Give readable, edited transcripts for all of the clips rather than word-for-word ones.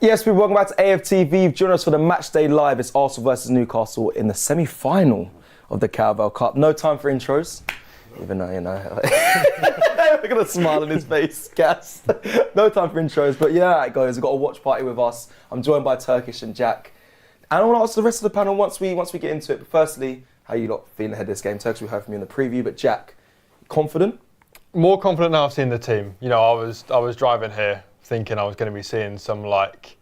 Yes, welcome back to AFTV. Join us for the Matchday Live. It's Arsenal versus Newcastle in the semi-final of the Carabao Cup. No time for intros, even though, you know, look at the smile on his face, gas. No time for intros, but yeah, guys, we've got a watch party with us. I'm joined by Turkish and Jack. And I want to ask the rest of the panel once we get into it. But firstly, how you lot feeling ahead of this game? Turkish, we heard from you in the preview, but Jack, confident? More confident now I've seen the team. You know, I was driving here thinking I was going to be seeing some like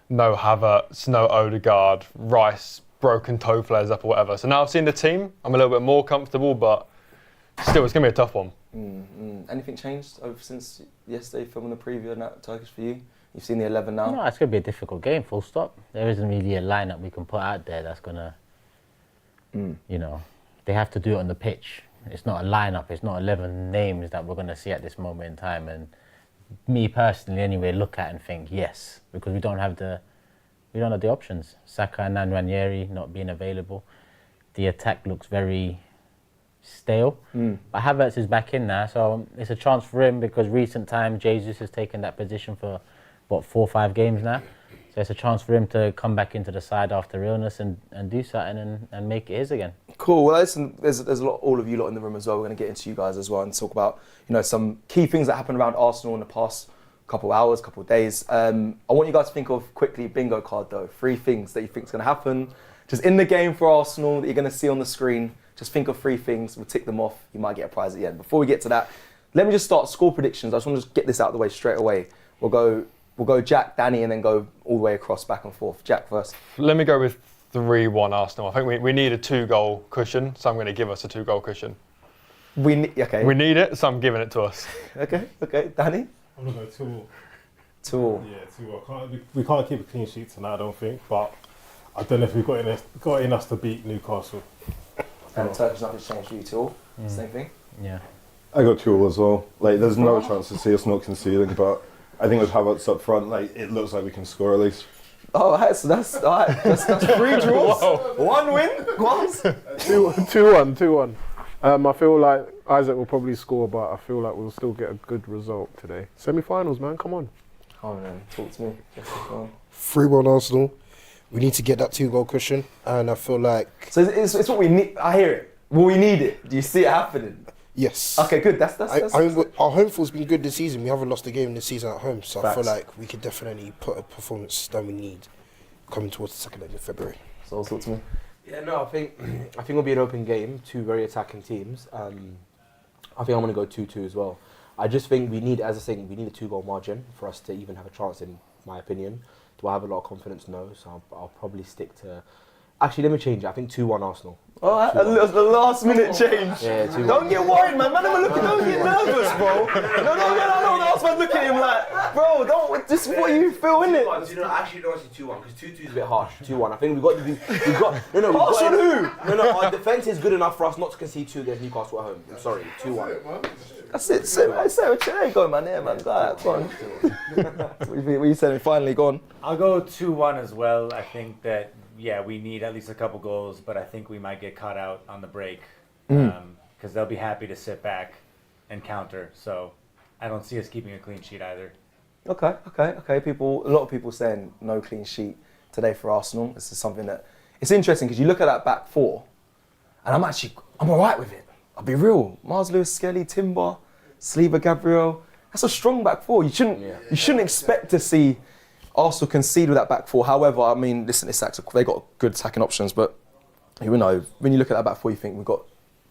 no Havertz, no Odegaard, Rice, broken toe flares up or whatever. So now I've seen the team, I'm a little bit more comfortable, but still it's going to be a tough one. Anything changed since yesterday filming the preview and that, Turkish, for you? You've seen the 11 now? No, it's going to be a difficult game, full stop. There isn't really a lineup we can put out there that's going to, you know, they have to do it on the pitch. It's not a lineup, it's not 11 names that we're going to see at this moment in time. And me personally, anyway, look at and think yes, because we don't have the options. Saka and Ranieri not being available. The attack looks very stale. But Havertz is back in now, so it's a chance for him because recent times Jesus has taken that position for, what, 4 or 5 games now. So it's a chance for him to come back into the side after illness and do something and make it his again. Cool. Well, listen, there's a lot, all of you lot in the room as well. We're going to get into you guys as well and talk about, you know, some key things that happened around Arsenal in the past couple hours, couple of days. I want you guys to think of quickly, bingo card though, 3 things that you think is going to happen just in the game for Arsenal that you're going to see on the screen. Just think of 3 things. We'll tick them off. You might get a prize at the end. Before we get to that, let me just start score predictions. I just want to just get this out of the way straight away. We'll go Jack, Danny, and then go all the way across, back and forth. Jack first. Let me go with 3-1 Arsenal. I think we need a 2-goal cushion, so I'm going to give us a 2-goal cushion. Okay. We need it, so I'm giving it to us. Okay. Danny? I'm going to go 2-2. 2-2. Yeah, 2-2. We can't keep a clean sheet tonight, I don't think, but I don't know if we've got in us to beat Newcastle. And Turkish, nothing's changed for you at all. Same thing? Yeah. I got 2 as well. Like, there's no chance to see us not conceding, but I think with Havertz up front, like, it looks like we can score at least. Oh, so that's 3 draws, 1 win, what? 2-1. I feel like Isaac will probably score, but I feel like we'll still get a good result today. Semi-finals, man, come on. Oh man, talk to me. 3-1 Arsenal. We need to get that 2-goal cushion, and I feel like... So it's what we need. I hear it. Well, we need it. Do you see it happening? Yes. Okay, good. That's I mean, our home form's been good this season. We haven't lost a game this season at home, so Facts. I feel like we could definitely put a performance that we need coming towards the second end of February. So talk to me. Yeah, no, I think it'll be an open game. 2 very attacking teams. I think I'm going to go 2-2 as well. I just think we need, as I say, we need a 2-goal margin for us to even have a chance, in my opinion. Do I have a lot of confidence? No, so I'll probably stick to... Actually, let me change it. I think 2-1 Arsenal. Oh, the last minute change. Yeah, 2-1. Don't get worried, man. Man, don't get nervous, bro. No, last man look at him like, bro, don't, just what you feel, innit? You know, I actually don't want to say 2-1 because 2-2 is a bit harsh. 2-1. I think we've got to be... Harsh on who? No, our defence is good enough for us not to concede 2 against Newcastle at home. I'm sorry, 2-1. That's it. There you go, man. Yeah, man. Go on. What are you saying? Finally, go on. I'll go 2-1 as well. I think that, yeah, we need at least a couple goals, but I think we might get caught out on the break because they'll be happy to sit back and counter. So I don't see us keeping a clean sheet either. Okay. A lot of people saying no clean sheet today for Arsenal. This is something that it's interesting because you look at that back 4, and I'm all right with it. I'll be real. Mars Lewis, Skelly, Timber, Saliba, Gabriel. That's a strong back 4. You shouldn't expect to see Arsenal concede with that back 4. However, I mean, listen, they got good attacking options, but you know, when you look at that back 4, you think we've got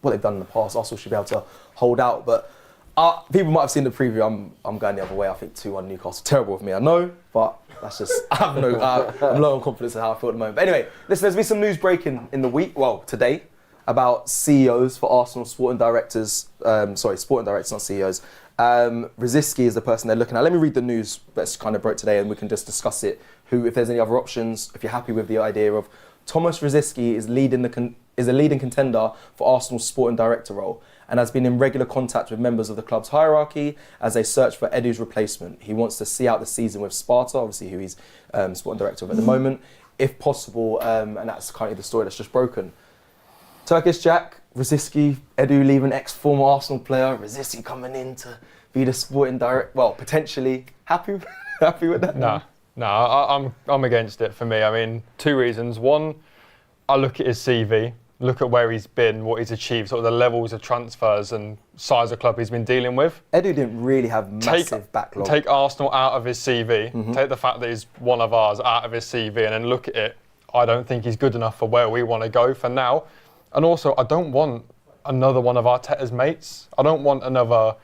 what they've done in the past. Arsenal should be able to hold out, but people might have seen the preview. I'm going the other way. I think 2-1 Newcastle. Terrible of me, I know, but that's just I'm low on confidence in how I feel at the moment. But anyway, listen, there's been some news breaking in the week. Well, today. About CEOs for Arsenal, sporting directors, not CEOs. Rosicky is the person they're looking at. Let me read the news that's kind of broke today and we can just discuss it. If there's any other options, if you're happy with the idea of Thomas Rosicky is a leading contender for Arsenal's sporting director role and has been in regular contact with members of the club's hierarchy as they search for Edu's replacement. He wants to see out the season with Sparta, obviously who he's sporting director of at the moment, if possible, and that's currently the story that's just broken. Turkish Jack, Rosicky, Edu leaving ex-former Arsenal player, Rosicky coming in to be the sporting director. Well, potentially happy with that. Nah. No, I'm against it for me. I mean, two reasons. One, I look at his CV, look at where he's been, what he's achieved, sort of the levels of transfers and size of club he's been dealing with. Edu didn't really have massive backlog. Take Arsenal out of his CV, take the fact that he's one of ours out of his CV, and then look at it. I don't think he's good enough for where we want to go for now. And also, I don't want another one of Arteta's mates. I don't want another...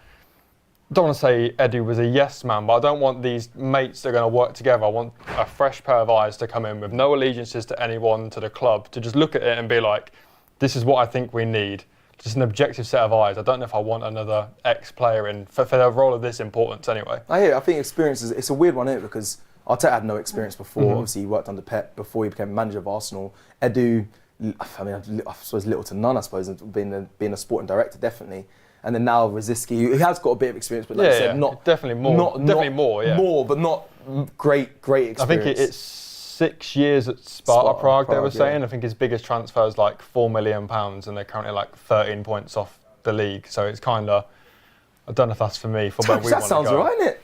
I don't want to say Edu was a yes man, but I don't want these mates that are going to work together. I want a fresh pair of eyes to come in with no allegiances to anyone, to the club, to just look at it and be like, this is what I think we need. Just an objective set of eyes. I don't know if I want another ex-player in for a role of this importance anyway. I think experience is, it's a weird one, isn't it? Because Arteta had no experience before. Obviously, he worked under Pep before he became manager of Arsenal. Edu, I mean, I suppose little to none, I suppose, being a sporting director, definitely. And then now Rosicky, he has got a bit of experience, but like I said, not definitely more. More, but not great experience. I think it's 6 years at Sparta Prague, they were saying. I think his biggest transfer is like £4 million, and they're currently like 13 points off the league. So it's kind of, I don't know if that's for me, for where we want to go. That sounds right, innit?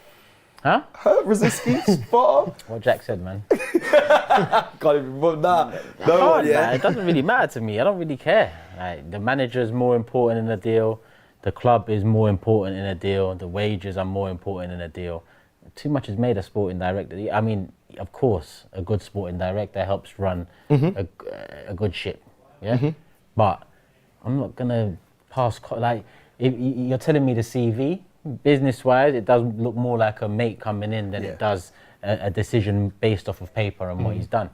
Huh? Rosicky, Sparta. What Jack said, man. Can't even remember that. Man, it doesn't really matter to me. I don't really care. Like, the manager is more important in the deal. The club is more important in a deal. The wages are more important in a deal. Too much is made of sporting director. I mean, of course, a good sporting director helps run a good ship. Yeah, but I'm not gonna pass. Like, if you're telling me the CV, business-wise, it does look more like a mate coming in than it does a decision based off of paper and what he's done.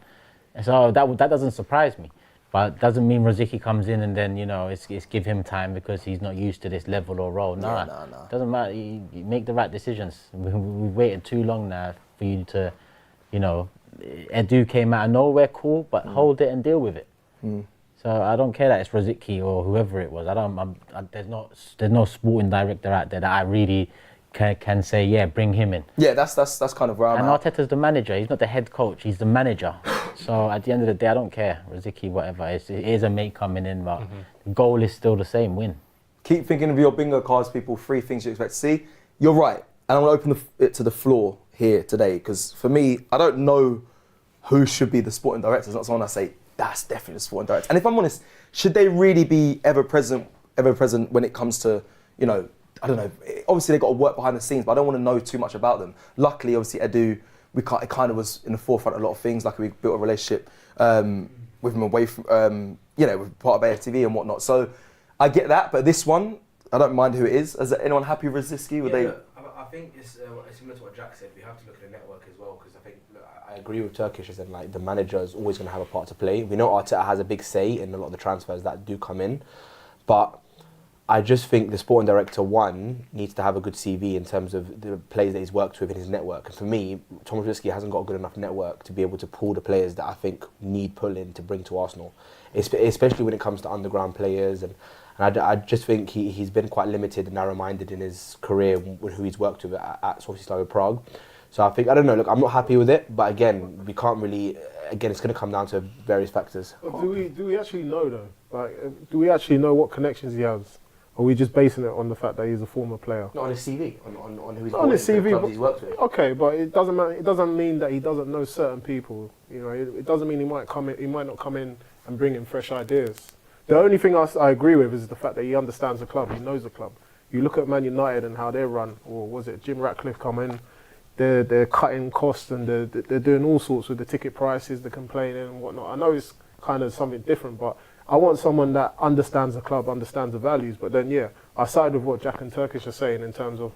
And so that doesn't surprise me. But it doesn't mean Rosicky comes in and then, you know, it's give him time because he's not used to this level or role. No. It doesn't matter. You make the right decisions. We've waited too long now for you to, you know, Edu came out of nowhere, cool, but hold it and deal with it. So I don't care that it's Rosicky or whoever it was. There's no sporting director out there that I really can say, yeah, bring him in. Yeah, that's kind of where I'm at. Arteta's the manager. He's not the head coach. He's the manager. So at the end of the day, I don't care. Rosicky, whatever. It is a mate coming in, but the goal is still the same, win. Keep thinking of your bingo cards, people. 3 things you expect to see. You're right. And I'm going to open it to the floor here today because for me, I don't know who should be the sporting director. It's not someone I say, that's definitely the sporting director. And if I'm honest, should they really be ever present when it comes to, you know, I don't know. Obviously, they've got to work behind the scenes, but I don't want to know too much about them. Luckily, obviously, Edu, it kind of was in the forefront of a lot of things. Like we built a relationship with him away from, with part of AFTV and whatnot. So I get that, but this one, I don't mind who it is. Is anyone happy with Rosicky? I think it's similar to what Jack said. We have to look at the network as well because I think I agree with Turkish as in like the manager is always going to have a part to play. We know Arteta has a big say in a lot of the transfers that do come in, but I just think the sporting director, needs to have a good CV in terms of the players that he's worked with in his network. And for me, Thomas Rosicky hasn't got a good enough network to be able to pull the players that I think need pulling to bring to Arsenal, especially when it comes to underground players. And I just think he's been quite limited and narrow-minded in his career with who he's worked with at Slavia Prague. So I think, I don't know, look, I'm not happy with it, but again, we can't really, it's going to come down to various factors. But do we actually know though? Like, do we actually know what connections he has? Or are we just basing it on the fact that he's a former player? Not on his CV, on who he's not on his CV, but he's worked with. Okay, but it doesn't matter. It doesn't mean that he doesn't know certain people. You know, it doesn't mean he might not come in and bring in fresh ideas. The only thing I agree with is the fact that he understands the club. He knows the club. You look at Man United and how they run, or was it Jim Ratcliffe come in? They're cutting costs and they're doing all sorts with the ticket prices, they're complaining and whatnot. I know it's kind of something different, but I want someone that understands the club, understands the values. But then, yeah, I side with what Jack and Turkish are saying in terms of,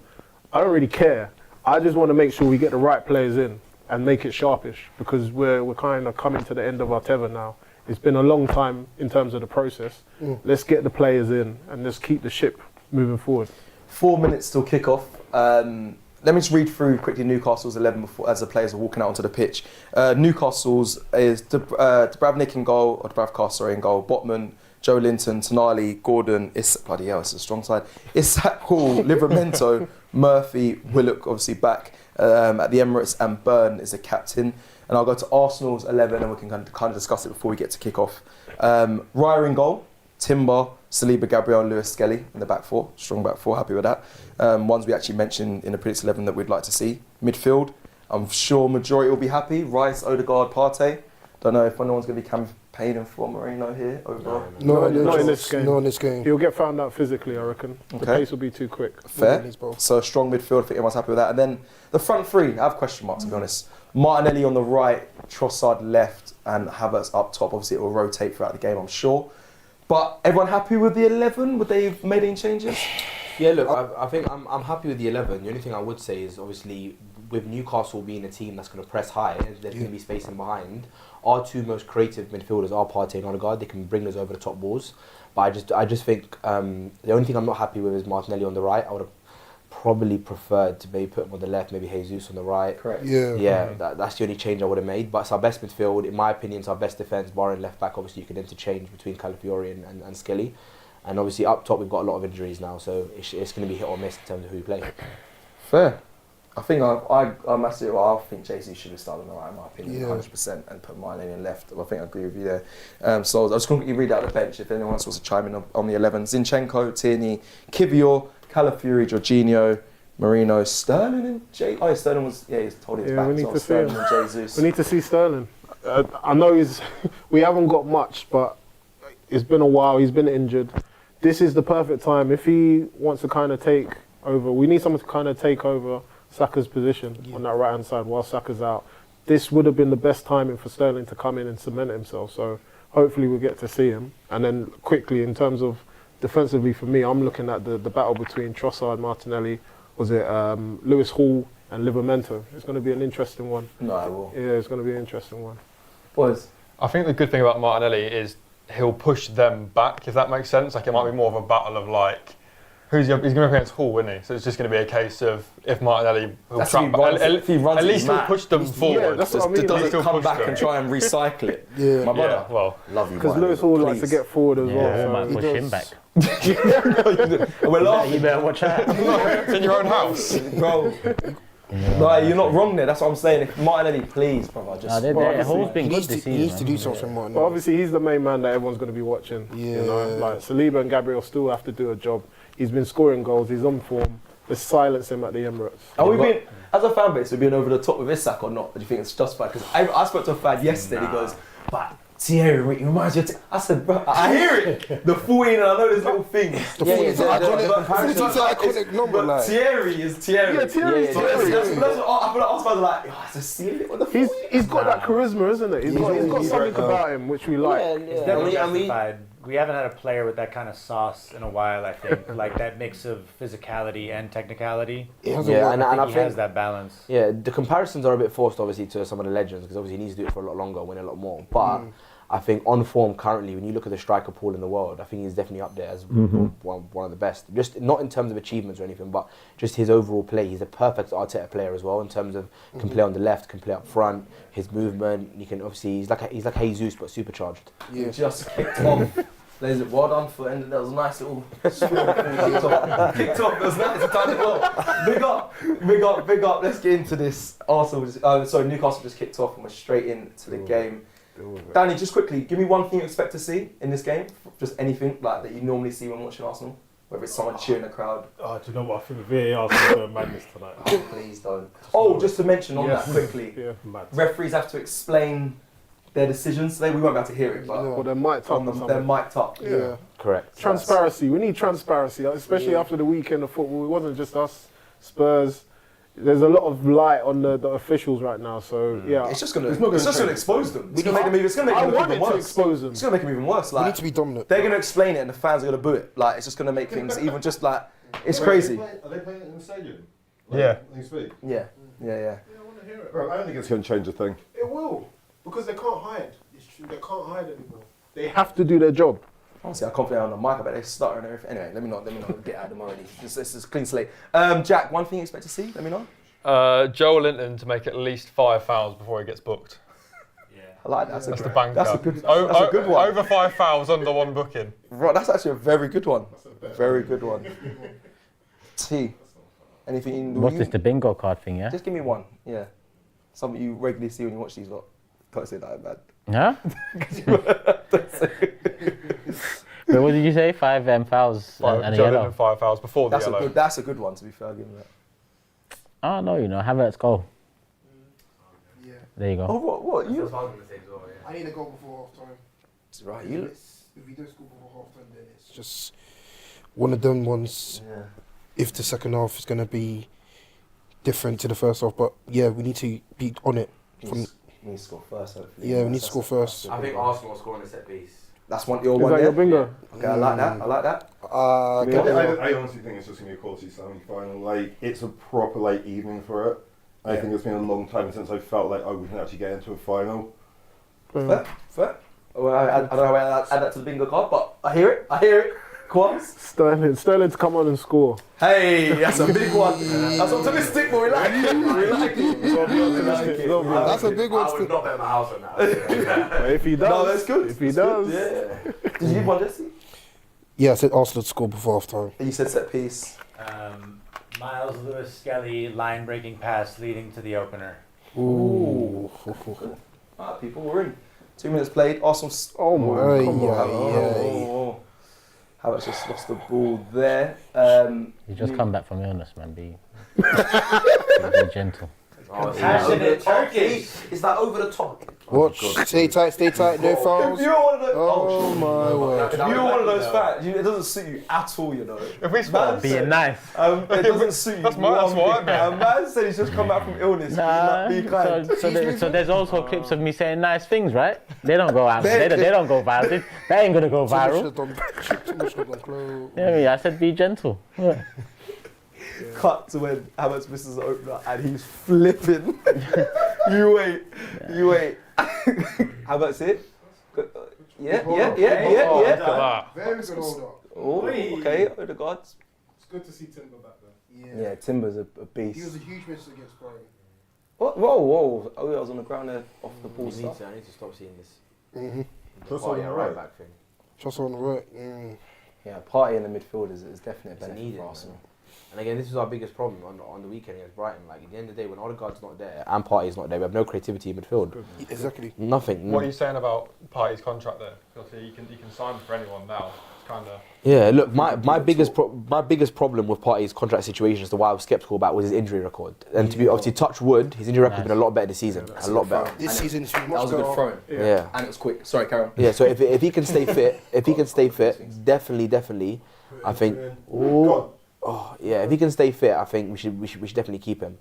I don't really care. I just want to make sure we get the right players in and make it sharpish because we're kind of coming to the end of our tether now. It's been a long time in terms of the process. Let's get the players in and let's keep the ship moving forward. 4 minutes till kick-off. Let me just read through quickly Newcastle's 11 before, as the players are walking out onto the pitch. Newcastle's is Dubravnik in goal, or Dubravka, in goal. Botman, Joe Linton, Tonali, Gordon, bloody hell, it's a strong side. Isak Hall, Livramento, Murphy, Willock obviously back at the Emirates, and Byrne is the captain. And I'll go to Arsenal's 11 and we can kind of discuss it before we get to kick-off. Raya in goal, Timber, Saliba, Gabriel, Lewis, Skelly in the back four. Strong back four, happy with that. Ones we actually mentioned in the previous 11 that we'd like to see. Midfield, I'm sure majority will be happy. Rice, Odegaard, Partey. Don't know if anyone's going to be campaigning for Moreno here overall. Not in this game. Not in this game. He'll get found out physically, I reckon. The Okay. pace will be too quick. Fair. So a strong midfield, I think everyone's happy with that. And then the front three, I have question marks to be honest. Martinelli on the right, Trossard left, and Havertz up top. Obviously it will rotate throughout the game, I'm sure. But everyone happy with the 11? Would they have made any changes? Yeah, look, I think I'm happy with the 11. The only thing I would say is obviously with Newcastle being a team that's going to press high, there's going to be space in behind. Our two most creative midfielders are Partey and Odegaard. They can bring us over the top balls. But I just think the only thing I'm not happy with is Martinelli on the right. I would have probably preferred to maybe put him on the left, maybe Jesus on the right. Correct. Yeah. Yeah, that's the only change I would have made. But it's our best midfield. In my opinion, it's our best defence, barring left back. Obviously, you can interchange between Calafiori and Skelly. And obviously, up top, we've got a lot of injuries now. So it's going to be hit or miss in terms of who we play. Fair. I think I'm massive. I think Jesus should have started on the right, in my opinion, 100%, and put Martinelli in left. I think I agree with you there. So I'll just quickly read out the bench if anyone else wants to chime in on the 11. Zinchenko, Tierney, Kivior, Calafiori, Jorginho, Marino, Sterling, and Jay. Oh, Sterling was he's told his back. We need so to see Sterling him. and Jesus. We need to see Sterling. I know we haven't got much, but it's been a while. He's been injured. This is the perfect time if he wants to kind of take over. We need someone to kind of take over Saka's position on that right hand side while Saka's out. This would have been the best timing for Sterling to come in and cement himself. So hopefully we'll get to see him. And then quickly, in terms of defensively for me, I'm looking at the battle between Trossard, Martinelli, Lewis Hall and Livramento. It's going to be an interesting one. No, I will. Yeah, it's going to be an interesting one. Boys. I think the good thing about Martinelli is he'll push them back, if that makes sense. Like it might be more of a battle of like, he's going to be against Hall, isn't he? So it's just going to be a case of if Martinelli will track back, at least he'll push them forward. Yeah, that's what I mean. Doesn't come back and try and recycle it. Yeah. My brother. Yeah, well, Love you. Because Lewis Hall likes to get forward as well. Yeah, So might he push does. him back. We're laughing. You better watch out. in your own house. Bro. No, you're not wrong there. That's what I'm saying. If Martinelli, please, brother, just. Hall's been good this He needs to season. do something more. But obviously, he's the main man that everyone's going to be watching. You know? Yeah. Like Saliba and Gabriel still have to do a job. He's been scoring goals. He's on form. Let's silence him at the Emirates. Are we being, as a fan base, we're being over the top with Isak or not? Do you think it's justified? Because I spoke to a fan yesterday. He goes, "But Thierry, he reminds you." I said, "Bro, I hear it. The 14, and I know there's little things. It's an iconic number. But Like, Thierry is Thierry. Yeah, Thierry's Thierry. That's what I feel like us fans are like, oh, it's a ceiling. What the fuck? He's got that charisma, isn't it? He's got something about him which we like. It's definitely justified. We haven't had a player with that kind of sauce in a while, I think. Like that mix of physicality and technicality. it Yeah, and I I think he think has that balance. yeah, the comparisons are a bit forced, obviously, to some of the legends because obviously he needs to do it for a lot longer, win a lot more. But I think on form currently, when you look at the striker pool in the world, I think he's definitely up there as one of the best. Just not in terms of achievements or anything, but just his overall play. He's a perfect Arteta player as well in terms of can play on the left, can play up front. His movement, he can obviously he's like Jesus but supercharged. You just kicked off. Well done for ending. That was a nice little kicked off. Kicked off. It was nice to time it well. Big up. Let's get into this. Newcastle just kicked off and we're straight into the game. Danny, just quickly, give me one thing you expect to see in this game. Just anything like that you normally see when watching Arsenal. Whether it's someone cheering the crowd. Oh, do you know what? I think VAR is going to go madness tonight. Oh, please don't. Oh, just to mention on that quickly. Yeah. Mad. Referees have to explain their decisions today. We won't be able to hear it, but Well, they're mic'd up or they're something. mic'd up. Yeah. Correct. Transparency. We need transparency, especially after the weekend of football. It wasn't just us, Spurs. There's a lot of light on the officials right now, so yeah. It's just gonna expose them. It's gonna make them even I worse. wanted to expose them. It's gonna make them even worse. we Like need to be dominant. they're gonna explain it, and the fans are gonna boo it. Like it's just gonna make things even just like it's crazy. Are they playing it in the stadium? Yeah. Next week? Yeah. Bro, I don't think it's going to change a thing. It will, because they can't hide. It's true, they can't hide anymore. They have to do their job. Honestly, I'm confident on the mic. I bet they stutter and everything. Anyway, let me not get out of them already. This is clean slate. Jack, one thing you expect to see? Let me know. Joel Linton to make at least 5 fouls before he gets booked. I like that. That's the banker. That's a good one. Over 5 fouls under one booking. Right, that's actually a very good one. Very good one. T. Anything? What's this, the bingo card thing, yeah? Just give me one. Yeah. Something you regularly see when you watch these lot. Can't say that bad. Huh? But what did you say? 5 fouls and a Joel yellow? Linton 5 fouls before the yellow. That's a good one. To be fair, I'll give him that. Oh no, Havertz goal. There you go. Oh, what? You? That's what I was gonna say as well. Yeah. I need to go before half time. Right, If we don't score before half time, then it's just one of them ones. Yeah. If the second half is going to be different to the first half, but yeah, we need to be on it. We need to score first, hopefully. Yeah, we need to score first. I think Arsenal are scoring a set piece. That's your Is one that there? your bingo? Okay, I like that. I like that. I honestly think it's just gonna be a quality semi-final. Like, it's a proper like evening for it. I think it's been a long time since I felt like, we can actually get into a final. Fair. Well, I don't know how I add that to the bingo card, but I hear it. Quams. Sterling to come on and score. Hey, that's a big one. That's optimistic, but we like it. That's a big one. I would not bet my house on that. But if he does, No, that's good. If he does, Yeah. Did you want Jesse? Yeah, I said Arsenal to score before half time. You said set piece. Miles Lewis Skelly line breaking pass leading to the opener. Ooh. Alright, people, we're in. 2 minutes played. Arsenal. oh my, come on. Oh. Havertz just lost the ball there. You just come back from illness, man. Be gentle. Passionate Turkish. Is that over the top? Watch, stay tight, no fouls. If you're one of those, Oh my word. if you're one of those fans, it doesn't suit you at all, you know. If we score, Being nice. It doesn't suit you. That's what I meant. A man said he's just come back from illness. Nah, Be kind. so there's also clips of me saying nice things, right? They don't go out. They don't go viral. They ain't gonna go viral. Too much have gone close. Yeah, I said be gentle. Yeah. Cut to when Havertz misses the opener and he's flipping. You wait. Havertz it. Yeah. look at that. Very good hold up. Oh, okay. Odegaard. It's good to see Timber back there. Yeah, Timber's a He was beast. a huge miss against Brighton. Whoa. Oh, I was on the ground there off the ball stuff. I need to stop seeing this. Just Party on the right right. back thing. Just on the right. Yeah, party in the midfield is definitely a It's benefit needed, for man. Arsenal. And again, this is our biggest problem on the weekend against Brighton. Like, at the end of the day, when Odegaard's not there and Partey's not there, we have no creativity in midfield. Exactly. Nothing. What are you saying about Partey's contract there? Obviously, you can sign for anyone now. It's kind of. Yeah, look, my biggest problem with Partey's contract situation as to why I was sceptical about was his injury record. And to be obviously touch wood, his injury record has been a lot better this season. A lot better. This season is That was a good throw. Yeah. And it was quick. Sorry, Karen. Yeah, so if he can stay fit, definitely, I think. If he can stay fit, I think we should definitely keep him.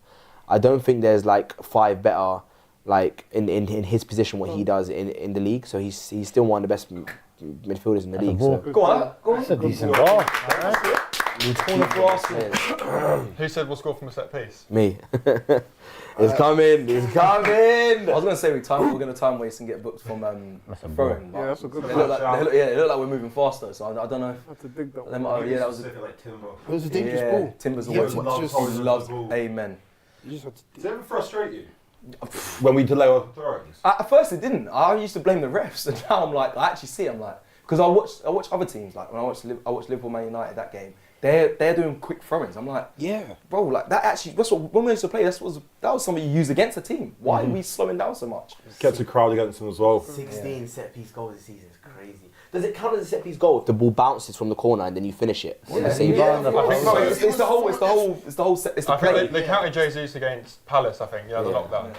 I don't think there's like 5 better like in his position what he does in the league. So he's still one of the best midfielders in the league. So. Go on. That's a decent ball. Corner for Arsenal. Who said we'll score from a set piece? Me. It's coming. I was gonna say we're gonna time waste and get booked from That's a throwing. Yeah, that's a good They look like we're moving faster. So I don't know. Have to dig that If one. that was. Specific, like Timber. It was a dangerous Yeah, ball. Timber's Yeah, always but just- he loves. ball. Amen. You just have to. Does it ever frustrate you when we delay our throws? At first it didn't. I used to blame the refs, and now I'm like, I actually see. I'm like, because I watch other teams. Like when I watch Liverpool, Man United that game. They're doing quick throw-ins. I'm like, Yeah. bro, like that actually. That's what when we used to play. That was something you use against a team. Why are we slowing down so much? Gets a crowd against them as well. 16 set piece goals this season is crazy. Does it count as a set piece goal if the ball bounces from the corner and then you finish it on the same Yeah, bar? it's the I play. think they counted Jesus against Palace. I think the lockdown.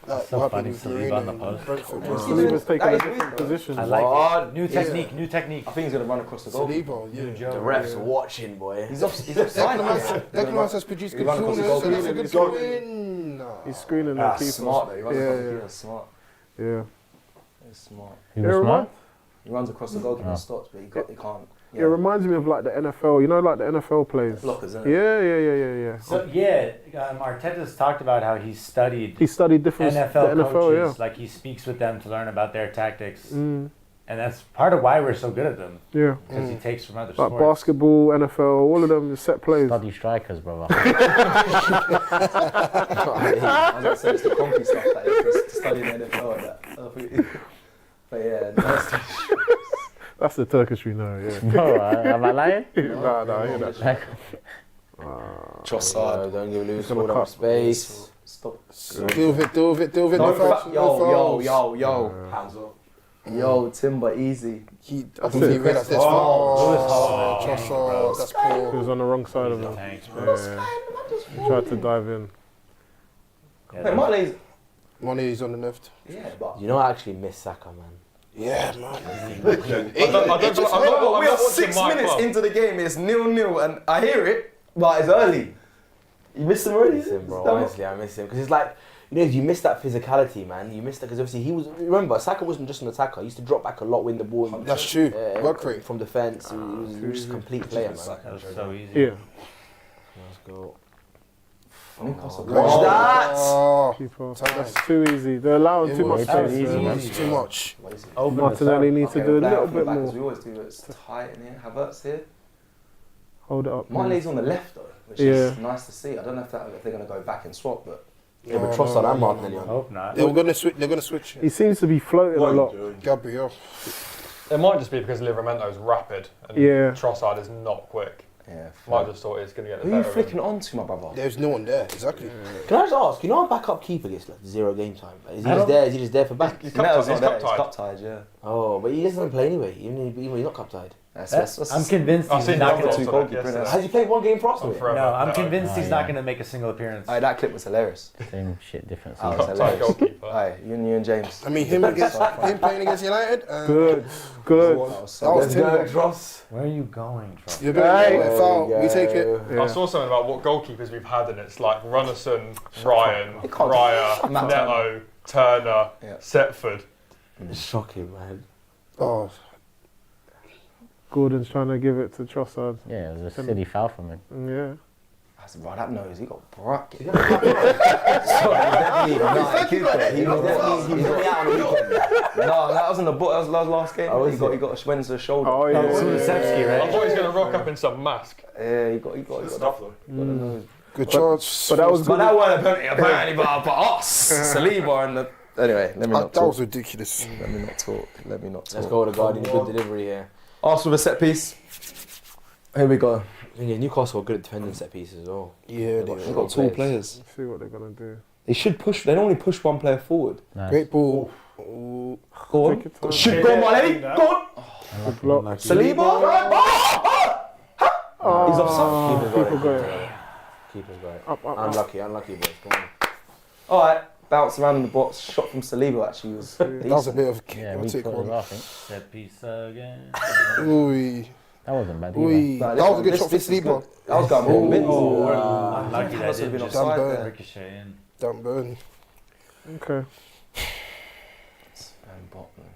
What happened with Saliba on the Verena post. and Brentford? Saliba's taking That a is different weird, though. position. I like Oh, it. New technique. I think he's gonna run across the goal. Saliba, yeah. The refs watching, boy. He's offside. Declan Rice has produced He good ran across the corners, so goal. that's a good win. He's screening the That's keeper. smart though. He runs across the Yeah. keeper. Smart. Yeah. He's smart. He was smart. He runs across the goalkeeper and stops, but he can't. It reminds me of like the NFL. You know, like the NFL players. Blockers, isn't it? Yeah. So Arteta's talked about how he's studied He studied different NFL the NFL, coaches. Like he speaks with them to learn about their tactics, and that's part of why we're so good at them. yeah. Because he takes from other Like sports. basketball, NFL, all of them set plays. Study strikers, brother. I was gonna say it's the concrete stuff that is to study in the NFL and that. But yeah, nasty. That's the Turkish we know. Yeah. No, am I lying? Nah, I hear that. Like, Trossard. Don't give loose, He's gonna hold cut. up space. Stop. Deal with it. No fouls. Hands up. Yo, Timber, easy. I think he realised this. Oh, Trossard, that's He poor. was on the wrong side of him. Thanks, bro. Yeah. Tried to dive in. Wait, Martinez. Mane's on the left. Yeah, but You know, I actually miss Saka, man. Yeah, man. we are 6 minutes into the game. It's 0-0, and I hear it, but it's early. You missed him I already? miss him, bro. Honestly, I miss him because it's like, you miss that physicality, man. You miss that because obviously he was. Remember, Saka wasn't just an attacker. He used to drop back a lot, win the ball. That's true. Work rate. From defence. He was just a complete player, man. That was so easy. Yeah. Let's go. Newcastle. Watch that! Oh, Keeper. Time. That's too easy. They're allowing too much was space. easy, there. man. it's too much. Martinelli needs to do a little bit As more. we always do, but it's tight in here. Havertz here. Hold it up. Mane's on the left though, which is nice to see. I don't know if they're going to go back and swap, but Yeah, but Trossard and Martinelli on. Hope not. They're gonna switch. They're gonna switch. He seems to be floating a lot. Gabriel. It might just be because Livramento's rapid and Yeah. Trossard is not quick. yeah. Might just thought it's going to get the Who are you better of him. flicking on to, my brother? There's no one there. Exactly. Can I just ask? Our backup keeper gets like 0 game time. Is he I just don't- there? Is he just there for back? He's No, cup he's tied. not there. He's He's cup cup tied. tied, yeah. Oh, but he doesn't play anyway. Even when he's not cup tied. I'm convinced I've he's seen not that going also to. goalkeeper, yesterday. innit? Has he played one game for Arsenal? Forever. No, I'm No. convinced he's not yeah. going to make a single appearance. Aye, that clip was hilarious. Same shit, different Oh, season. it's Cup tied hilarious. goalkeeper. Aye, you and James. I mean, him playing against United. Good. Good. That was That so was good. Timber. Ross. Where are you going, Troy? You're doing Hey. foul. We take it. Yeah. I saw something about what goalkeepers we've had, and it's like Runnison, Ryan, It can't- Raya, Matt Neto, Turner, Yeah. Setford. It's shocking, man. Oh, Gordon's trying to give it to Trossard. Yeah, it was a silly foul from him. Yeah. That's right, that nose, he got bracket. Sorry, definitely. He was definitely out on the weekend. No, that wasn't the book. That was last game. Oh, he is got it? he got a Schwenzer shoulder. Oh, yeah. Kulusevski, I right? thought he was going to rock up in some mask. Yeah, he got the nose. good chance. But that was But good. that wasn't a penalty apparently, but us, Saliba and the. Anyway, let me not That was talk. ridiculous. Let me not talk. Let me not talk. Let's go with the Guardian. Good delivery here. Arsenal with a set piece. Here we go. I think Newcastle are good at defending set pieces as well. Yeah, They've We've got tall players. Let's see what they're going to do. They should push. They normally push one player forward. Nice. great ball. Ooh. Go on. Take your time. Should go, Mane. Go on. Good block. Saliba. He's offside. Keeper's got People it. going Keeper's got it. up, up, up. Unlucky boys. Come on. All right. Bounce around in the box. Shot from Saliba actually was That was a decent. bit of a Yeah, I'll we take put it one. well, I think. Set piece again. Ooh. That wasn't bad either. Ooh. Nah, That was a good this- shot for this is Saliba. good. That was going more bins. Unlucky that Must have didn't been just offside Damn there. ricochet in. Damn burn. Okay. Sam Botman.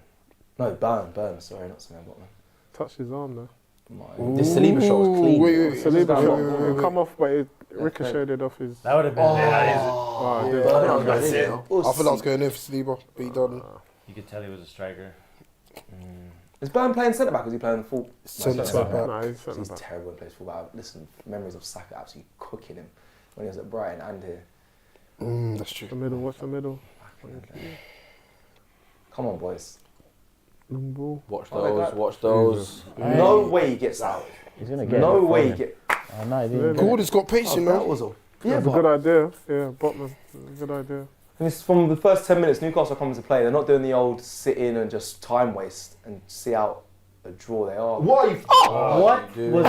No, Burn. Sorry, not Sam Botman. Touch his arm though. This Saliba shot was clean. Wait. Saliba that shot. wrong? It come off, but it ricocheted off his. That would have been. Oh, Yeah. dude. I think I was going in, you know. I thought that was going in for Saliba, but he done You could tell he was a striker. Is Burn playing centre back? Or is he playing full? centre centre back. Nah, he's He's centre back. terrible when he plays full back. Listen, memories of Saka absolutely cooking him when he was at Brighton and here. That's true. The middle. What's the middle? Come on, boys. Long ball. Watch Oh, they those. got- Watch those. No way he gets out. He's going to get No it way he from him. get. Oh, no, he didn't. Gordon's got pace, you that know. was all. Yeah, that's a good idea. Yeah, Botman. Good idea. And it's from the first 10 minutes, Newcastle comes to play. They're not doing the old sit in and just time waste and see out a draw. They are. Why? What Dude, was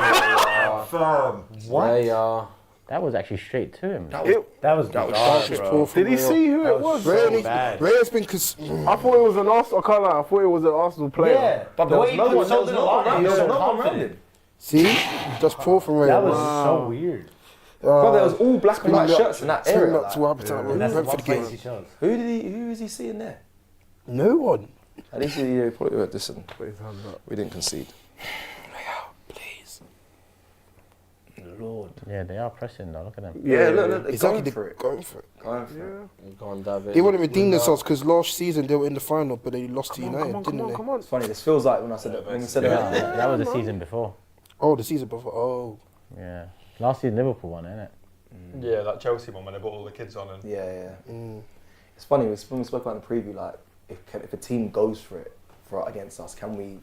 Firm. They are. That was actually straight to him. that? Was That bizarre, was bro. poor from Did he Ray. see who That it was? was Ray so needs- bad. Ray has been I thought it was an Arsenal. I can't lie. I thought it was an Arsenal player. Yeah, But the there way was he no one, there controlled was it no a one lot, around he him. was There so was no one around confident. him. See, just poor from Ray. That was Wow. so weird. Bro, there was all black and white shirts in that area. Not like. too happy to And that's Brentford what place he game. chose. Who is he seeing there? No one. At least he probably listen. Put his hands up. We didn't concede. Please. Lord. Yeah, they are pressing though. Look at them. Yeah, look, they're Exactly. going for it. Going for it. Going for it. Go on, David. They want to redeem themselves because last season they were in the final, but they lost to United, didn't they? Come on. It's funny. This feels like when I said it. When we said Yeah, it. that was the season before. Oh, the season before. Oh. Yeah. Last season Liverpool won, innit? Yeah, that Chelsea one when they brought all the kids on. And Yeah. It's funny. When we spoke about in the preview, like if a team goes for it against us, can we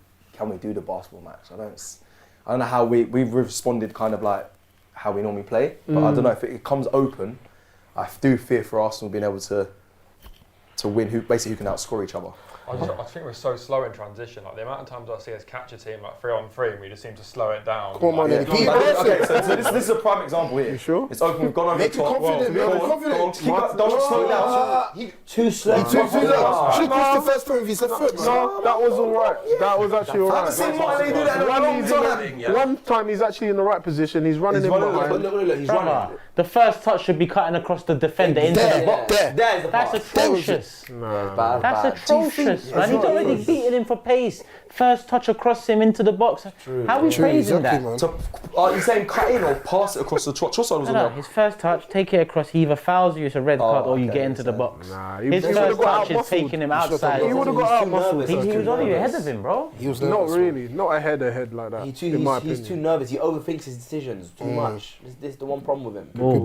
do the basketball match? I don't know how we've responded kind of like how we normally play, but I don't know if it comes open. I do fear for Arsenal being able to win. Who can outscore each other. I think we're so slow in transition. Like the amount of times I see us catch a team like 3-on-3, and we just seem to slow it down. Come on, like, man. Okay, so this is a prime example here. You sure? It's open. We've gone over Make the you top. confident, Go man. on, Confident. go on. Keep up, don't slow down. Too slow. Should have crossed the first time with his left foot. No, that was all right. That was actually all I haven't right. seen Martinelli do that in a long time. One time he's actually in the right position. He's running in behind. Look, he's Brother, running. the first touch should be cutting across the defender into the box. There's the That's pass. atrocious. Bad. That's atrocious, man. He's already beaten him for pace. First touch across him into the box. How are we praising that? man. So, are you saying cut in or pass it across the Trossard was on No, there? his first touch, take it across. He either fouls you, it's a red card, or you okay, get into the so- box. Nah, His he first would've got touch is out-muscled. taking him outside. He would have got out muscled. He was only ahead of him, bro. He was Not nervous, really. Not a head like that. In my He's too opinion. nervous. He overthinks his decisions too much. This is the one problem with him. Sorry,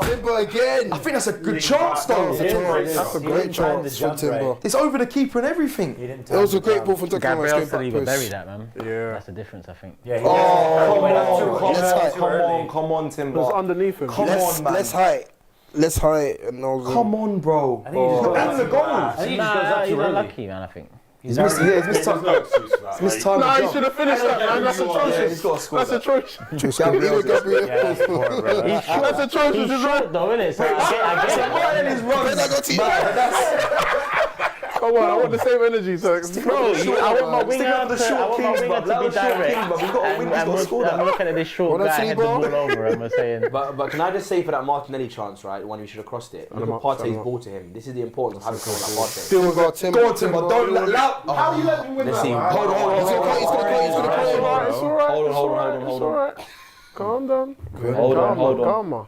Timber again. I think that's a good chance though. That's a great chance for Timber. It's over the keeper and everything. It was a great ball from Declan Rice. Gabriel Going back Saliba post. buried that, man. Yeah. That's the difference, I think. Yeah, Come on, It was Timber. underneath him. Come on, man. Let's height. And I was Come on, bro. I think he just goes And the goal. I think he just goes up He's too early. unlucky, man, I think. He's missed time. He's missed time. Nah, to he jump. should have finished that, man. That's Yeah, he's atrocious. got to score That's that. atrocious. just Gabriel. Yeah, that's poor, bro. That's atrocious. He's He's short though, isn't it? So I get it. Martin is running. Come on, I want the same energy. So Bro, I want my winger Stick with the short kings, to but be let the short direct. king, but we've got to win, we've got to score I'm that. looking at this short Wanna guy see head the ball? ball over him and saying, But can I just say for that Martinelli chance, right, when we should have crossed it, look at Partey's ball to him. This is the importance of having someone like Partey. Still got Timber. Go on, Timber. Don't let out. How do you let him win Let's that? see. man? Hold on. He's gonna It's all right. It's all right. Hold on, it's hold all on, right, hold on, it's all right. Calm down. Hold on, hold on. Calma.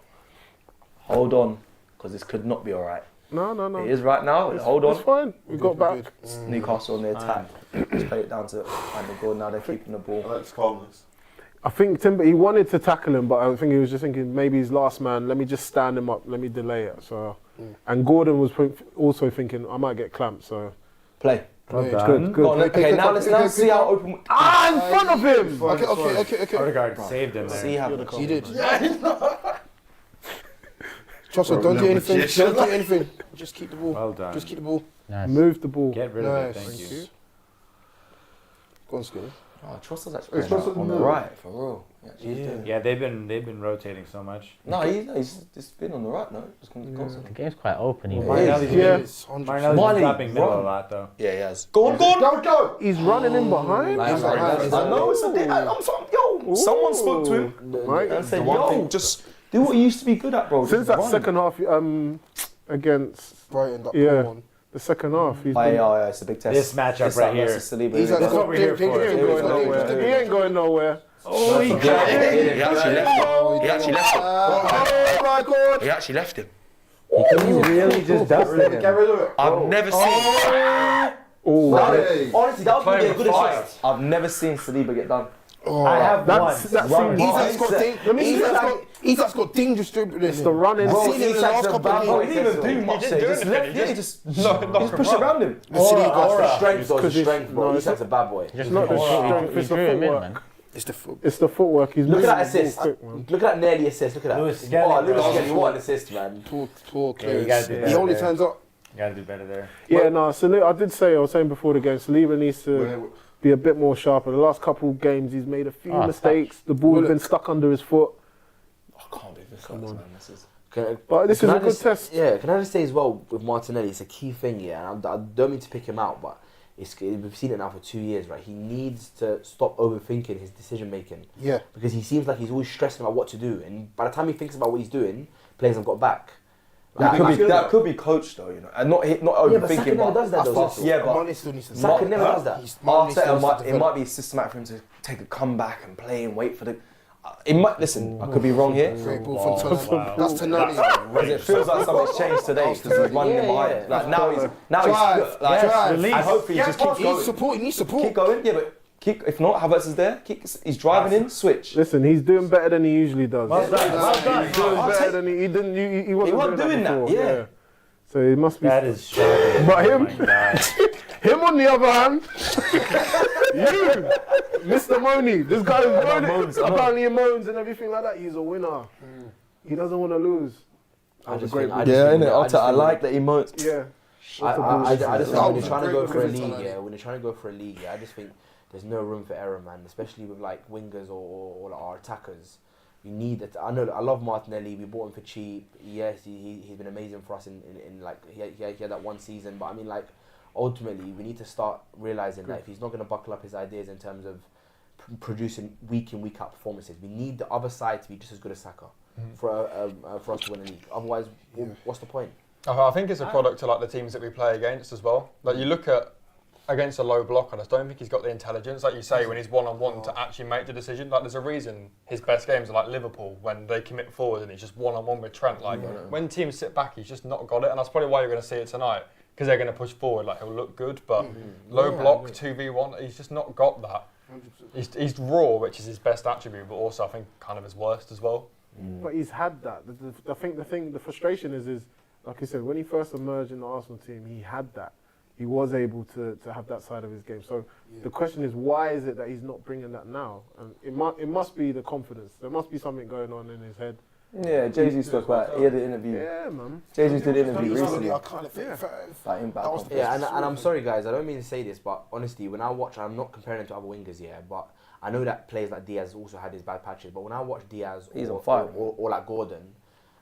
Hold on, because this could not be all right. No. It is right now. Hold It's on. fine. We got back. Newcastle on the attack. Just play it down to find the goal. Now they're keeping the I ball. like this calmness. I think Timber, he wanted to tackle him, but I think he was just thinking maybe his last man, let me just stand him up, let me delay it. So, and Gordon was also thinking, I might get clamped, so. Play. Good, Go on, good. okay, now let's see how open. In front of him! Okay. Odegaard saved him there. See how He did. Trust her, don't do anything. Don't do anything. Just keep the ball. Well done. Just keep the ball. nice. Move the ball. Get rid of it, Nice. thank you. Go on, Skinny. Oh, Trossard's actually playing on the right for real. Yeah, they've been rotating so much. No, he's just been on the right. No, just constantly. The game's quite open. He Martinelli's Yeah. Martinelli's Marley, been dropping middle run. a lot though. Yeah, he has. Go on. Go! He's running in behind. I know it's a bit. I'm sorry, yo. Someone spoke to him Right? and said, "Yo, just do what you used to be good at, bro." Since Just that run." second half against, Brighton, that Yeah. poor one. the second half, he's Oh, been, yeah, it's a big test. This matchup right here. Saliba. He's at that's the what we're here for. He ain't going nowhere. He ain't going nowhere. Oh, he He actually left him. He actually left him. Oh my God! He actually left him. He really just dusted him. Get rid of it. I've never seen. Oh, Honestly, that would be a good assist. I've never seen Saliba get done. I have that's one. that Run. seems. Isak's got dangerous dribbling. It's the running. Bro, seen it in the last couple of Bro, games. he didn't even do much there. do Just anything, left. he Yeah, he just- just knock him pushed around. around him. Strength, Because he's- strength, bro. no, Isak's a bad boy. It's not the strength. It's the drew him in, footwork. man. It's the foot. It's the footwork. He's Look moving at that the ball assist. quick, man. Look at that nearly assist. Look at that. Lewis Oh, Skelly, Lewis bro. Skelly, what an assist, man. Talk Yeah, you gotta do He better only there. turns up. You gotta do better there. Yeah, no. I was saying before the game, Saliba needs to be a bit more sharper. The last couple of games, he's made a few mistakes. The ball's been stuck under his foot. I can't believe this. Come on, man. This is. But this is a good test. Yeah, can I just say as well with Martinelli, it's a key thing, yeah. And I don't mean to pick him out, but we've seen it now for 2 years, right? He needs to stop overthinking his decision making. Yeah. Because he seems like he's always stressing about what to do, and by the time he thinks about what he's doing, players have got back. That could be coached though, you know, and not Yeah, but Saka overthinking. never does that though. Yeah, but Mane still needs to Saka never does that. Arteta it might be systematic for him to take a comeback and play and wait for the. It might listen. I could be wrong here. Great ball from Tonali. That's Tonali. Because it feels like something's changed today because he's running him behind. Like now he's Drive. and hopefully he just keeps He going. needs support. He needs support. Keep going. Yeah, but if not, Havertz is there. He's driving in. Switch. Listen, he's doing better than he usually does. Well done. Well done. He's doing better than he didn't. He wasn't doing that, before. yeah. So he must be. That is shocking. But him- Oh my God. Him on the other hand, you, Mr. Money, this guy is moaning, apparently he moans and everything like that. He's a winner. He doesn't want to lose. I just great think, I ball. just Yeah, think- innit? I just I think- like that emote. Yeah. I just think That when was you're a trying to great go for a movement league, on when you're trying to go for a league, I just think there's no room for error, man. Especially with like wingers or our attackers. You need it. I know. I love Martinelli. We bought him for cheap. Yes, he's been amazing for us in like he had that one season. But I mean, like ultimately, we need to start realizing that if he's not going to buckle up his ideas in terms of producing week in week out performances, we need the other side to be just as good as Saka for us to win a league. Otherwise, what's the point? I think it's a product of like the teams that we play against as well. Like you look at against a low block, I just don't think he's got the intelligence, like you say, when he's one-on-one to actually make the decision. Like there's a reason his best games are like Liverpool when they commit forward and he's just one-on-one with Trent. Like when teams sit back, he's just not got it, and that's probably why you're going to see it tonight because they're going to push forward. Like he'll look good, but low block 2v1, he's just not got that. He's raw, which is his best attribute, but also I think kind of his worst as well. But he's had that. I think the frustration is like I said, when he first emerged in the Arsenal team, he had that. He was able to have that side of his game. So the question is, why is it that he's not bringing that now? And it must be the confidence. There must be something going on in his head. Yeah, Jesus spoke about. He had an interview. Yeah, man. Jesus did an interview recently. I can't think About him back on. Yeah, and I'm sorry guys, I don't mean to say this, but honestly, when I watch, I'm not comparing him to other wingers, yeah, but I know that players like Diaz also had his bad patches, but when I watch Diaz He's on fire. or like Gordon,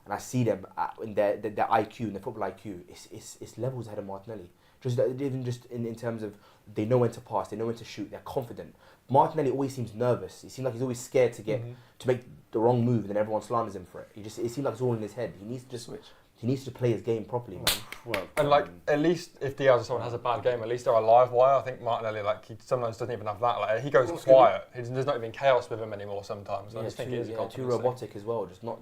and I see them in their IQ, in their football IQ, it's levels ahead of Martinelli. Even just in terms of they know when to pass, they know when to shoot, they're confident. Martinelli always seems nervous. He seems like he's always scared to make the wrong move, and then everyone slanders him for it. It seems like it's all in his head. He needs to just switch. He needs to play his game properly, man. Well, And like at least if Diaz or someone has a bad game, at least they're a live wire. I think Martinelli, like he sometimes doesn't even have that. Like he goes quiet. There's not even chaos with him anymore sometimes. I just think it is a too confidence robotic as well. Just not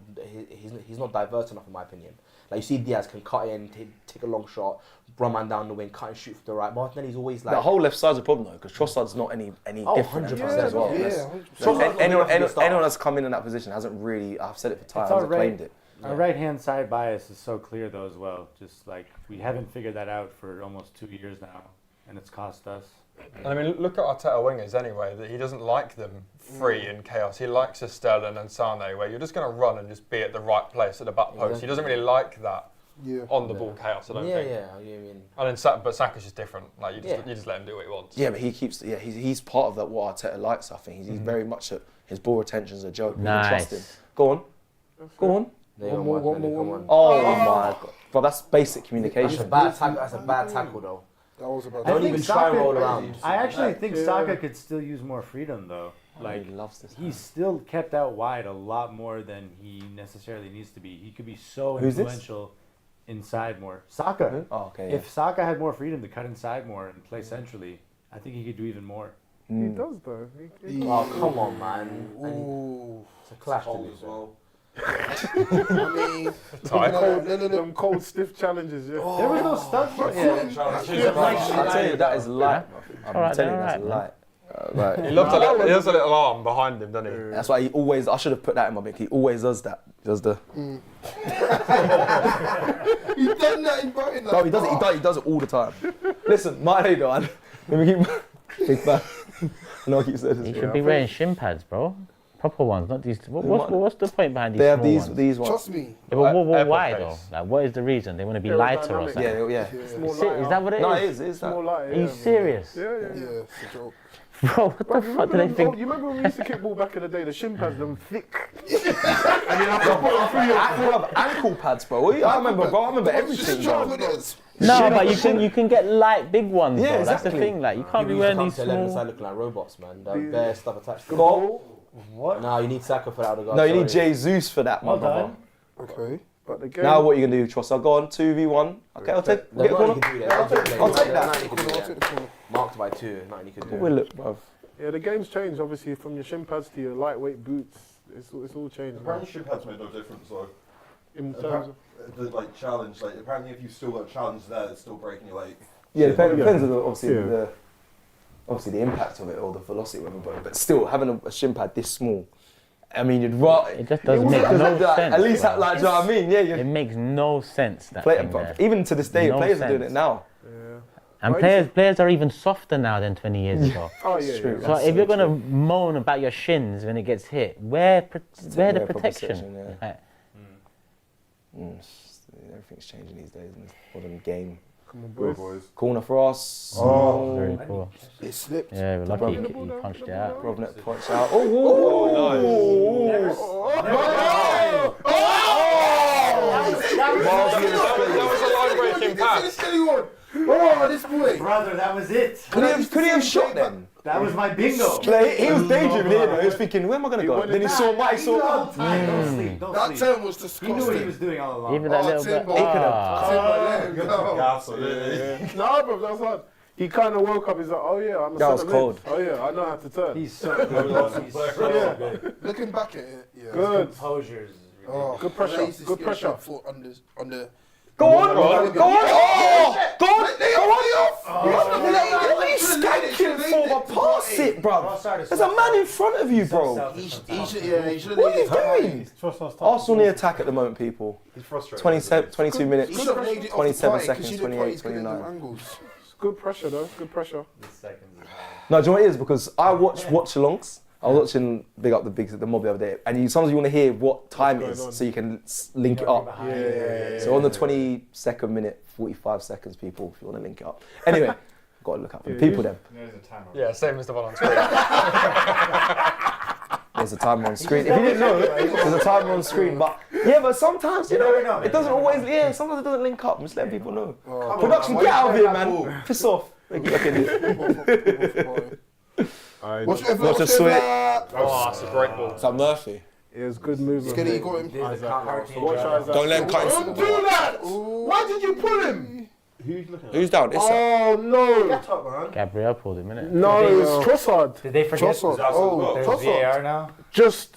he's not diverse enough in my opinion. Like you see Diaz can cut in, take a long shot, run man down the wing, cut and shoot from the right. Martinelli's always like The whole left side's a problem though, because Trossard's not any different 100% as well. Yeah, Anyone that's come in that position hasn't really. I've said it for time. It's all Hasn't right. claimed it. Our right-hand side bias is so clear, though, as well. Just like we haven't figured that out for almost 2 years now, and it's cost us. And I mean, look at Arteta wingers anyway. That he doesn't like them free in chaos. He likes a Sterling and Sane, where you're just going to run and just be at the right place at the back post. He doesn't really like that on the ball chaos. I don't think. I mean, And then but Saka's just different. Like you just let him do what he wants. Yeah, but he keeps. Yeah, he's part of that. What Arteta likes, I think. He's very much his ball retention's a joke. You can trust him. Nice. Go on. Go on. One more. Oh my god. But that's basic That's communication. a bad tackle. That's a bad tackle though. That was about Don't even try and roll around. I actually think Saka could still use more freedom, though. Like He loves this. he's still kept out wide a lot more than he necessarily needs to be. He could be so Who's this? influential inside more. Saka. Oh, okay. Yeah. If Saka had more freedom to cut inside more and play centrally, I think he could do even more. He does though. Oh come on, man. Ooh. It's a clash to Cold lose. as well. I mean, Them cold, stiff challenges. Yeah. There was no stunt for it. I tell you, that is light. I'm Alright, telling you, then, that's alright, light. He loves he has a little arm behind him, doesn't he? That's why he always. I should have put that in my book. He always does that. He does the. he done that in Brighton. No, he does it. He does it all the time. Listen, my name, man. Let me keep. Big man. No, I keep saying He this. should be wearing shin pads, bro. Proper ones, not these. What's the point behind these? They have small these ones? these ones. Trust me. Yeah, but why Apple though? face. Like, what is the reason? They want to be lighter or something? Yeah. It's more Is that what it is? No, it is. It's More that. light. Are you serious? Yeah. Yeah, it's a joke. Bro, what the fuck do they think? You remember when we used to kick ball back in the day? The shin pads, them thick. And you have to put them through your I have ankle pads, bro. I remember, bro. I remember everything, bro. No, but you can get light big ones. Yeah, though. That's the exactly. thing. Like you can't be People wearing used these to come to 11 small. side looking like robots, man. That bare stuff attached to Goal. What? No, you need Saka for that. Odegaard, No, you need sorry. Jesus for that, my Well brother. done. Okay. But the game. Now what are you gonna do, Trossard? Go on, 2v1. Okay, I'll take. There's Get a nothing corner. you can do there. I'll take that. Nothing you can do I'll there. take the corner. Marked by 2. Nothing you can do. We'll look, bro. Yeah, the game's changed obviously from your shin pads to your lightweight boots. It's all changed. Man. Apparently, ship pads made no difference though. In terms of The like challenge, like apparently, if you still got a challenge there, it's still breaking your leg. Yeah, depends on obviously Yeah. the impact of it or the velocity of it, but still having a shin pad this small. I mean, you'd rather. It just doesn't make no sense. At least, bro. like, do you know what I mean? Yeah, It makes no sense. That thing there. even to this day, No players are doing it sense. now. And players are even softer now than 20 years ago. oh yeah, True. yeah. So if you're gonna moan about your shins when it gets hit, where the proper protection? section, yeah. Like, everything's changing these days in this modern game. Come on, Go, boys. boys. Corner for us. Oh. Very cool. It slipped. Yeah, we're lucky Bro- he punched it out. Rovnet punch out. Oh, That was a line-breaking pass. Oh, this boy. Brother, that was it. Could he have shot them? That was my bingo. Like, he was daydreaming here. He was thinking, where am I going to go? Then he saw Mike. He saw. Don't sleep. Don't That sleep. turn was He disgusting. knew what he was doing all along. Even that Oh, little bit. Timber. Ah. Nah, bro, that's hard. He kind of woke up. He's like, oh yeah, I'm a That was centre mid. cold. Oh yeah, I know how to turn. He's so good. He's so good. Looking back at it, yeah. Good. Composure's Oh, Good pressure, I used to good get pressure. shot foot on the. Go on, go on. Go on. What are you skanking for? Pass it, bro. There's a man in front of you, bro. He should have What are laid you it doing? Trust us. Arsenal near attack at the moment, people. He's frustrated. 22 minutes. He should have laid it off 27 the seconds, because 28, good at 29. angles. It's good pressure though. Good pressure. No, do you know what it is? Because I watch alongs. I was watching Big Up the Mob the other day, and sometimes you want to hear what time it What's going is on? so you can link it up. Yeah. So on the 22nd minute, 45 seconds, people, if you want to link it up. Anyway, got to look up for the people then. Yeah, same as the one on screen. There's a timer on screen. If you didn't know, there's a timer on screen. But yeah, but sometimes you never know, know, it doesn't always. Yeah, sometimes it doesn't link up. I'm just letting people know. Production, get out of here, man. Piss off. What's What's a sweat? Oh, that's a great ball. Is that Murphy? It was good movement. Skinny, you got him. There's the counter. Watch Isaac. Don't let him cut Don't do that! Why did you pull him? Who's looking at Who's down? It's Oh no! Gabriel pulled him, innit? No, it's Trossard. Did they forget? Trossard. There's Trossard. VAR now.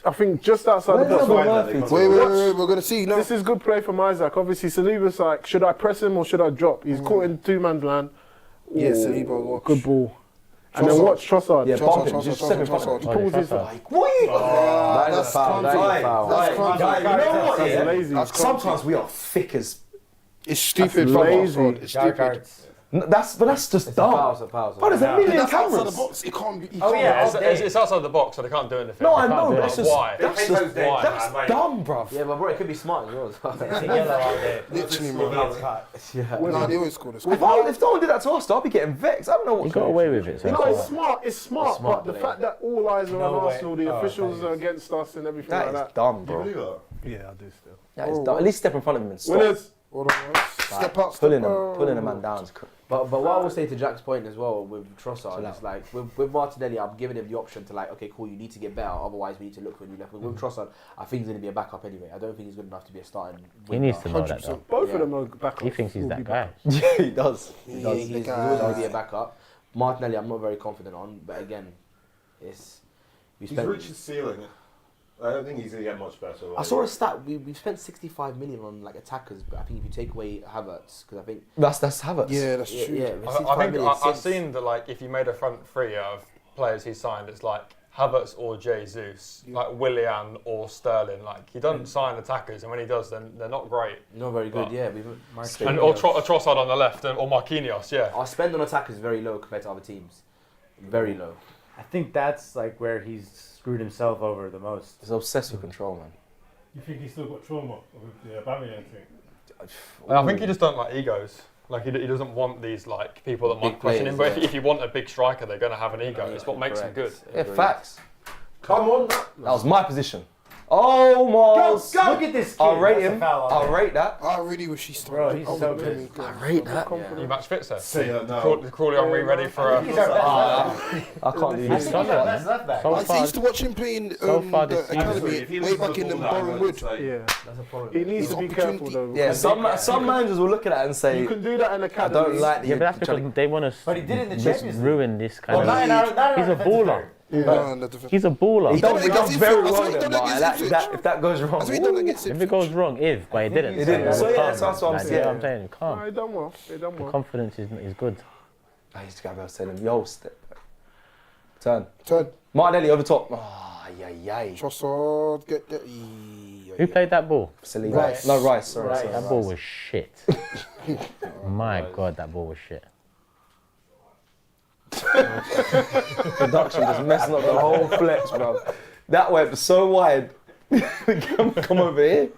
I think just outside the box. Murphy? Wait, we're gonna see now. This is good play from Isaac. Obviously, Saliba's like, should I press him or should I drop? He's caught in two-man land. Yeah, Ooh, Saliba, watch. good ball. And then watch Trossard. Yeah, Trossard, bump him. Just Trossard, step in front of him. Trossard. He pulls his Trossard. like, What are you? That's foul. That is foul. That's clumsy. Guy, you know what? That's Yeah? lazy. That's Sometimes we are thick as. It's stupid. That's lazy. Trossard. It's Dark stupid. arts. But that's just It's a foul. dumb. It's a foul. Bro, there's a million That's outside the cameras. box. It can't be. Oh, yeah. It's outside the box, so they can't do anything. No, I can't know. do But it. that's just Why? Why? that's dumb, bruv. Yeah, but bro, it could be smart as well. It's a yellow all day. Literally, He man. gets caught. Nah, they always score this. If someone did that to us, I'd be getting vexed. I don't know what. He got away with it. So No, it's it's smart. It's smart. smart, But the but fact that all eyes are No on way. Arsenal, the Oh, officials okay. are against us and everything That like is that. dumb, you? bro. Believe that? Yeah, I do still. That is dumb. At least step in front of him and stop. Winners. Hold on, man. Step up. Pulling a man down is But what I will say to Jack's point as well with Trossard Chill is out. like with Martinelli, I'm giving him the option to like, okay, cool, you need to get better, otherwise we need to look for a new left. But with Trossard, I think he's going to be a backup anyway. I don't think he's good enough to be a starting. he needs to winger. know that though. Both Yeah. of them are back. He thinks he's that guy. Yeah, he does. He Yeah, does. he's always going to be a backup. Martinelli, I'm not very confident on, but again, it's we He's spent. reached his ceiling. I don't think he's going to get much better. I saw a stat. We've spent 65 million on like attackers, but I think if you take away Havertz, because I think That's Havertz. Yeah, that's true. yeah, I 65 think million I've since- seen that, like, if you made a front three of players he signed, it's like Havertz or Jesus, like Willian or Sterling. Like, he doesn't sign attackers, and when he does, then they're not great. not very good. But- Yeah, And or Trossard on the left, or Marquinhos, yeah. our spend on attackers is very low compared to other teams. Very low. I think that's like where he's screwed himself over the most. He's obsessed with control, man. You think he's still got trauma with the Aubameyang thing? I think he just don't like egos. Like, he doesn't want these, like, people that Big might question him. But players, if you want a big striker, they're going to have an ego. It's what makes him good. Yeah, facts. Come on. That was my position. Oh, Mars. Look at this kid. I'll rate That's a him. foul on I'll there. rate that. I really wish he started. Bro, he's so good. I rate that. You match fit, sir? Say that now. Crawley Henry ready for He's our best left back. I can't do I this. think he's our best left back. So I far, used to watch him playing so far the this season- academy way back in Boreham Wood. Yeah, That's a problem. he needs His to be opportunity- careful though. Yeah, because some managers will look at that and say, you can do that in I academy. don't like the. yeah, but that's because they want to But he did it in the just Champions League. ruin this kind Well, not in of. our He's a defensive baller. third. He's a baller. He does against very Ipswich. well That's what he then, done but against if that goes wrong, That's what he done against If it Ipswich. goes wrong, but he didn't. He didn't. So, yeah, that's what I'm saying. You know what I'm saying? Calm. No, he done well. He done The well. confidence is good. I used to go about telling him, yo, step back. Turn. Martinelli over top. Ah, yay. Trossard, get the. Who played that ball? Saliba. Rice. No, Rice. Sorry. Rice. sorry, That Rice. ball was shit. My God, that ball was shit. Production just messing up the whole flex, bro. That went so wide. come over here.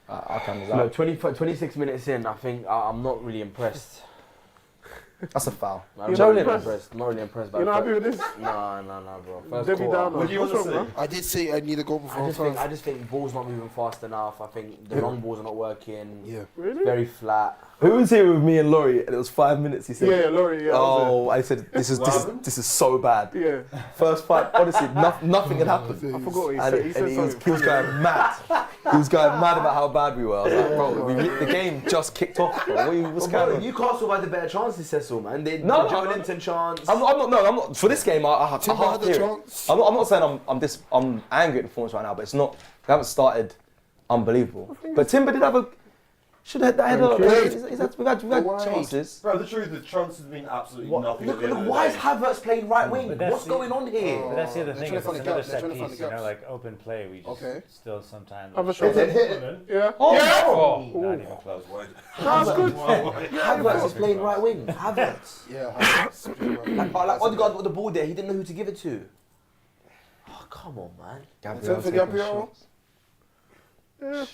Our camera's No, out. 26 minutes in, I think I'm not really impressed. That's a foul. I'm You're not not really impressed? impressed. Not really impressed by You're not that. happy with this? Nah, bro. First Debbie quarter. Downer. What do you What's want to wrong, see? man? I did say I need a goal before I just think ball's not moving fast enough. I think the long balls are not working. Yeah. Really? Very flat. Who was here with me and Laurie? And it was 5 minutes. He said, Yeah, Laurie. Yeah, "Oh," I said, "This is so bad." yeah. First fight, honestly, nothing had happened. I forgot what he And, said. He said he was something. going mad. He was going mad about how bad we were. I was like, bro, the game just kicked off, bro. What's going on? Newcastle had the better chances, Cecil, man. The Joe Linton chance. I'm not. For this game, I Timber half had the hear it. chance. I'm not saying I'm angry at the performance right now, but it's not. They haven't started unbelievable. But Timber did have a. Should have had a. We've had chances. Bro, the truth is, chances have been absolutely nothing. Look, why is Havertz playing right wing? But that's What's going on here? But that's the other They're thing. trying It's to find another the gap, they're set trying to find piece. the You know, gaps. like open play. We just Okay. still sometimes. Have a like, shot. Yeah. Oh. Not even close wide. That's good. Havertz is playing right wing. Havertz. Yeah. Like Odegaard got the ball there. He didn't know who to give it to. Oh, come on, man. Gabriel For taking Gabriel. shots. Yeah.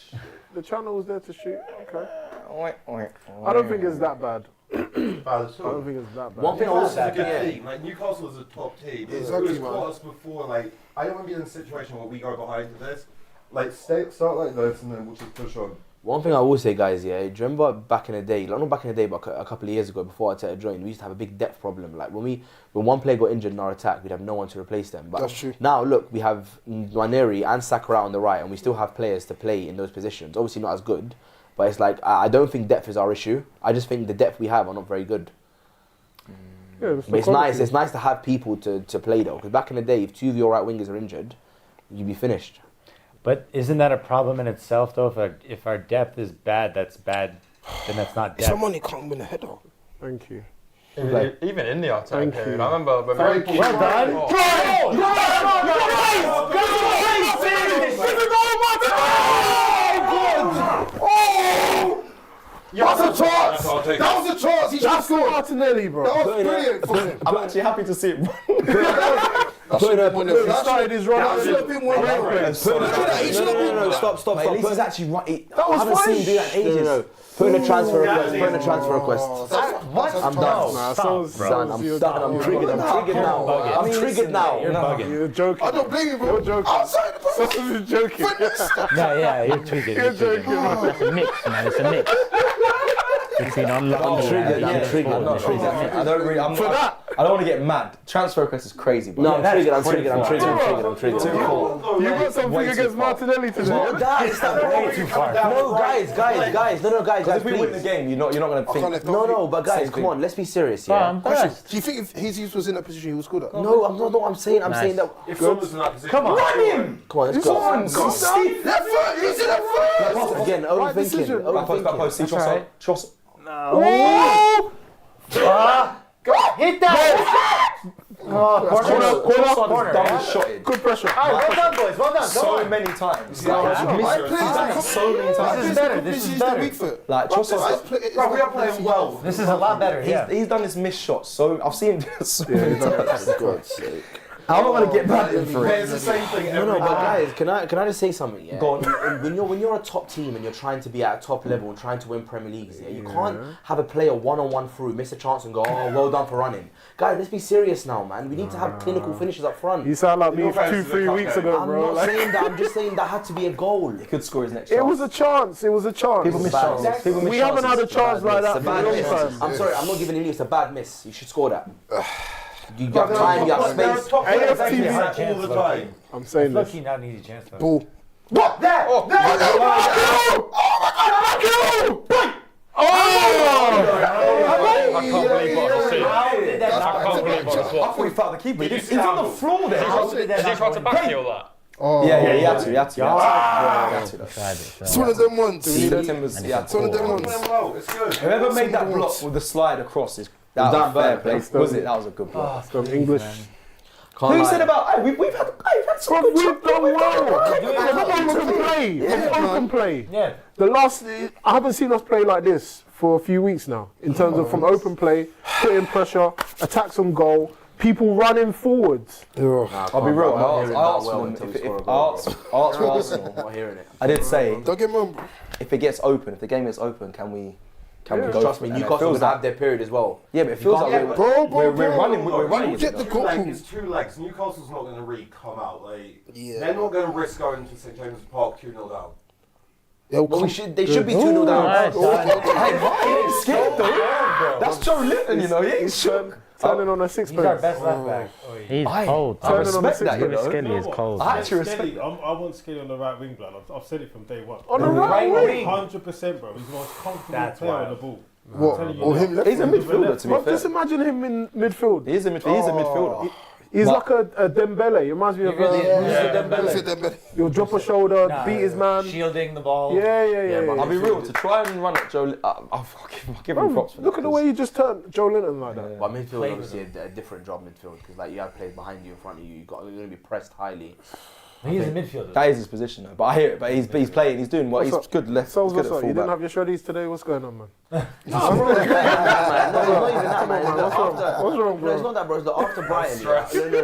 The channel was there to shoot. Okay. Oink, oink, I don't think it's that bad. Bad at I all. don't think it's that bad. One thing I Newcastle will is a say, good yeah. team. Like Newcastle is a top team. Exactly, It was man. caught us before. Like I don't want to be in a situation where we go behind this. Like start like this, and then we'll just push on. One thing I will say, guys, yeah, do you remember back in the day, like not back in the day, but a couple of years ago before Arteta joined, we used to have a big depth problem. Like when one player got injured in our attack, we'd have no one to replace them. But That's true. now, look, we have Nwaneri and Saka out on the right, and we still have players to play in those positions. Obviously not as good, but it's like, I don't think depth is our issue. I just think the depth we have are not very good. Yeah, But it's nice to have people to play though, because back in the day, if two of your right wingers are injured, you'd be finished. But isn't that a problem in itself, though? If our depth is bad, that's bad. Then that's not depth. Someone can't win a header. Thank you. Even in the Arteta Thank period, you. I remember when we Well done. That's a chance! That was a chance! He should have That's scored! Martinelli, bro. That was brilliant for him! I'm actually happy to see it. That should have been He started his run. That should have been one right. No, stop. At least he's actually right. That was I haven't seen fine. him do that in ages. No. Put in a transfer request. What? I'm done. Nah, Stop, so- bro. Son, I'm done. I'm triggered now. I'm triggered now. You're bugging. You're joking. I don't blame you, bro. You're joking. Outside the box. You're joking. No, yeah, you're tweaking. You're joking. That's a mix, man. It's a mix. Between unlucky triggered, and I'm triggered, forward. I'm triggered. I don't really. I'm, For that. I don't want to get mad. Transfer request is crazy. But No, I'm that's triggered. I'm pretty triggered. I'm far. triggered. I'm triggered. You got something Way too against far. Martinelli today? No, guys, Way too far. No, guys. No, guys, if we win the please. game, you're not going to think. No, but guys, come on, let's be serious, Bro, yeah. I'm Question, first. do you think if Jesus was in that position, he would score that? No, I'm not. No, I'm saying Nice. that. If someone's in that position, Come on. Run him! Come on, let's go. Left foot! He's in left foot! Again, Right decision. overthinking. Back post, see That's alright. Tross. Hit that! Corner. Double shotted. Good pressure. Well done, boys. Well done. Go So on. many times. I Like, play he's done it so many times. This is better. This is better. weak foot. Like Trossard's bro, we are playing well. This is a lot better. Yeah. he's done this missed shot. So I've seen him do it so Yeah, many he's done it. times. For God's sake. I'm not going to get mad at him for But it. it's the same thing No, every but day. guys, can I just say something? Yeah. Go on. When you're a top team and you're trying to be at a top level and trying to win Premier Leagues, yeah, you can't have a player one-on-one through, miss a chance and go, oh, well done for running. Guys, let's be serious now, man. We need to have clinical finishes up front. You sound like me No offense to the 2-3 cup weeks game. ago, I'm bro. not Like, saying that. I'm just saying that had to be a goal. He could score his next it shot. was a chance. It was a chance. People miss Bad chances. People miss We haven't had a chances. chance like that It's for a a bad long miss. time. I'm sorry, I'm not giving you. It's a bad miss. You should score that. You have time. You have space. AFTV. All the time. I'm saying Lucky, this. not an easy chance though. Ball. What? There! I can't believe what I've seen. How did that I not can't go believe in? what I've I seen. thought he fouled the keeper. Did you He's see on the how- floor there. How did that Did he not try go to in? backheel that? Oh, Yeah, he had to. He had to. Tried it, so. It's one of them ones. Timbers, yeah. It's one of them ones. Well, it's good. Whoever made that block with the slide across is that was fair play. Was it? That was a good block. Some English. Who said about? Hey, we've had some good We've done well. Yeah. From open play. Yeah. The last, I haven't seen us play like this for a few weeks now. In terms of from open play, putting pressure, attacks on goal, people running forwards. Ugh. I'll be real. I I asked them if I asked for Arsenal. not hearing it. I did say Don't get me wrong. if it gets open, if the game gets open, can we go? Trust for me, it? And it Newcastle feels will like- have their period as well. Yeah, but it feels like we're running. We're running. with Get it, the though. goal. It's 2 legs. Newcastle's not going to really come out. Like Yeah. they're not going to risk going to St James's Park 2-0 down. They'll Well, come- they should be 2-0 down. Alright, He ain't scared though. That's Joe Linton, you know. He ain't shook. Turning on a He's our sixpence. best left back. He's I cold. respect Turning on the that, you sixpence. know. Skelly is cold. I actually respect Skelly, I want Skelly on the right wing, blood. I've said it from day one. On the Right right wing. 100%, bro. He's the most comfortable That's player on wild. the ball. What? telling you Or now. him left He's a wing? midfielder, to be But just fair. imagine him in midfield. He is a midfielder. He's But- like a Dembele. He reminds me of really is. Dembele. Sit there, man. He'll drop a shoulder, Nah, beat his man. Shielding the ball. Yeah. but I'll be real. To try and run at Joe, I'll give him Bro, props for that. look at the way he just turned Joe Linton like that. But midfield Play is obviously a different job midfield because like you have players behind you, in front of you. You're going to be pressed highly. He's a midfielder. That is his position, though. But I hear it. But he's playing. He's doing what What's he's good left. So He's good what's at up? You didn't fullback. have your shreddies today? What's going on, man? No, it's not even that, man. It's What's wrong? What's wrong, No, it's bro? not that, bro. It's after Brighton.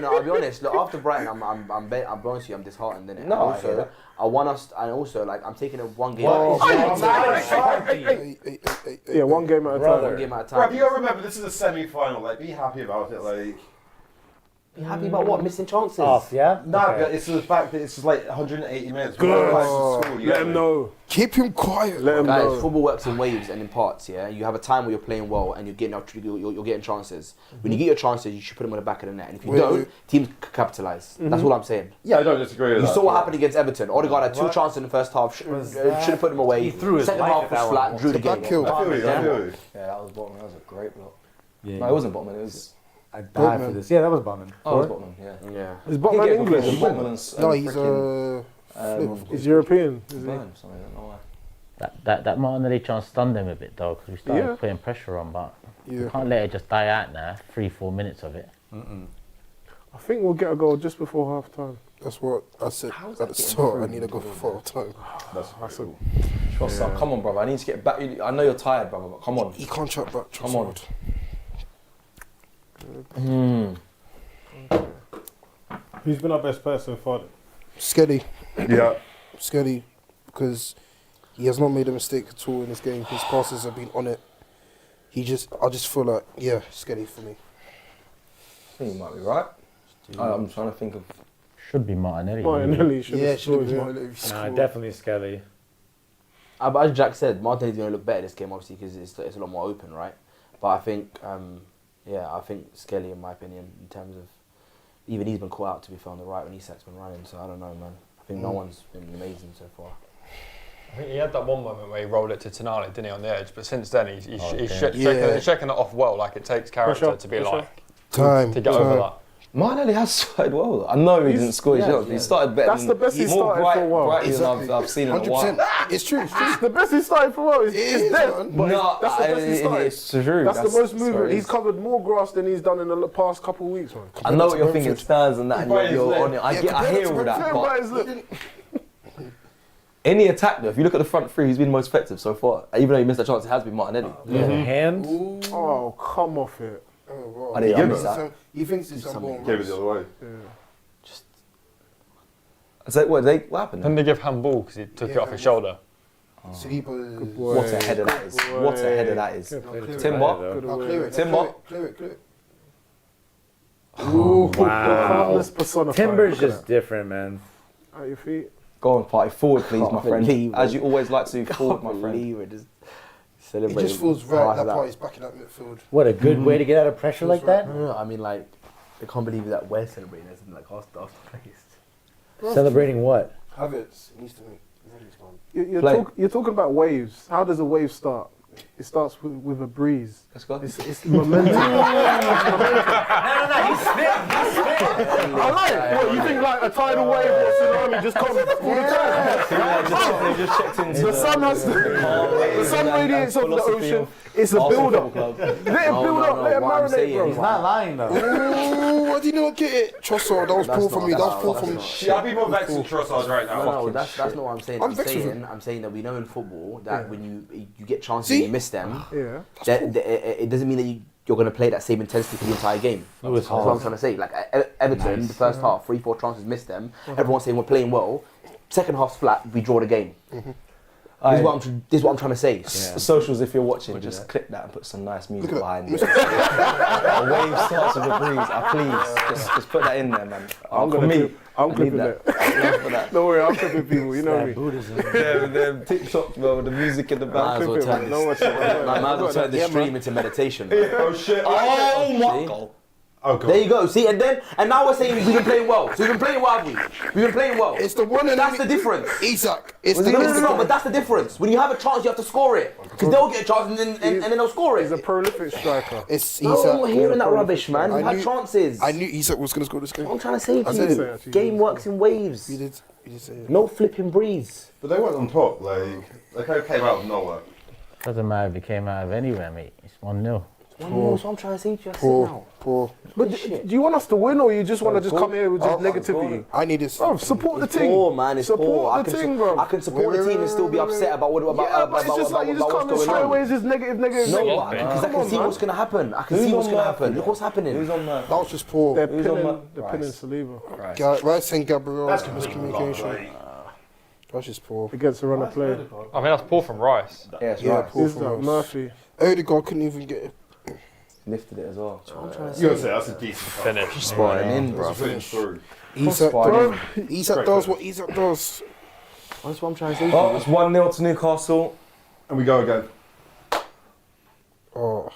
No. I'll be honest. Look, after Brighton, I'm honest with you. I'm disheartened. Innit? No, And I hear also, that. I want us, and also like I'm taking a one game. Yeah, one game at a One time. game at a Bro, time. you gotta remember this is a semi-final. Like, be happy about it. Like, Be happy about what? Missing chances. Off, yeah? no, Okay. but it's the fact that it's just like 180 minutes. Good. You Let get him me? know. Keep him quiet. Let him Guys, know. football works in waves and in parts. Yeah, you have a time where you're playing well and you're getting chances. When you get your chances, you should put them on the back of the net. And if you don't, teams capitalise. That's all I'm saying. Yeah, I don't disagree with You that. saw what happened against Everton. Odegaard had 2 chances in the first half. Should have put them away. He threw his Second life half at was that flat. one. Drew the It's a game. back kill. I feel you. Yeah, that was Botman. That was a great block. Yeah. No, it wasn't Botman. It was. I died for this. Yeah, that was Bowman. Oh, it was Botman. Yeah. Yeah. Is Botman English? No, he's He's European. Is he? Botman. Sorry, I don't know why. That Martinelli chance stunned him a bit though, because we started Yeah. putting pressure on, but Yeah. we can't let it just die out now. 3-4 minutes of it. I think we'll get a goal just before half time. That's what I said at the start. I need to go for full time. That's a Trust up. Come on, brother. I need to get back. I know you're tired, brother, but come on. He can't track back. Come on. Who's been our best player so far? Skelly. Yeah. Skelly, because he has not made a mistake at all in this game. His passes have been on it. I just feel like, yeah, Skelly for me. I think you might be right. I'm trying to think of. Should be Martinelli. Martinelli should Yeah, have should have scored. been Yeah. Martinelli if he Nah, scored. definitely Skelly. But as Jack said, Martinelli's going to look better this game, obviously, because it's a lot more open, right? But I think, I think Skelly, in my opinion, in terms of, even he's been caught out, to be fair, on the right when Isak's been running, so I don't know, man. I think no one's been amazing so far. I think he had that one moment where he rolled it to Tonali, didn't he, on the edge? But since then, he's yeah. he's checking it off well. Like, it takes character Pressure, to be pressure. like, Time. to get over that. Martinelli has started well. I know he didn't score his shots, but he started better. That's the best he's more started for a while. brighter than I've seen in a 100%. while. It's true. It's true. The best he started for what? It is, It's dead. man. But No, that's the best he started. it's true. That's the most movement. sorry, He's covered more grass than he's done in the past couple of weeks, man. I know what you're Brentford. thinking, stands and that, and you're on it. I hear all that, Fair but by his look. any attack though, if you look at the front three, he's been most effective so far. Even though he missed a chance, it has been Martinelli. Hand? Oh, come off it. Oh, wow. I didn't miss that. He thinks it's something. Gave it the other way. So what happened? Didn't they give handball because he took it off his shoulder? Saliba. What a header that is! What a header that is! Timber, I'll clear it. Timber. Clear it. Ooh, Wow. calmness personified. Timber's Look at just different, man. that. At your feet. Go on, party forward, please, my Can't friend. believe As it. you always like to do, forward, my friend. Believe it, just It celebrating. just feels right. That part is back in that midfield. What a good way to get out of pressure like that. No, I mean, like, I can't believe that we're celebrating this and like after place. Celebrating what? Havertz needs to be. You're talking about waves. How does a wave start? It starts with a breeze. Let's go. It's momentum. I like it. What, you think like a tidal wave or tsunami just comes all the time? They just checked into The sun has to, the sun radiates off the ocean. It's a build up. Let it build up. Let it what I'm marinate, saying bro. is- Not lying though. Ooh, I did not get it. Trossard, that was That's poor from not- me. That that's was poor not- from me. that's Yeah, I'd be more vexed with Trossard right now. No, that's not what I'm saying. I'm I'm vexed with saying, I'm saying that we know in football that when you get chances See? and you miss them, Yeah. that it doesn't mean that you're going to play that same intensity for the entire game. That's what I'm trying to say. Like Everton, the first half, 3-4 chances, missed them. Everyone's saying we're playing well. Second half's flat, we draw the game. This is what I'm trying to say. Socials, if you're watching, just click that and put some nice music behind it. A wave starts with a breeze. Please, just put that in there, man. I'm clipping it. Don't worry, I'm clipping people. You know me. Them TikToks, bro. The music in the back. Might as well turn this stream into meditation. Oh shit! Oh my god. Oh god. There you go. See, and now we're saying we've been playing well. So we've been playing well, haven't we? We've been playing well. It's the one and That's the difference. Isak. No, but that's the difference. When you have a chance, you have to score it. Because they'll get a chance and then they'll score it. He's a prolific striker. It's No, Isak. I'm not hearing that rubbish, man. We've I had knew- chances. I knew Isak was going to score this game. I'm trying to say I to said you, it. game works in waves. You did say it. No flipping breeze. But they weren't on top. Like they kind of came out of nowhere. Doesn't matter if it came out of anywhere, mate. It's 1-0. That's what I'm trying to say to you. I said now. Poor. But do you want us to win, or you just want to just come here with just negativity? I need this. Bro, support the team. Poor, man. It's poor. Support the team, bro. I can support the team and still be upset about what But it's just like you just come and what's straight going away on. as this negative. No, Come because I can on, see man. what's going to happen. I can see what's going to happen. Look what's happening. Who's on that? That was just poor. They're Who's on pinning that? Saliba Rice and Gabriel. That's miscommunication. That's just poor. against a run of play. I mean, that's poor from Rice. Yeah, it's Yeah, right. poor Who's from that? us. Murphy. Odegaard couldn't even get it. Lifted it as well. You gotta say that's a decent Finish. Spotting in, bro. finish through. Isak, Bro, Isak does what Isak does. That's what I'm trying to say to Oh, you. it's 1-0 to Newcastle. And we go again. Oh.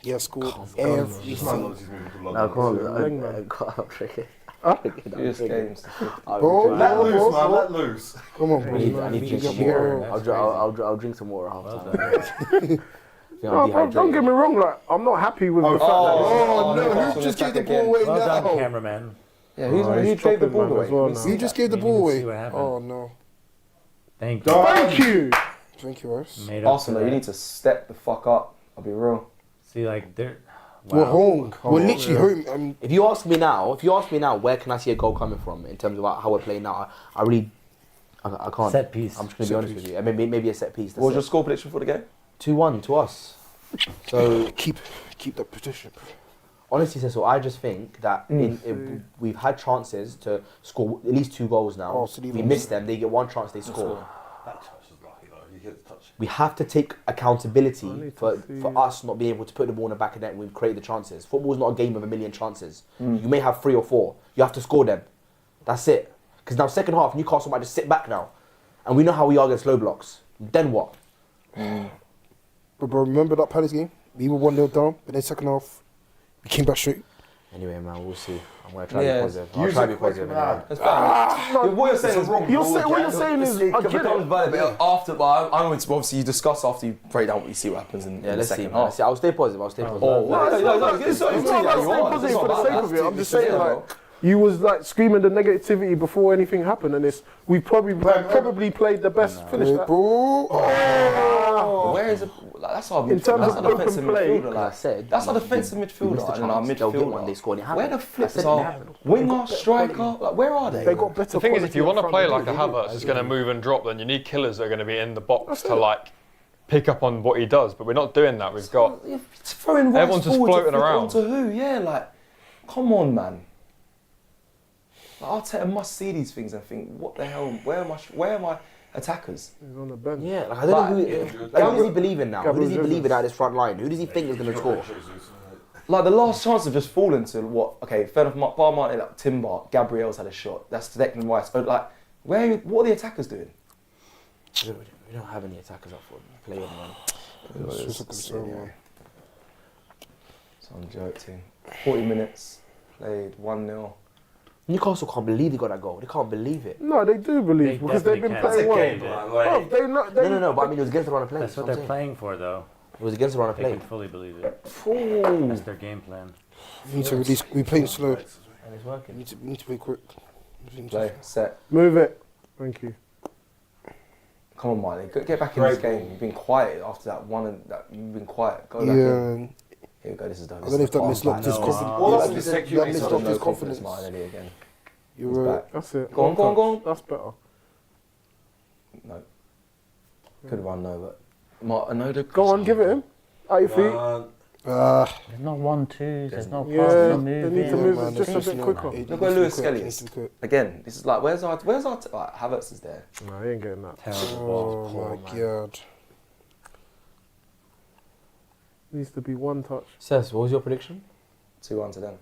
He has scored every This man single. loves his moving to London. No, come Ling, on. Tricky. This game's Bro, Let bro, loose, bro, man. bro. Let loose. Come on, I need bro. to drink some Bro. water. I'll drink some water half No, bro, don't get me wrong. Like, I'm not happy with the fact that. Oh, no, Newcastle who just gave attack the again. ball away Well done, now? cameraman. Yeah, Oh, who he's gave the chopping, ball man, away? as well Let me now. see. He just gave the You ball need to away. see what happened. Oh, no. Thank you. Thank you. Thank you, Rice. Made up Arsenal, for you that. need to step the fuck up. I'll be real. See, like, they're. We're Wow. home. We're literally home. If you ask me now, where can I see a goal coming from in terms of how we're playing now? I really, I can't. Set piece. I'm just gonna be honest with you. I mean, maybe a set piece. What was your score prediction for the game? 2-1 to us. So Keep that position. honestly, so I just think that we've had chances to score at least 2 goals now. Oh, so we even- miss them. They get one chance, they score. That touch was lucky though. You hit the touch. We have to take accountability need for to see- us not being able to put the ball in the back of net when we've created the chances. Football's not a game of a million chances. You may have 3 or 4. You have to score them. That's it. Because now second half, Newcastle might just sit back now. And we know how we are against low blocks. Then what? But bro, remember that Palace game? We were 1-0 down, but then second half, we came back straight. Anyway, man, we'll see. I'm going to try to Yeah, be positive. I'll try to be positive. Anyway. That's better. What you're saying is What you're saying is, I get becomes it. valid, but after, but I know it's obviously you discuss after you break down what you see what happens in Yeah, the let's see. second Man. half. I'll stay positive. I'll stay positive. Oh, no, It's not about staying positive for the sake of it. I'm just saying, like, bro. you was like screaming the negativity before anything happened, and we probably played the best finish. That. Bro. Oh. Where is it? Like, that's our In terms that's of our open defensive play, midfielder. Like I Like, said, that's our defensive we missed midfielder the and our chance. They'll get one, they midfielder. score, and it Where happened. the flips I said it are happened. winger, striker? Like, where are they? They got better. The thing is, if you want to quality play up like a front, Havertz who's going to move and drop, then you need killers that are going to be in the box That's to it. like pick up on what he does. But we're not doing that. We've got It's throwing Rice Everyone's just forward to floating flick around. onto who? Yeah, like, come on, man. Like, Arteta must see these things and think, what the hell? Where are my attackers? He's on the bench. Yeah, like I don't know who does he believe in now? Who does he believe in at this front line? Who does he think is going to score? Like, the last chance have just fallen to what? Okay, fair enough. Bar Martin, like Timber, Gabriel's had a shot. That's Declan Rice. But like, what are the attackers doing? We don't have any attackers up for playing, man. Some joke team. 40 minutes, played 1-0. Newcastle can't believe they got that goal. They can't believe it. No, they do believe They because they've been definitely playing can. well. Bro, No, but I mean, it was against the run of play. That's what they're playing for, though. It was against the run of They play. can fully believe it. Ooh. That's their game plan. We need to release. We're playing slow. And it's working. We need to play quick. Play, set. Move it. Thank you. Come on, Miley. Get back in this game. You've been quiet after that one and that. You've been quiet. Go back in. Yeah. Here we go. This is done. I don't know if that mislocked his confidence. That mislocked his confidence. Miley again. You're He's right. back. That's it. Go on, go on, go on. That's better. No. Could have run no, but no. Go on, give it him. At your feet. There's no 1-2s, there's no Yeah, passing, they moving. need to move man, just a that's bit not- quicker. it Look needs at to Lewis be quick, it needs Skelly. to be quick. Again, this is like, where's our like, Havertz is there. No, he ain't getting that. Oh my god. Needs to be one touch. Seth, what was your prediction? 2-1 to them.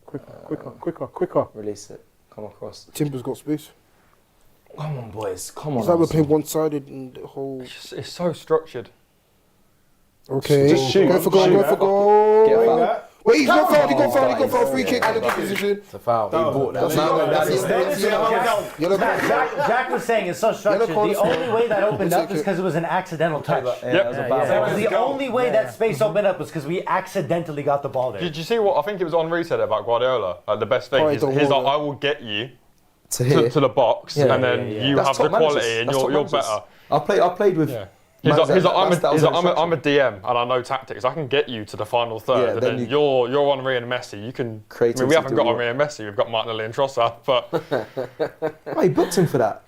Quicker. Release it. Come across. Timber's got space. Come on, boys. Come on. It's like we're playing Arsenal. one-sided in the whole. It's so structured. Okay. Just shoot. Go for goal. Shoot. Go for goal. Get fouled. Wait, he's got fouled. He got fouled. He got Oh, fouled. Free yeah. kick in the good position. It's a foul. That's Yellow card. Jack was saying it's so structured. Yellow card The is only fine. way that opened We'll up take is it. because it was an accidental touch. Yeah, that was a bad That ball. was the only way that space opened up was because we accidentally got the ball there. Did you see what I think it was Henri said about Guardiola? Like the best thing, Probably he's don't like, want I will get you To here. to the box, Yeah. and then you That's have the top managers. quality, and That's top you're managers. better. I played with. Yeah. man's He's like, that was I'm a DM and I know tactics. I can get you to the final third. Yeah, and then then you- you're Henri and Messi. You can. I Creativity mean, we haven't do got what- Henri and Messi. We've got Martinelli and Trossard. But Oh, he booked him for that.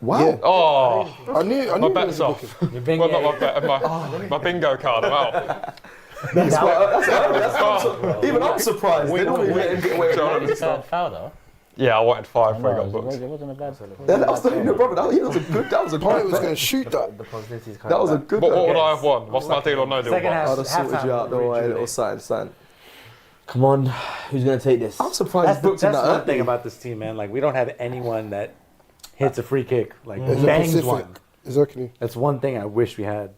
Wow. Yeah. oh, I knew. my bet's off. You're being Well, not my bet. My bingo card. I'm out. Even I'm surprised. They don't even let him get away with John. it. It's a foul though. Yeah, I wanted 5 before he No, got booked. it wasn't a bad. Yeah, that was no problem. That was a good. That was a Probably good. was going to shoot that. The possibility is That was a good. What would bet. I have won? What's my deal or no deal? Second box? half. I'd have sorted you out. Don't worry, little sign. Come on, who's going to take this? I'm surprised That's he booked him that's that one thing early. about this team, man. Like we don't have anyone that hits a free kick, like It's a bangs Pacific. one. Exactly. That's one thing I wish we had.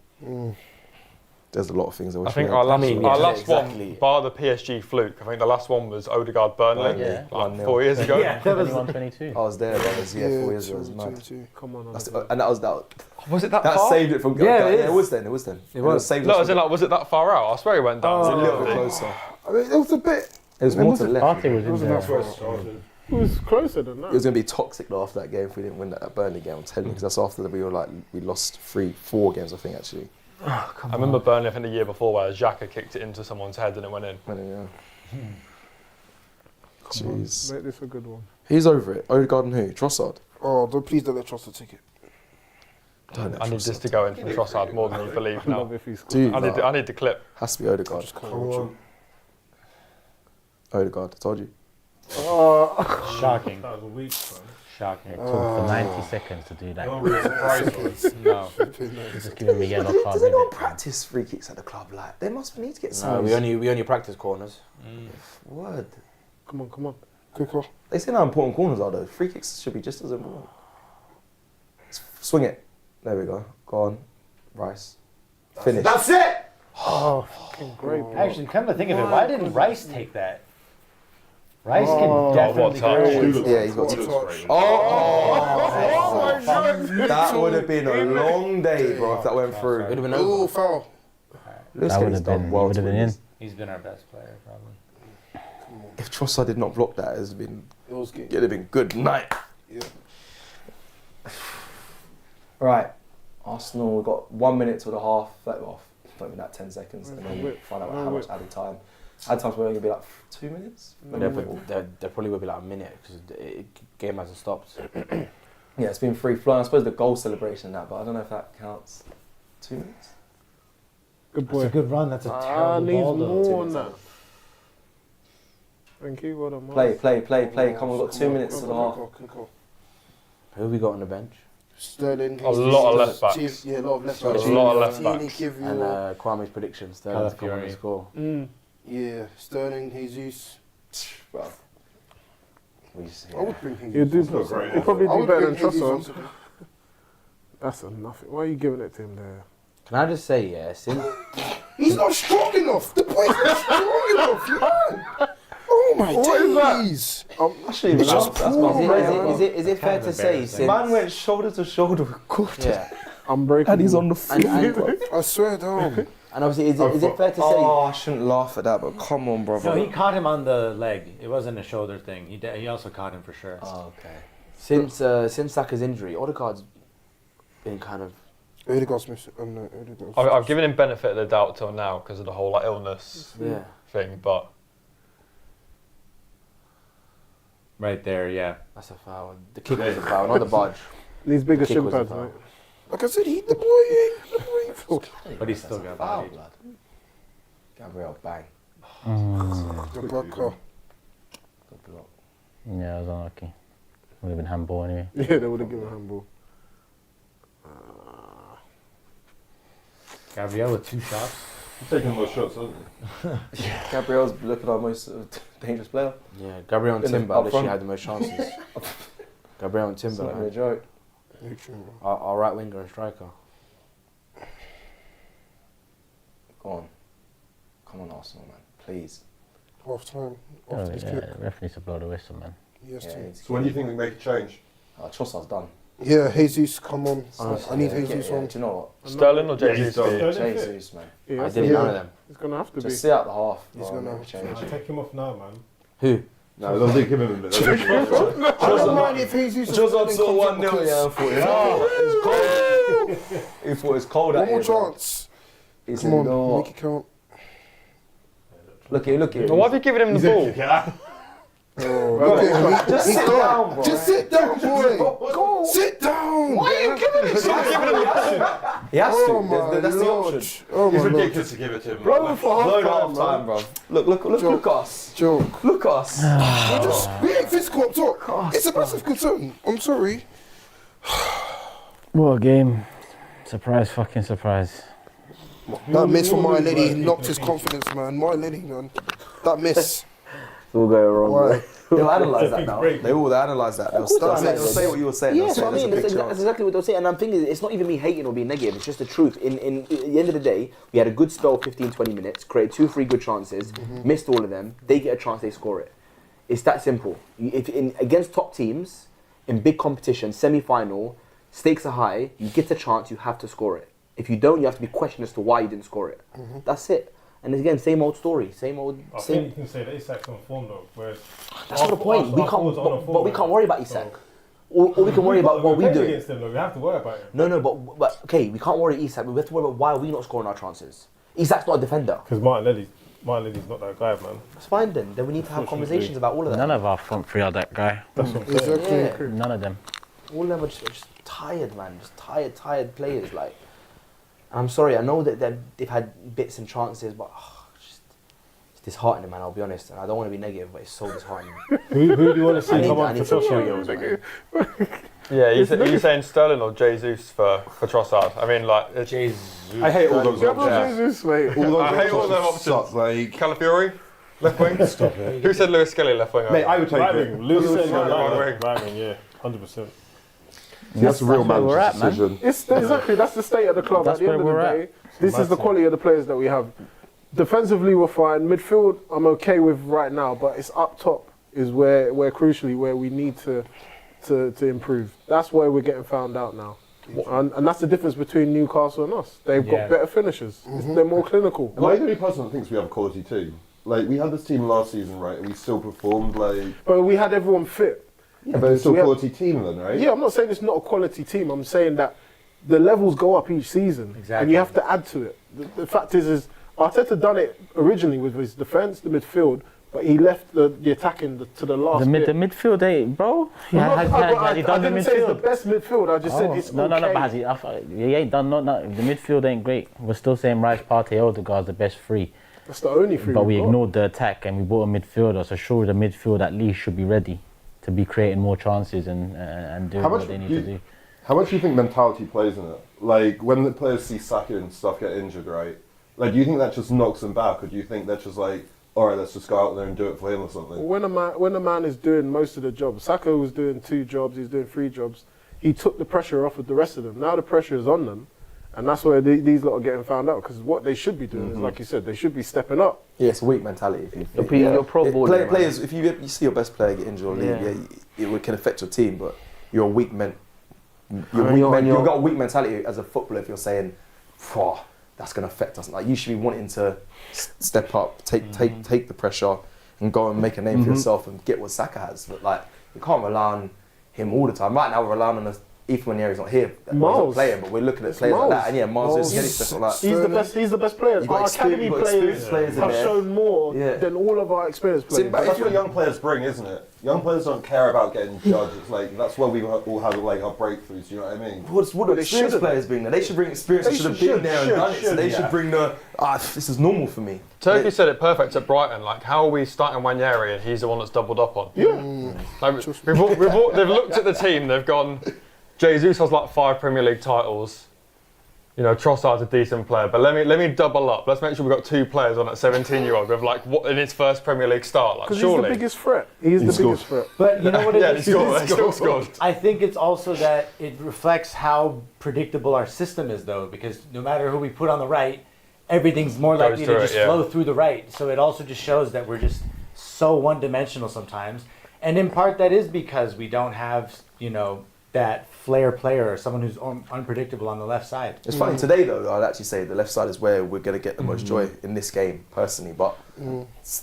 There's a lot of things I wish I think we our had. last, mean, our yeah, last exactly. one, bar the PSG fluke, I think the last one was Odegaard Burnley, Yeah. like 1-0. 4 years ago. Yeah, that was 21-22. I was there. That was 4 years ago. It was mad. 22. Come on. That's and that was that. Was it that That far? saved it from. Yeah, it it is. was then. It was then. It was. saved No, us as in from- like, was it that far out? I swear he went down. It was a little bit closer. I mean, it was a bit. It was more to the left. Partey was in Wasn't there. that far. It was closer than that. It was going to be toxic though after that game if we didn't win that Burnley game. I'm telling you, because that's after that we lost 3-4 games I think actually. I remember Burnley, I think the year before, where Xhaka kicked it into someone's head and it went in. Jeez. Make this a good one. He's over it. Odegaard and who? Trossard. Oh, please don't let Trossard take it. I need this to go in from Trossard more than you believe now. Love if he scores. Dude, I need the clip. has to be Odegaard. Just can't watch him. Odegaard. I told you. shocking. That was a week, man. Shocking. It took for 90 seconds to do that. Don't really surprise us. No. Just giving me yellow card. Does anyone practice free kicks at the club? Like they must need to get No, some. we only practice corners. Word. Come on. Quicker. They say how important corners are though. Free kicks should be just as important. Swing it. There we go. Go on. Rice. Finish. That's it! Oh, fucking great. bro. Actually, come to think of it, why didn't Rice take that? Rice Oh, can definitely what go. Yeah, he's got Touch. That would have been a long day, bro, if that went Would through. have been Oh, over. foul. Lewis That would Kelly's have done been. well Would have to been win in. this. He's been our best player, probably. If Trossard did not block that, It was good. it'd have been good night. Yeah. Right, Arsenal, we've got 1 minute to the half, not even that 10 seconds, and then whip. find out No how much whip. added time. Added time's probably going to be like 2 minutes? But there probably will be like a minute because the game hasn't stopped. Yeah, it's been free flowing. I suppose the goal celebration and that, but I don't know if that counts. 2 minutes? Good That's boy. a good run. That's a terrible Needs ball, though. more on that. Thank you. Well done, Play. Come on, we've got 2 minutes to the half. Who have we got on the bench? Sterling. A lot of left backs. Yeah, a lot of left A backs. lot of left Tierney, backs. Kiwior. And Kwame's predictions. Sterling's come on the Calafiori. score. Yeah, Sterling, Jesus. Bro. We just, I would bring him. He'll do. not great. He'll probably I do would better than bring Jesus Trossard. onto the- That's a nothing. Why are you giving it to him there? Can I just say, yeah, since He's not strong enough. The boy's not strong enough, man. Oh my What is that? days. Actually, It's that's just that's poor, my man. is it fair Kind to of say embarrassing. since Man went shoulder to shoulder with Gordon. yeah, Unbreakable. And he's on the floor. and I swear down. obviously is it fair to say Oh, I shouldn't laugh at that, but come on, brother. No, he caught him on the leg. It wasn't a shoulder thing. He also caught him for sure. Oh, okay. since Saka's injury, Odegaard's been kind of Odegaard's missing. No, Odegaard's. I've given him benefit of the doubt till now because of the whole like illness yeah. thing, but Right there, yeah. That's a foul. The kick was a foul, not the barge. These bigger Kick shin was a pads, foul. mate. Like I said, the boy. But he's still got Foul, bodied. blood. Gabriel, bang. The blocker. Good block. Yeah, I was unlucky. Would have been handball anyway. Yeah, they would have given a handball. Gabriel with 2 shots. He's taking the most shots, hasn't he? Gabriel's looking our most dangerous player. Yeah, Gabriel and In the- Timber up literally front. had the most chances. Gabriel and It's Timber, not even a man. joke. Our right winger and striker. Go on. Come on, Arsenal, man. Please. Half time. Oh, After this yeah, kick. the ref needs to blow the whistle, man. Yes, Yeah, team. it's- So when do you think we make a change? Trossard's done. Yeah, Jesus, come on. Honestly, I need Yeah, Jesus yeah, on. do you know Sterling or Yeah, he's Jesus? done. what? Jesus, man. Yeah, I that's did the- none of them. It's gonna have to be. Just see out the half. He's Oh, gonna make a have change. Take him off now, man. Who? No, they'll leave him in a minute. I don't mind if Jesus Trossard saw comes 1-0, because- yeah, I thought it's cold. He thought it's cold One out more here, bro. chance. He Come said, on, no. make it count. Look here, look here. Why have you given him the ball? Look at him. Just He's sit gone. down, bro. Just sit down, boy. Sit down. Why are you giving it to him? He has to. Oh my That's the Lord. option. Oh my It's Lord. ridiculous to give it to him. Blow him for Blow half the half time, time, bro. Look us. Joke. Look us. We ain't physical up top. It's a massive concern. I'm sorry. What a game. Surprise, fucking surprise. That miss from my lady knocked his confidence, man. My lady, man. That miss. All go wrong. Why? They'll analyse that now. break. They will analyse that. They'll course start they'll saying, they'll say what you were saying. Yeah, They'll that's say what I there's a mean. big That's chance. exactly what they're saying. And I'm thinking it's not even me hating or being negative. It's just the truth. At the end of the day, we had a good spell, 15, 20 minutes, created 2-3 good chances, missed all of them. They get a chance, they score it. It's that simple. Against top teams, in big competition, semi-final, stakes are high, you get a chance, you have to score it. If you don't, you have to be questioned as to why you didn't score it. That's it. And again, same old story, same old. I think you can say that Isak's on form though. Whereas That's not the point. We can't, but we can't worry about Isak. All we can worry about what we do. Against him, though. We have to worry about him. No, but okay, we can't worry Isak. We have to worry about why are we not scoring our chances. Isak's not a defender. Because Martinelli's not that guy, man. That's fine then. Then we need to have conversations about all of that. None of our front three are that guy. That's what I'm saying. Exactly. Yeah. None of them. All of them are just tired, man. Just tired players. Like, and I'm sorry. I know that they've had bits and chances, but it's disheartening, man. I'll be honest. And I don't want to be negative, but it's so disheartening. Who do you want to I see need, come I on need for some Trossard? Cheerios, man. Yeah, are you saying Sterling or Jesus for Trossard? I mean, like, I hate all those Gabriel options. Jesus, mate. All those I hate all them options. suck, like, Calafiori, left wing. stop it. Who said Lewis Skelly left wing? Mate, I would take Right it. wing. Lewis said right right wing, yeah. 100%. That's a real where we're manager's at, man. decision. It's exactly that's the state of the club. That's at the end of where the we're day, this is the quality of the players that we have. Defensively, we're fine. Midfield, I'm okay with right now, but it's up top is where crucially where we need to improve. That's where we're getting found out now, and that's the difference between Newcastle and us. They've got better finishers. They're more clinical. Am I the only person that thinks we have a quality team? Like, we had this team last season, right, and we still performed, like... But we had everyone fit. Yeah, but it's still a We had- quality team then, right? Yeah, I'm not saying it's not a quality team. I'm saying that the levels go up each season, and Exactly. you have to add to it. The fact is Arteta done it originally with his defence, the midfield, but he left the attacking to the last The bit. midfield ain't, bro. I'm not- Has he done the I didn't say it's the midfield? best midfield. I just said it's No, okay. but has he? He ain't done nothing. The midfield ain't great. We're still saying Rice, Partey, Odegaard's the best three. That's the only three. But we we've got. ignored the attack and we bought a midfielder. So surely the midfield at least should be ready to be creating more chances and doing How much what they need do to do. How much do you think mentality plays in it? Like, when the players see Saka and stuff get injured, right? Like, do you think that just knocks them back, or do you think that's just like, all right, let's just go out there and do it for him or something? When a man is doing most of the jobs, Saka was doing 2 jobs. He's doing 3 jobs. He took the pressure off of the rest of them. Now the pressure is on them, and that's where these lot are getting found out. Because what they should be doing is, like you said, they should be stepping up. Yeah, it's a weak mentality. If you, You're pro baller, man. players, if you see your best player get injured or leave, it can affect your team. But you're a weak you've got a weak mentality as a footballer if you're saying, that's going to affect us. Like, you should be wanting to step up, take the pressure, and go and make a name for yourself and get what Saka has. But like, you can't rely on him all the time. Right now, we're relying on even when he's not here, he's not Miles. playing, but we're looking at players like that, and yeah, Miles is stuff like that. He's the best player. You've got Our academy you've got experienced players in have there. shown more Yeah. than all of our experienced See, players. but That's what young players bring, isn't it? Young players don't care about getting judged. It's like that's where we all have like our breakthroughs. Do you know what I mean? What do they experienced shouldn't. players bring? They should bring experience. They should have been there and done it. So they should bring the this is normal for me. Turkey said it perfect at Brighton. Like, how are we starting Wanyeri and he's the one that's doubled up on? Yeah. Like, they've looked at the team. They've gone. Jesus has like 5 Premier League titles. You know, Trossard's a decent player, but let me double up. Let's make sure we've got 2 players on that 17-year-old with like what in his first Premier League start. Like, Because he's surely. the biggest threat. He's the biggest threat. But you know what it Yeah, is? he still scored. I think it's also that it reflects how predictable our system is, though, because no matter who we put on the right, everything's more Goes likely through to it, just yeah. flow through the right. So it also just shows that we're just so one-dimensional sometimes. And in part, that is because we don't have, you know, that flair player or someone who's unpredictable on the left side. It's funny today though. I'd actually say the left side is where we're going to get the most joy in this game, personally. But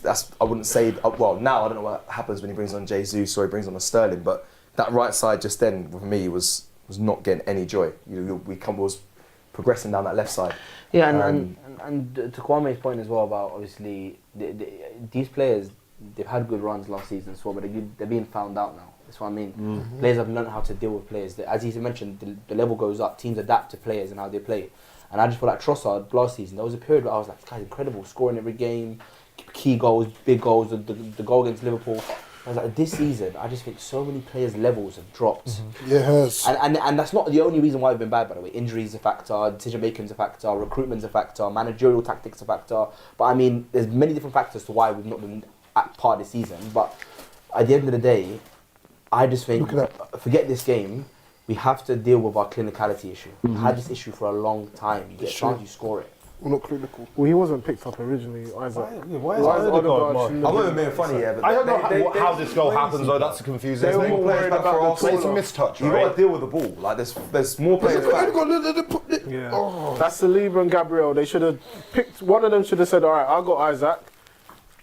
that's I wouldn't say. Well, now I don't know what happens when he brings on Jesus or he brings on a Sterling. But that right side just then for me was not getting any joy. Was progressing down that left side. Yeah, and to Kwame's point as well about obviously these players, they've had good runs last season as well, but they're being found out now. That's what I mean. Players have learned how to deal with players. As he mentioned, the level goes up. Teams adapt to players and how they play. And I just feel like Trossard last season, there was a period where I was like, this guy's incredible, scoring every game, key goals, big goals, the goal against Liverpool. I was like, this season, I just think so many players' levels have dropped. Yeah, it has. And that's not the only reason why we've been bad, by the way. Injuries is a factor, decision making is a factor, recruitment's a factor, managerial tactics a factor. But I mean, there's many different factors to why we've not been at part of the season. But at the end of the day, I just think, forget this game, we have to deal with our clinicality issue. We've had this issue for a long time. You get a chance, you score it. We're not clinical. Well, he wasn't picked up originally, Isaac. Why is Odegaard I'm not even being funny here, but I don't know how this goal happens though. That's confusing. They were There's more worried players back about for the Arsenal. It's a mistouch, You right? got to deal with the ball. Like there's more players back. Yeah. Oh. That's Saliba and Gabriel. They should have picked, one of them should have said, all right, I'll go Isaac.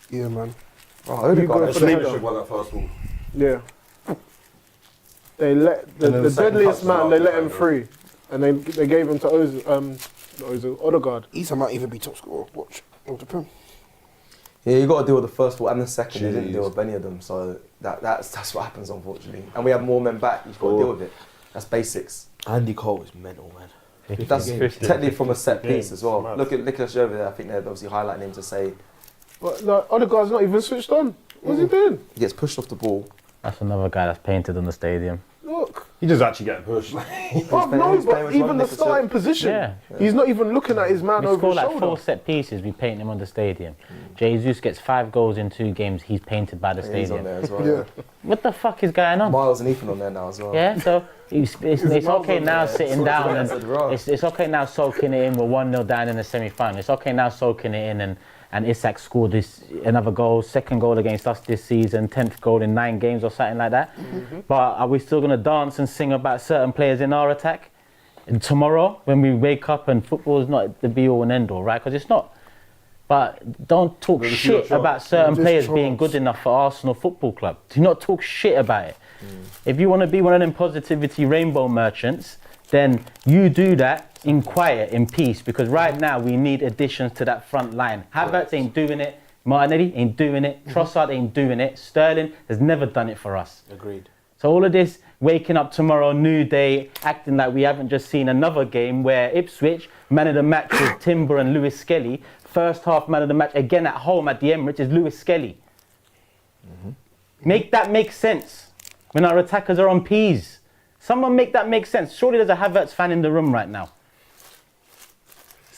Yeah, man. Oh, You go Odegaard. for the Saliba header. should won that first ball. Yeah. They let And then the the second deadliest touch man. was They after let him that, free, and they gave him to Odegaard. Isa might even be top scorer. Watch. Of the Prem. Yeah, you got to deal with the first ball and the second. You didn't Jeez. deal with any of them, so that's what happens, unfortunately. And we have more men back. You've got to deal with it. That's basics. Andy Cole is mental, man. That's 50. technically from a set piece Games, as well. mad. Look at Nicolas over there. I think they're obviously highlighting him to say But like, Odegaard's not even switched on. What's he doing? he gets pushed off the ball. That's another guy that's painted on the stadium. Look. He does actually get pushed. Oh, no, he's playing but with even one the Nicolas. starting position, Yeah. he's not even looking at his man We over score his like shoulder. 4 set pieces, we paint him on the stadium. Jesus gets 5 goals in 2 games, he's painted by the He's on stadium. there as well. Yeah. What the fuck is going on? Miles and Ethan on there now as well. Yeah, so it's okay now sitting down That's and right. it's okay now soaking it in. We're 1-0 down in the semi-final. It's okay now soaking it in and Isak scored another goal, 2nd goal against us this season, 10th goal in 9 games or something like that. But are we still going to dance and sing about certain players in our attack? And tomorrow, when we wake up and football is not the be-all and end-all, right? Because it's not. But don't talk shit about certain Just players being trolls. good enough for Arsenal Football Club. Do not talk shit about it. If you want to be one of them positivity rainbow merchants, then you do that in quiet, in peace, because right now we need additions to that front line. Havertz ain't doing it. Martinelli ain't doing it. Trossard ain't doing it. Sterling has never done it for us. Agreed. So all of this waking up tomorrow, new day, acting like we haven't just seen another game where Ipswich, man of the match was Timber and Lewis Skelly. First half man of the match, again at home at the Emirates, is Lewis Skelly. Make that make sense when our attackers are on P's. Someone make that make sense. Surely there's a Havertz fan in the room right now.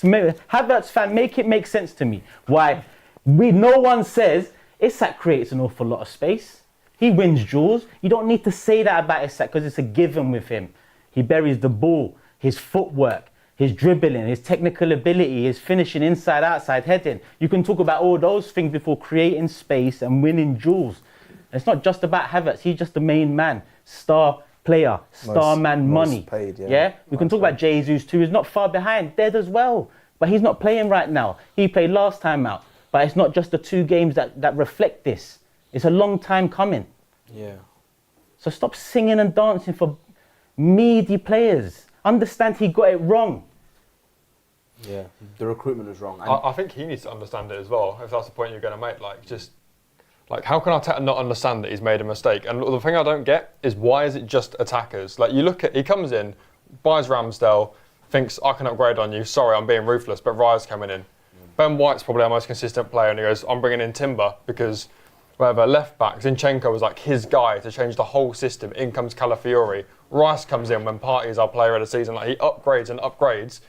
Havertz fan, make it make sense to me. Why? No one says Isak creates an awful lot of space. He wins duels. You don't need to say that about Isak because it's a given with him. He buries the ball, his footwork, his dribbling, his technical ability, his finishing inside, outside, heading. You can talk about all those things before creating space and winning duels. And it's not just about Havertz. He's just the main man, star player, star man most money. paid, yeah. We can talk about Jesus too. He's not far behind, dead as well. But he's not playing right now. He played last time out. But it's not just the 2 games that reflect this. It's a long time coming. Yeah. So stop singing and dancing for meaty players. Understand he got it wrong. Yeah, the recruitment was wrong. And I think he needs to understand it as well, if that's the point you're going to make. Like, how can Arteta not understand that he's made a mistake? And the thing I don't get is, why is it just attackers? Like, you look at, he comes in, buys Ramsdale, thinks, I can upgrade on you. Sorry, I'm being ruthless, but Raya's coming in. Ben White's probably our most consistent player, and he goes, I'm bringing in Timber because whatever, left back, Zinchenko was like his guy to change the whole system. In comes Calafiori. Rice comes in when Partey is our player of the season. Like, he upgrades and upgrades.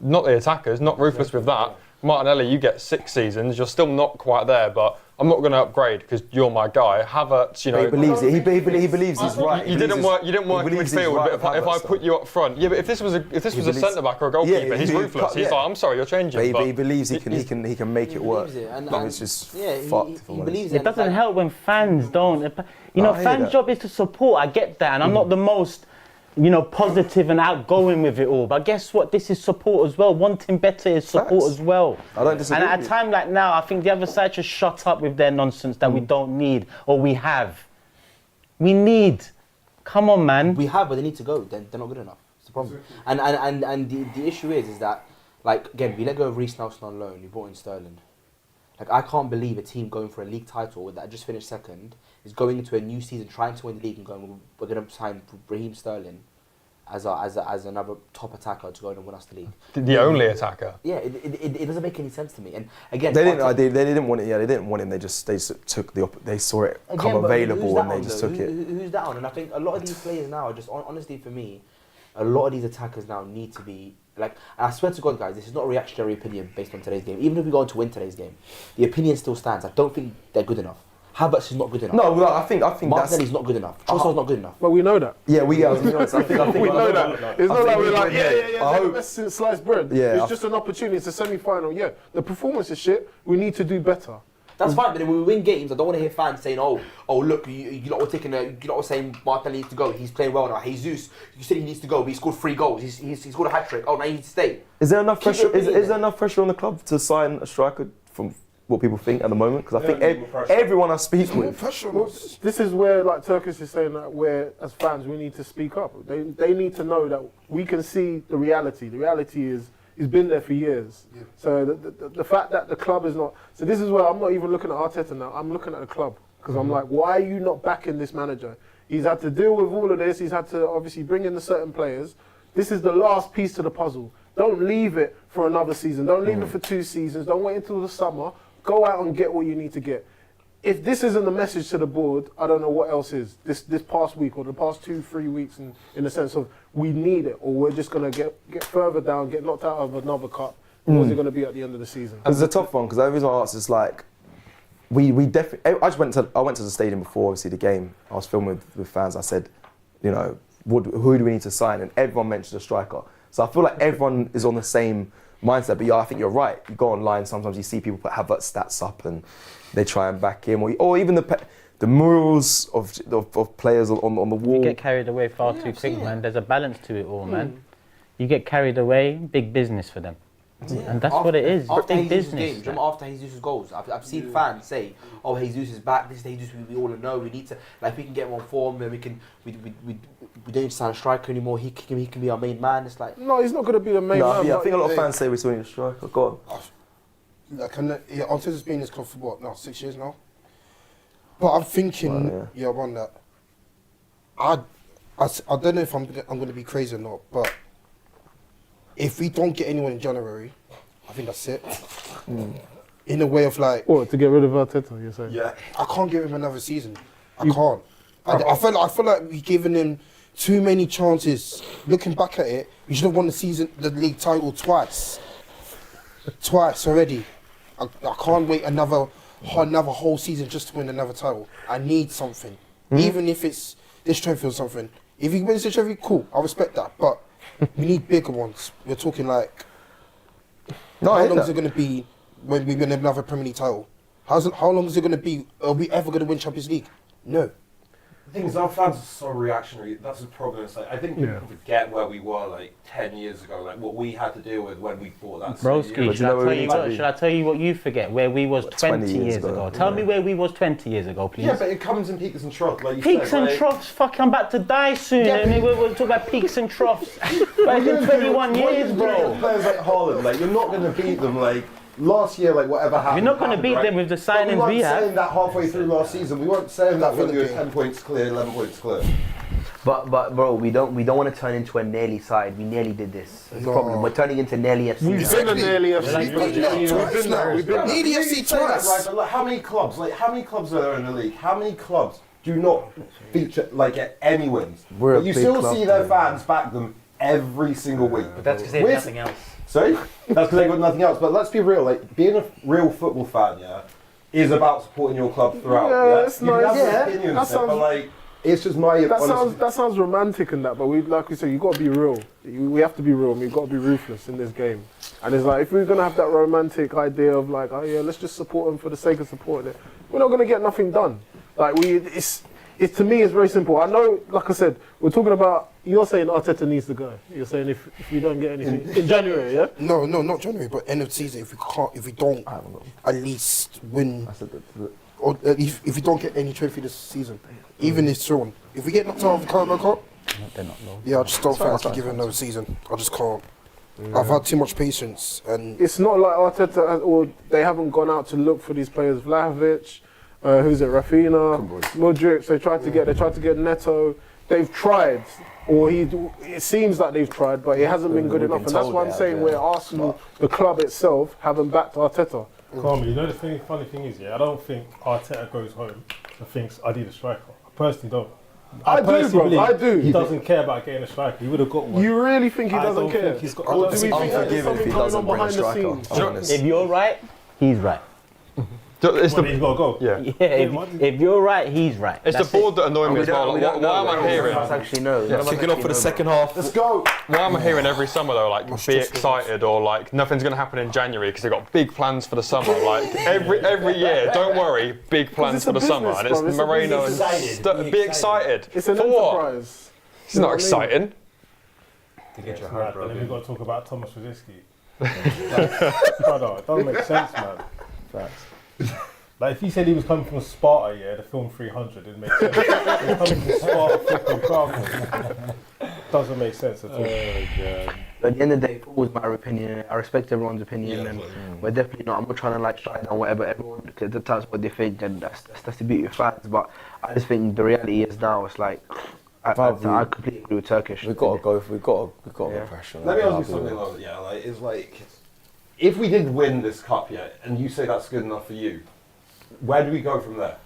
Not the attackers, not ruthless with that. Martinelli, you get 6 seasons, you're still not quite there, but I'm not going to upgrade because you're my guy. Havertz, you know, He believes it. He believes he's right. You didn't work in midfield, but if I put you up front, yeah. But if this was a centre back or a goalkeeper, he's ruthless. He's like, I'm sorry, you're changing. But he believes he can make it work. And It's just yeah, fucked. he believes It doesn't help when fans don't. You know, I hear fans' that. job is to support. I get that, and I'm not the most, you know, positive and outgoing with it all. But guess what? This is support as well. Wanting better is support Facts. as well. I don't disagree And at with a you. time like now, I think the other side should shut up with their nonsense that we don't need or we have. We need. Come on, man. we have, but they need to go. They're not good enough. It's the problem. And the issue is that, like, again, we let go of Reece Nelson on loan. We brought in Sterling. Like, I can't believe a team going for a league title that just finished second is going into a new season trying to win the league and going, we're going to sign Raheem Sterling as another top attacker to go and win us the league. the only attacker. Yeah, it doesn't make any sense to me. And again, They didn't want it. Yeah, they didn't want him. They took they saw it come but available who's and that they on, just though? took it. Who's that on? And I think a lot of these players now are just, honestly for me, a lot of these attackers now need to be, like, and I swear to God, guys, this is not a reactionary opinion based on today's game. Even if we go on to win today's game, the opinion still stands. I don't think they're good enough. Havertz is not good enough. No, well, I think Martinelli's not good enough. Trossad's not good enough. But we know that. Yeah, I think We know that. It's not like we're like, yeah, I they're the hope. best since sliced bread. Yeah, It's just an opportunity. It's a semi-final. Yeah, the performance is shit. We need to do better. That's fine, but when we win games, I don't want to hear fans saying, "Oh, look, you lot were taking you lot were saying Martinelli needs to go. He's playing well now. Jesus, you said he needs to go, but he scored 3 goals. He's scored a hat trick. Oh, now he needs to stay." Is there enough Keep pressure? your Is opinion there enough pressure on the club to sign a striker from what people think at the moment? Because I think more pressure. everyone I speak More with, pressure on Well, us. this is where, like Turkish is saying, that where as fans we need to speak up. They need to know that we can see the reality. The reality is he's been there for years. Yeah. So the fact that the club is not. So this is where I'm not even looking at Arteta now. I'm looking at the club because I'm like, why are you not backing this manager? He's had to deal with all of this. He's had to obviously bring in the certain players. This is the last piece to the puzzle. Don't leave it for another season. Don't leave it for 2 seasons. Don't wait until the summer. Go out and get what you need to get. If this isn't the message to the board, I don't know what else is. This past week or the past 2-3 weeks, in the sense of we need it, or we're just gonna get further down, get knocked out of another cup. What's it gonna be at the end of the season? it's a tough one because the reason I asked is like, we definitely. I went to the stadium before obviously the game. I was filming with fans. I said, you know, who do we need to sign? And everyone mentioned a striker. So I feel like everyone is on the same mindset. But yeah, I think you're right. You go online, sometimes you see people put Havertz stats up and they try and back him, or even the murals of players on the wall. You get carried away far too quick, man. There's a balance to it all, man. You get carried away, big business for them. And that's what it is. After Big Jesus' business. games, remember after Jesus' goals, I've seen fans say, "Oh, Jesus is back. This is Jesus we all know. We need to, like, we can get him on form, and we don't need to sign a striker anymore. He can be our main man." It's like, No, he's not gonna be the main man. I think a lot of fans say we still need a striker. Go on. Like, Arteta's been in this club for what now? 6 years now. But I'm thinking, I won that. I don't know if I'm going to be crazy or not, but if we don't get anyone in January, I think that's it. In a way of like, What, to get rid of Arteta? You're saying? yeah, I can't give him another season. I can't. I feel like we've given him too many chances. Looking back at it, we should have won the league title twice already. I can't wait another whole season just to win another title. I need something, even if it's this trophy or something. If he wins this trophy, cool. I respect that, but we need bigger ones. We're talking like, how long is it going to be when we win another Premier League title? How long is it going to be? Are we ever going to win Champions League? No. The thing is, our fans are so reactionary. That's the problem. It's like, I think people forget where we were like 10 years ago, like what we had to deal with when we bought that. Broski, should I tell you what you forget? Where we was 20 years ago. Tell me where we was 20 years ago, please. Yeah, but it comes in peaks and troughs. Like you peaks said, and troughs, fuck, I'm about to die soon. Yeah, I mean, we're talking about peaks and troughs. But it's been 21 years, bro. Players like Haaland, like you're not going to beat them. Like last year, like whatever happened. You're not going to beat them with the signings we have. We weren't have. saying that halfway through last season. We weren't saying that when we were 10 points clear, 11 points clear. But bro, we don't want to turn into a nearly side. We nearly did this. That's the problem. We're turning into nearly FC. We've been a nearly FC. We've been nearly FC twice. Right, but like, how many clubs are there in the league? How many clubs do not feature get any wins? But you still see their fans back them every single week. But that's because they have nothing else. Sorry? That's because they've got nothing else. But let's be real, like being a real football fan, is about supporting your club throughout. That's you can nice. have opinions, but like it's just my that sounds romantic and that, but like we say, you got to be real. We have to be real, and we've got to be ruthless in this game. And it's like, if we're gonna have that romantic idea of like, oh yeah, let's just support them for the sake of supporting it, we're not gonna get nothing done. Like it to me, it's very simple. I know, like I said, we're talking about. You're saying Arteta needs to go. You're saying if we don't get anything in January, yeah? No, not January, but end of season. If we don't at least win, or if we don't get any trophy this season, even if so on, if we get knocked out of the Carabao Cup, I just don't think I can give it another season. I just can't. I've had too much patience, and it's not like Arteta or they haven't gone out to look for these players. Vlahovic, who's it? Rafinha, Modric. They tried to get Neto. They've tried. Or it seems like they've tried, but it hasn't been good enough. And that's why I'm saying where Arsenal, the club itself, haven't backed Arteta. Carmen, you know the funny thing is, I don't think Arteta goes home and thinks I need a striker. I personally don't. I do, bro. I do. He doesn't care about getting a striker. He would have got one. You really think he doesn't care? Think he's got, or do we think there's something going on behind the scenes? If you're right, he's right. He's got to go. Yeah. If you're right, he's right. It's the board that annoys me as well. Like, why am I hearing? Kicking off for the second half. Let's go. Why am I hearing every summer though, like be excited or like nothing's going to happen in January because they've got big plans for the summer. Like every year, don't worry, big plans for the summer, and it's Moreno and be excited. It's an for enterprise. What? It's not exciting. To get your heart broken. And then we've got to talk about Thomas Rosicky. Brother, it doesn't make sense, man. Facts. Like if he said he was coming from Sparta, the film 300 didn't make sense. He was coming from Sparta flipping Craft. Doesn't make sense at all. But at the end of the day, football is my opinion. I respect everyone's opinion, and we're definitely not. I'm not trying to like shut down whatever everyone. That's what they think, and that's the beauty of fans. But I just think the reality is now it's like I completely agree with Turkish. We've got to go pressure. Let me ask you something like that. It's like if we did win this cup, and you say that's good enough for you, where do we go from there?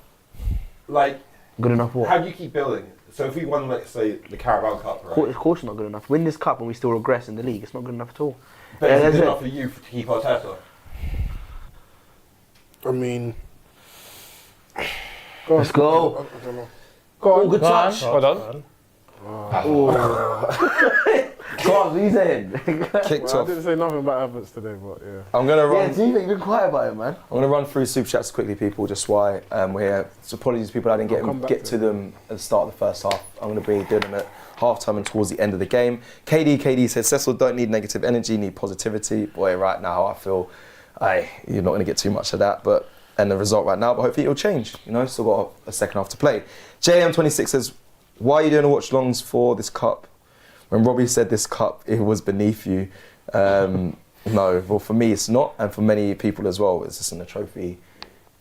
Like, good enough what? How do you keep building? So if we won, let's say, the Carabao Cup, right? Of course, it's not good enough. Win this cup and we still regress in the league. It's not good enough at all. But is it good enough for you to keep Arteta? I mean, let's go. I don't know. Go on, good touch. Well done. Go on, what are you saying? Kicked I off. didn't say nothing about Havertz today, but yeah. I'm gonna run. do you think you've been quiet about it, man? I'm going to run through super chats quickly, people, just why we're here. So apologies to people I didn't get to them at the start of the first half. I'm going to be doing them at half-time and towards the end of the game. KD said, Cecil, don't need negative energy, need positivity. Boy, right now I feel you're not going to get too much of that, and the result right now, but hopefully it'll change. Still got a second half to play. JM26 says, why are you doing a watch-longs for this cup? When Robbie said this cup, it was beneath you. No, well for me it's not, and for many people as well. It's just a trophy.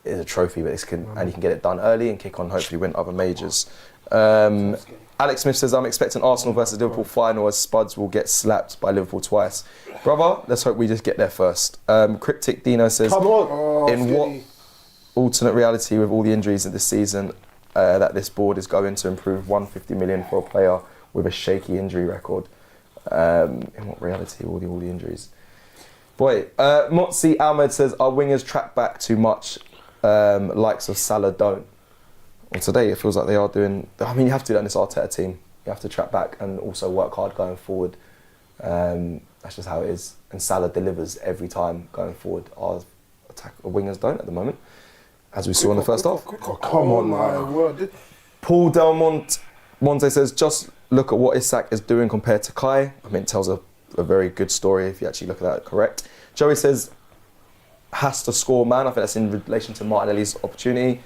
It's a trophy, but and you can get it done early and kick on. Hopefully, win other majors. Alex Smith says, I'm expecting Arsenal versus Liverpool final as Spuds will get slapped by Liverpool twice. Brother, let's hope we just get there first. Cryptic Dino says, in what alternate reality with all the injuries of this season that this board is going to improve 150 million for a player with a shaky injury record? In what reality all the injuries? Boy, Motsi Ahmed says, our wingers track back too much, likes of Salah don't. Well, today it feels like they are doing, you have to do that in this Arteta team. You have to track back and also work hard going forward. That's just how it is. And Salah delivers every time going forward. Our wingers don't at the moment, as we saw in the first half. Come on, man. Paul Monte says, just look at what Isak is doing compared to Kai. I mean, it tells a very good story if you actually look at that correct. Joey says, has to score, man. I think that's in relation to Martinelli's opportunity.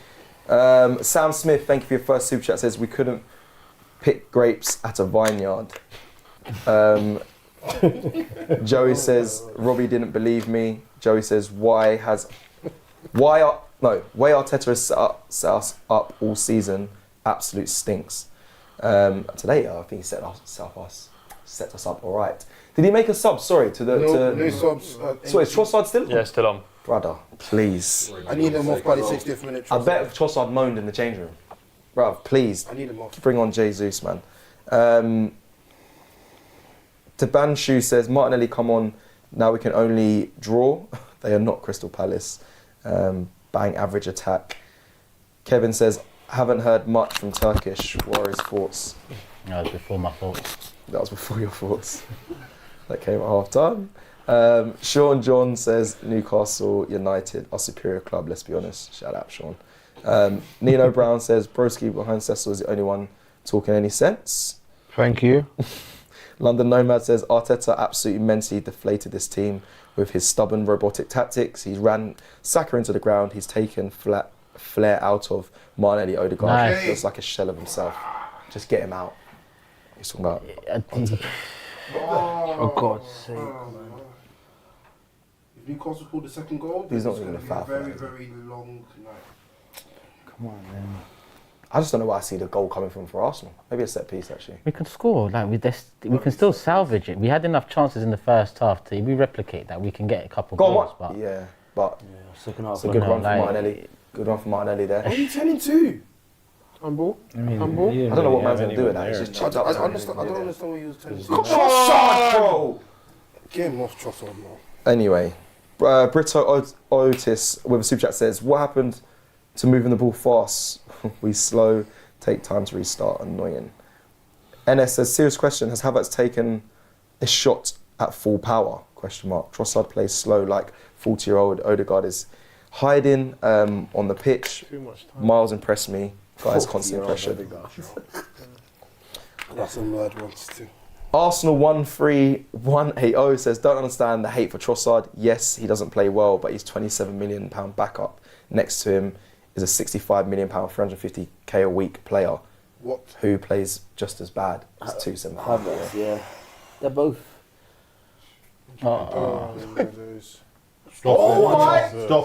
Sam Smith, thank you for your first super chat, says, we couldn't pick grapes at a vineyard. Joey says, Robbie didn't believe me. Joey says, way Arteta has set us up all season absolute stinks. Today, I think he set us up all right. Did he make a sub? Sorry, No subs. Sorry, is Trossard still? Yeah, still on. Brother, please. I need him off by the 60th minute. I bet if Trossard moaned in the change room. Bruv, please. I need him off. Bring on Jesus, man. Tabanshu says, Martinelli, come on. Now we can only draw. They are not Crystal Palace. Bang average attack. Kevin says, haven't heard much from Turkish. What are his thoughts? That was before my thoughts. That was before your thoughts. That came at half time. Sean John says, Newcastle United are superior club, let's be honest. Shout out, Sean. Nino Brown says, Broski behind Cecil is the only one talking any sense. Thank you. London Nomad says, Arteta absolutely mentally deflated this team with his stubborn robotic tactics. He's ran Saka into the ground. He's taken flair out of Martinelli Odegaard. Nice. He looks like a shell of himself. Just get him out. He's talking about... Oh, God's sake. If Newcastle scored the second goal, He's not it's even gonna a be foul. very, very long night. Come on, man. I just don't know where I see the goal coming from for Arsenal. Maybe a set piece, actually. We can score. Like we can still salvage it. We had enough chances in the first half to. If we replicate that, we can get a couple Go on, goals. what? But Yeah, but Second half. it's a good no, run for like- Martinelli. Good run for Martinelli there. Why are you 10-2? Humble. I don't know what man's going to do with that. He's just I chipped up. don't understand why he was 10-2. Trossard, bro! Get him off Trossard, man. Anyway, Brito Otis with a super chat says, what happened to moving the ball fast? We slow, take time to restart, annoying. NS says, serious question, has Havertz taken a shot at full power? Question mark. Trossard plays slow like 40-year-old Odegaard is hiding on the pitch. Too much time. Miles impressed me. Guys, constant pressure. That's some mad ones too. Arsenal 13180 says, don't understand the hate for Trossard. Yes, he doesn't play well, but he's £27 million backup. Next to him is a £65 million, 350k a week player What? who plays just as bad as 275. Yeah. They're both. Stop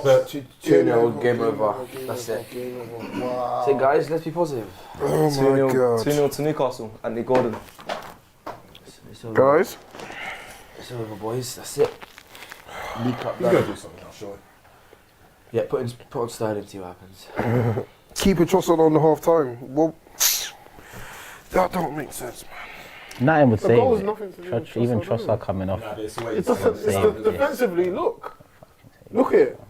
it. 2-0, game over. That's it. Wow. So, guys, let's be positive. Oh my 2-0 god. 2-0 to Newcastle, Anthony Gordon. It's over. Guys, It's over, boys. That's it. League Cup He's going to done. do something else, surely. Yeah, put on Sterling, see what happens. Keep a Trossard on the half time. Well, that don't make sense, man. nothing would the goal save is nothing to do with it. Even Trossard, Trossard coming off. It doesn't. It's Save it. defensively. Look at it.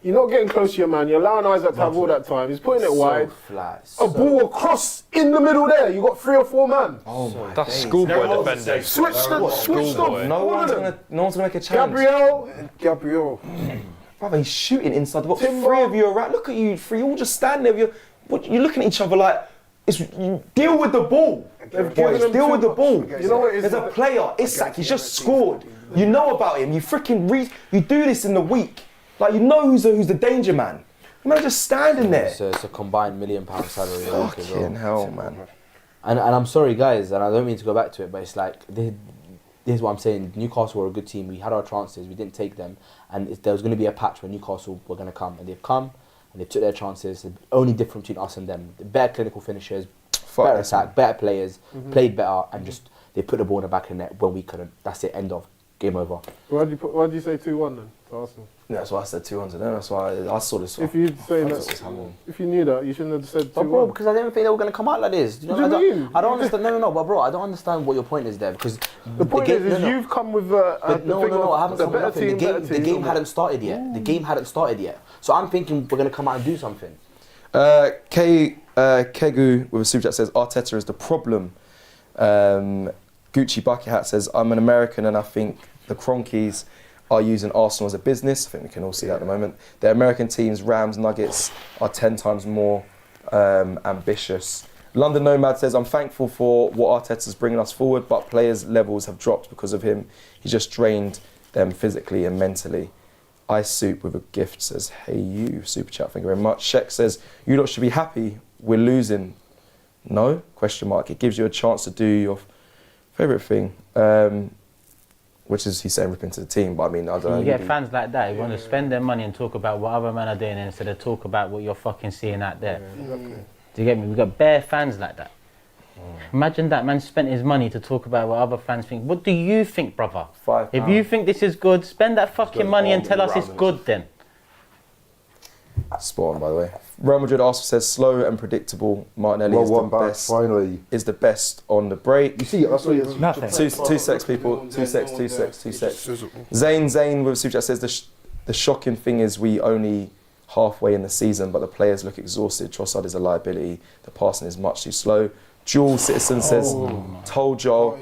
You're not getting close to your man. You're allowing Isaac to have all that time. He's putting it wide. Flat. A ball across in the middle there. You got 3 or 4 man. Oh my That's days. schoolboy defending. Switched off. Schoolboy. No All one's of them. gonna make a challenge. Gabriel. Brother, he's shooting inside the box. Timber. 3 of you are right. Look at you 3. You all just stand there. You're looking at each other like, you deal with the ball. They've Boys, given him deal too with the much. ball. You know what it is? There's a player, Isak, he's just scored. You know about him. You freaking you do this in the week. Like, you know who's the danger man. The man's just standing there. It's a combined £1 million salary. a week as well. Fucking hell, man. And I'm sorry, guys, and I don't mean to go back to it, but it's like, this is what I'm saying. Newcastle were a good team. We had our chances. We didn't take them. And there was going to be a patch where Newcastle were going to come. And they've come, and they took their chances. The only difference between us and them, the better clinical finishers, better attack, better players, played better, and just they put the ball in the back of the net when we couldn't. That's it, end of. Game over. Why do you say 2-1 then to Arsenal? Yeah, that's why I said 2-1 to them. That's why I saw this. If you'd say That's that, happening. if you knew that, you shouldn't have said But bro, 2-1. because I didn't think they were going to come out like this. You know, What do you mean? I don't understand. No, but bro, I don't understand what your point is there because The point is you've come with the But thing of I haven't the come with better nothing. team, The game hadn't started yet. The game hadn't started yet. So I'm thinking we're going to come out and do something. Kegu with a super chat says Arteta is the problem. Gucci Bucket Hat says I'm an American and I think the Cronkies are using Arsenal as a business. I think we can all see that at the moment. The American teams, Rams, Nuggets, are 10 times more ambitious. London Nomad says, I'm thankful for what Arteta's bringing us forward, but players' levels have dropped because of him. He just drained them physically and mentally. Ice Soup with a gift says, hey you, super chat, thank you very much. Shek says, you lot should be happy, we're losing. No? Question mark. It gives you a chance to do your favourite thing, which is, he's saying, rip into the team, but I mean, I don't know. You get fans like that who want to spend their money and talk about what other men are doing instead of talk about what you're fucking seeing out there. Do you get me? We've got bare fans like that. Imagine that man spent his money to talk about what other fans think. What do you think, brother? £5. If you think this is good, spend that fucking money and tell us it's good then. Spot on, by the way. Real Madrid also says, slow and predictable. Martinelli Well, is the one back, best. finally. Is the best on the break. You see, that's what it's Nothing. Two secs, people. Two secs. Zane with super chat says, the shocking thing is we only halfway in the season, but the players look exhausted. Trossard is a liability. The passing is much too slow. Jewel Citizen says, told y'all,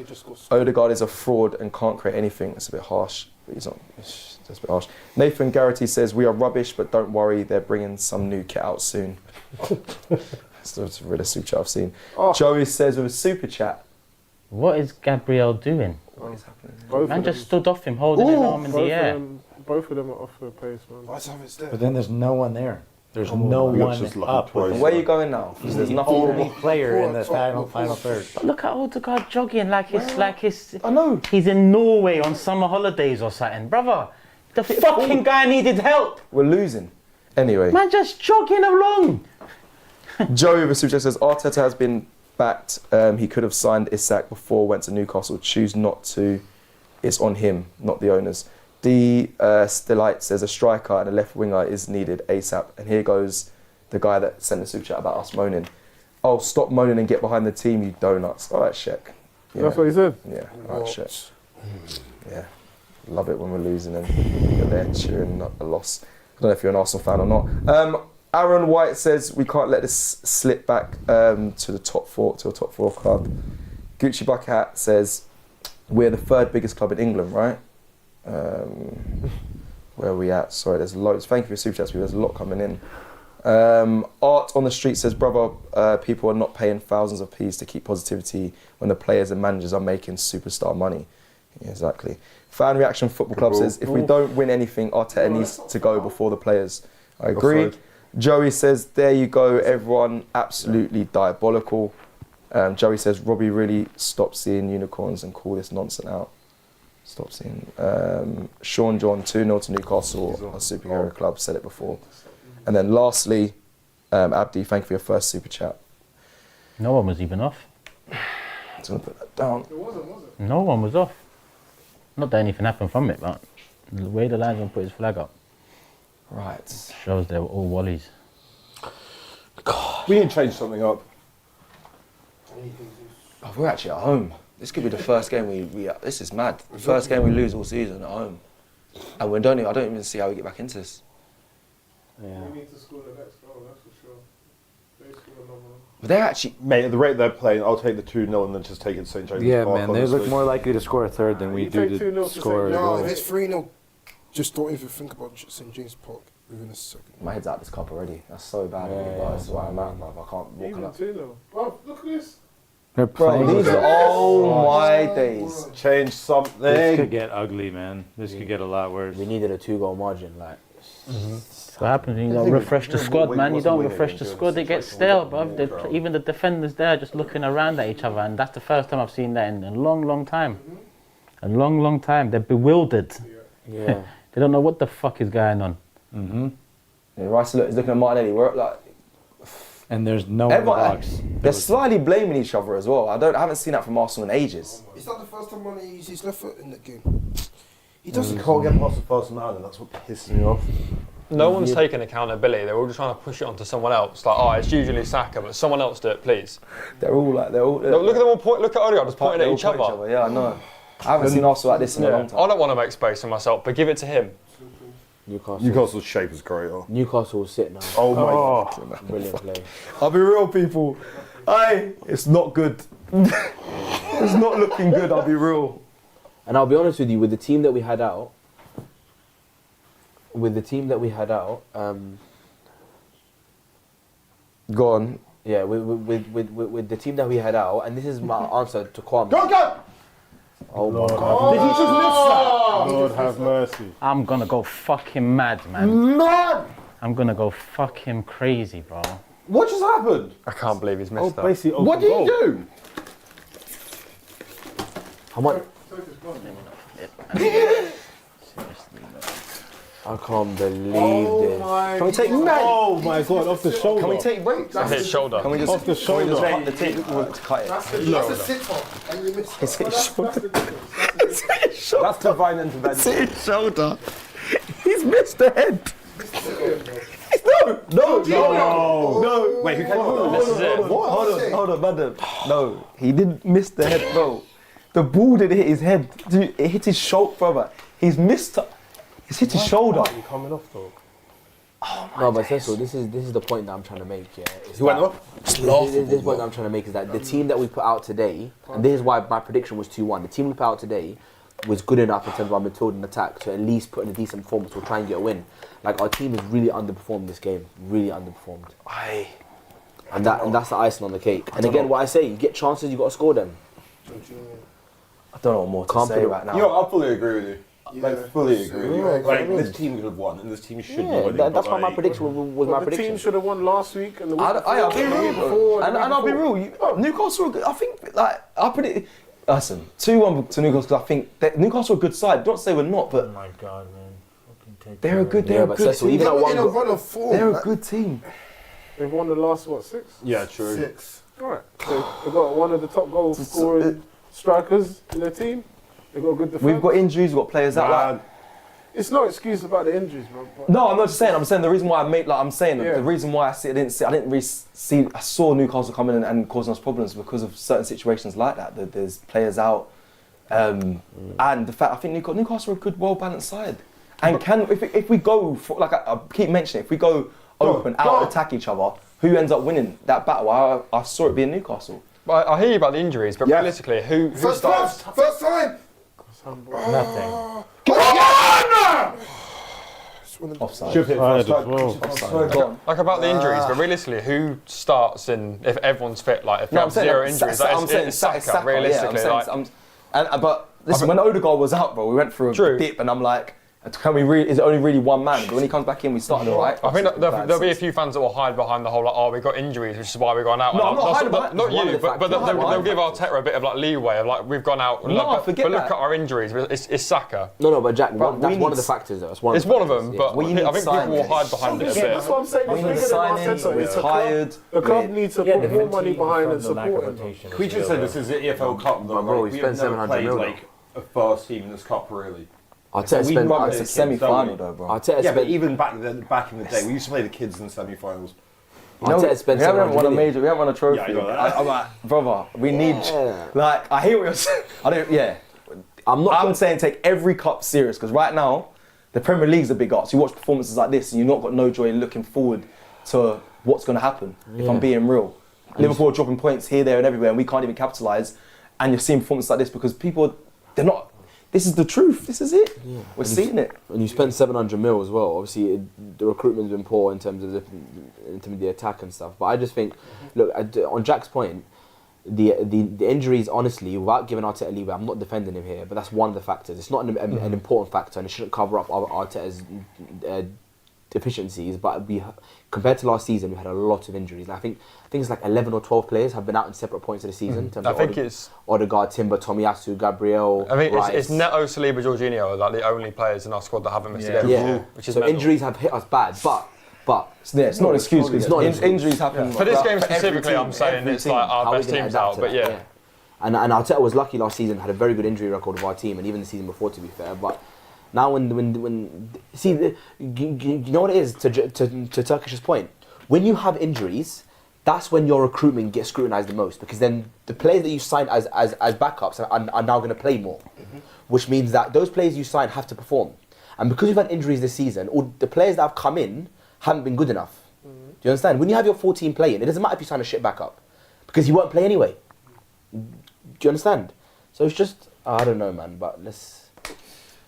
Odegaard is a fraud and can't create anything. That's a bit harsh, but he's not. That's a bit harsh. Nathan Garrity says, we are rubbish, but don't worry, they're bringing some new kit out soon. That's the realest super chat I've seen. Joey says with a super chat, What is Gabriel doing? what is happening? Man just stood off him, holding his arm in the air. Both of them are off the pace, man. Let's have it there. But then there's no one there. There's no we got one just lucky up. twice. With Where are you going now? Because there's nothing. only player in the final third. But look at Odegaard jogging like it's I know. he's in Norway on summer holidays or something. Brother, the fucking guy needed help. We're losing. Anyway. Man just jogging along. Joey with super chat says, Arteta has been backed. He could have signed Isak before went to Newcastle. Choose not to. It's on him, not the owners. The Stilite says a striker and a left winger is needed ASAP. And here goes the guy that sent the super chat about us moaning. Oh, stop moaning and get behind the team, you donuts. All right, Shek. Yeah. That's what he said. Yeah, all right, Shek. Yeah, love it when we're losing and you're there cheering a loss. I don't know if you're an Arsenal fan or not. Aaron White says we can't let this slip back to a top four club. Gucci Bucket says we're the third biggest club in England, right? Where are we at? Sorry, there's loads. Thank you for your super chats. There's a lot coming in. Art on the Street says, brother, people are not paying thousands of P's to keep positivity when the players and managers are making superstar money. Yeah, exactly. Fan Reaction Football Club says, if we don't win anything, Arteta needs to go before the players. I agree. Offside. Joey says, there you go, everyone, absolutely diabolical. Joey says, Robbie, really stop seeing unicorns and call this nonsense out. Stop seeing. Sean John, 2-0 to Newcastle, a superhero club, said it before. And then lastly, Abdi, thank you for your first super chat. No one was even off. I'm just going to put that down. It wasn't, was it? No one was off. Not that anything happened from it, but the way the linesman put his flag up Right. shows they were all wallies. We need to change something up. Oh, we're actually at home. This could be the first game we this is mad. The first game we lose all season at home. And I don't even see how we get back into this. Yeah. We need to score the next goal, that's for sure. They score another one. But they're actually... Mate, at the rate they're playing, I'll take the 2-0 and then just take it to St. James's Yeah, Park, man, they look honestly. more likely to score a third than we You do take 2-0 to to score a St. goal. No, if it's 3-0, just don't even think about St. James Park within a second. My head's out this cup already. That's so bad. That's why I'm at, bruv. I can't walk Even up. 2-0. Bro, look at this. They're Bro, playing. these are... Oh my days. Change This something. could get ugly, man. This could get a lot worse. We needed a 2-goal margin, like. That's what happens when you don't refresh the squad, man. You don't refresh the squad, it gets stale, bruv. Even the defenders there just looking around at each other, and that's the first time I've seen that in a long, long time. A long, long time. They're bewildered. Yeah. They don't know what the fuck is going on. Mm-hmm. Yeah, Rice is looking at Martinelli. We're like... And there's no one in the Everyone, box. they're slightly blaming each other as well. I haven't seen that from Arsenal in ages. Is that the first time Mane used his left foot in the game? He doesn't. You can't get past the first man, and that's what pisses me off. No one's taking accountability. They're all just trying to push it onto someone else. Like, oh, it's usually Saka, but someone else do it, please. They're all... Look at them all point. Look at Odegaard just pointing at each other. Yeah, I know. I haven't seen Arsenal like this in a long time. I don't want to make space for myself, but give it to him. Newcastle's shape is great. Oh, Newcastle will sit now. oh my God. Brilliant play. I'll be real, people. It's not good. It's not looking good, I'll be real. And I'll be honest with you, with the team that we had out, Go on. Yeah, with the team that we had out, and this is my answer to Kwame. Go! Oh my Lord, God. Did he just miss that? Lord have mercy. I'm gonna go fucking mad, man. Man! I'm gonna go fucking crazy, bro. What just happened? I can't believe he's missed that. Basically, open What did goal. he do? How much? I can't believe this. Can we take Oh my God, off the shoulder. Can we take breaks? Hit his shoulder. Can we just, Off the can we just shoulder. cut the tape? We'll cut it. That's a sit-off, and you miss It's his shoulder. That's divine intervention. It's his shoulder. He's missed the head. No. Wait, who came on? This is it. Hold on, madam. No, he didn't miss the head, bro. The ball didn't hit his head. Dude, it hit his shoulder, brother. He's missed. He's hit his shoulder. You coming off though? No, but Cecil, this is the point that I'm trying to make. Yeah, is Who went that- off? This point that I'm trying to make is that the team that we put out today, and this is why my prediction was 2-1. The team we put out today was good enough in terms of our midfield and attack to at least put in a decent performance to try and get a win. Like our team has really underperformed this game, really underperformed, and that's the icing on the cake. And again, what I say, you get chances, you got to score them. I don't know what more to say Confident. right now. You know, I fully agree with you. Like, fully agree with you. Yeah, Like, yeah. this team could have won, and this team should be Yeah, winning. that's but, why my like, prediction was my But the team prediction. should have won last week and the week I'll be before, the week real, before, and I'll be real. Newcastle, are good. I think, like, I predict. Listen, 2-1 to Newcastle. 'Cause I think that Newcastle are a good side. Don't say we're not, but my God, man. Fucking take they're a good. Yeah, They're a but good Cecil, team. even at one in a goal, run of form. They're a like, good team. They've won the last, 6? Yeah, true. 6. Right. So they've got one of the top goal scoring strikers in their team. They've got a good defense. We've got injuries. We've got players out. Like, It's no excuse about the injuries, bro. but- no, I'm not just saying. I'm saying the reason why I made. Like I'm saying Yeah. the reason why I didn't really see. I saw Newcastle coming in and causing us problems because of certain situations like that. That there's players out, and the fact I think Newcastle are a good, well balanced side. And if we go for, like I keep mentioning, if we go open, out attack each other, who ends up winning that battle? I saw it being Newcastle. But I hear you about the injuries, but Yeah. realistically, who First starts? time! Nothing. Offside. Should have hit Tired first as time. well. Go on. Like about the injuries, but realistically, who starts in if everyone's fit? Like if we No, have I'm saying, zero like, injuries, Sa- like, I'm saying it's Saka. Realistically, but listen, when Odegaard was out, bro, we went through a True. dip, and I'm like, can we really? Is it only really one man? But when he comes back in, we started all right. I think that there'll be a few fans that will hide behind the whole like, oh, we got injuries, which is why we're going out. No, And I'm not hiding behind- Not it's one you, of the but factors. they'll give Arteta a bit of like leeway of like we've gone out. No, like, forget but look that. at our injuries. It's Saka. No, but Jack, Bro, that's we one of need the factors. Though. It's one. It's of the one of factors, them, yeah. but We need I think people will signings. hide behind it a Yeah, bit. that's what I'm saying. We It's need bigger than signings, Arteta. we're It's a tired. club. The club we're- needs to Yeah, put the more money fatigue behind and from the lack of support him. rotation is We just real, said this though. is the EFL Cup, though. Bro, Like, we we have spent never 700 played mil, like a first team in this cup, really. Arteta we spent. run It's a kids, semi-final don't though, bro. Arteta Yeah, but spent. even back in the day, we used to play the kids in the semi-finals. Arteta spent we haven't 700 won a million. major. We haven't won a trophy. Yeah, I know that. I'm like, brother, we need. Yeah. Like, I hear what you're saying. I don't. Yeah. I'm saying take every cup serious because right now, the Premier League's a big ask. You watch performances like this and you've not got no joy looking forward to what's going to happen. If I'm being real, Liverpool are dropping points here, there, and everywhere, and we can't even capitalise. And you're seeing performances like this because people, they're not. This is the truth. This is it. Yeah. We're seeing it. And you spent 700 mil as well. Obviously, the recruitment's been poor in terms of the attack and stuff. But I just think, look, on Jack's point, the injuries, honestly, without giving Arteta leeway, I'm not defending him here, but that's one of the factors. It's not an important factor, and it shouldn't cover up Arteta's deficiencies. But compared to last season, we had a lot of injuries. And I think it's like 11 or 12 players have been out in separate points of the season. In terms I of think it's. Odegaard, Timber, Tomiyasu, Gabriel. I think Rice. it's Neto, Saliba, Jorginho are like the only players in our squad that haven't missed a game. Yeah. Which is So mental. injuries have hit us bad, but Yeah, it's not an excuse. It's not an excuse. Injuries happen. For this game every specifically, team, I'm saying every it's team. like our how are we best gonna team's adapt out, to but that? yeah. And Arteta was lucky last season, had a very good injury record of our team, and even the season before, to be fair. But now, when see, you know what it is to Turkish's point. When you have injuries, that's when your recruitment gets scrutinised the most, because then the players that you signed as backups are now going to play more, which means that those players you signed have to perform. And because you've had injuries this season, all the players that have come in haven't been good enough. Do you understand? When you have your 14 playing, it doesn't matter if you sign a shit backup, because he won't play anyway. Do you understand? So it's just, I don't know, man, but let's...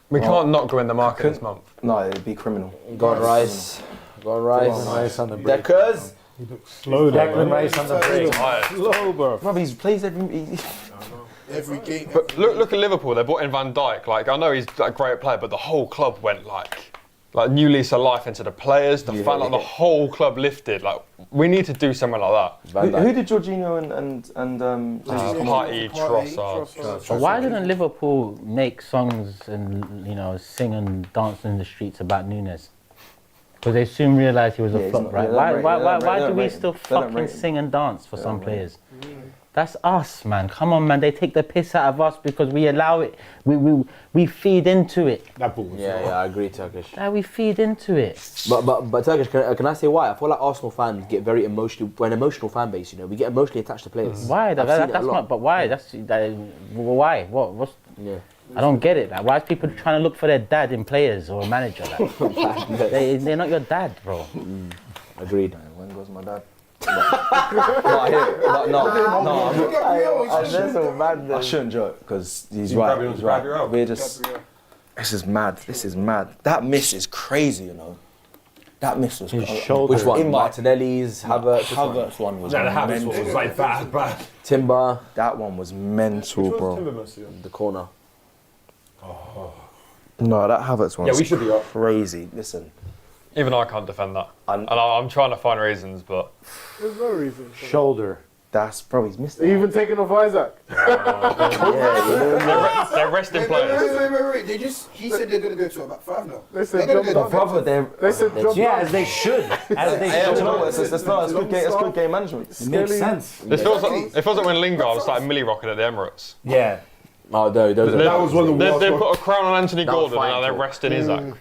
We can't not go in the market this month. No, it'd be criminal. Go on, Rice. Go on, Rice. Nice on the break. Deckers. He looks slow there. Declan Rice on the break. Slow, bro. Bro, he plays every. Every game. But look at Liverpool. They brought in Van Dijk. Like I know he's a great player, but the whole club went like new lease of life into the players. The fan, like the whole club lifted. Like we need to do something like that. Who did Jorginho and Partey, Trossard. But why didn't Liverpool make songs and sing and dance in the streets about Nunes? Because they soon realised he was a flop, right? Why do we still fucking sing and dance for some players? That's us, man. Come on, man. They take the piss out of us because we allow it. We feed into it. That ball was I agree, Turkish. We feed into it. But Turkish, can I say why? I feel like Arsenal fans get very emotional. We're an emotional fan base, we get emotionally attached to players. Why? I've seen it a That's lot. not. But why? Why? What's? Yeah. I don't get it. Like, why is people trying to look for their dad in players or a manager? Like, they're not your dad, bro. Agreed. When goes my dad? I shouldn't joke because he's right. He's right. We're just. This is mad. This is mad. That miss is crazy, That miss was. His shoulder. Which one? Martinelli's, Havertz. Havertz one was. the Havertz mental. was like bad. Timber. That one was mental, bro. The corner. No, that Havertz one. Yeah, we should be up. Crazy. Listen. Even I can't defend that. And I'm trying to find reasons, but There's no reason. Shoulder. That's probably he's missed. Are you even taking off Isaac? they're resting players. Wait. He said they're going to go to about 5 now. They said John They said John Yeah, as they should. As they should. That's good game management. It makes sense. It feels like when Lingard started milli rocking at the Emirates. Yeah. Oh, no, That was one of the worst They ones. put a crown on Anthony That was Gordon and now fine, they're too. resting Isaac.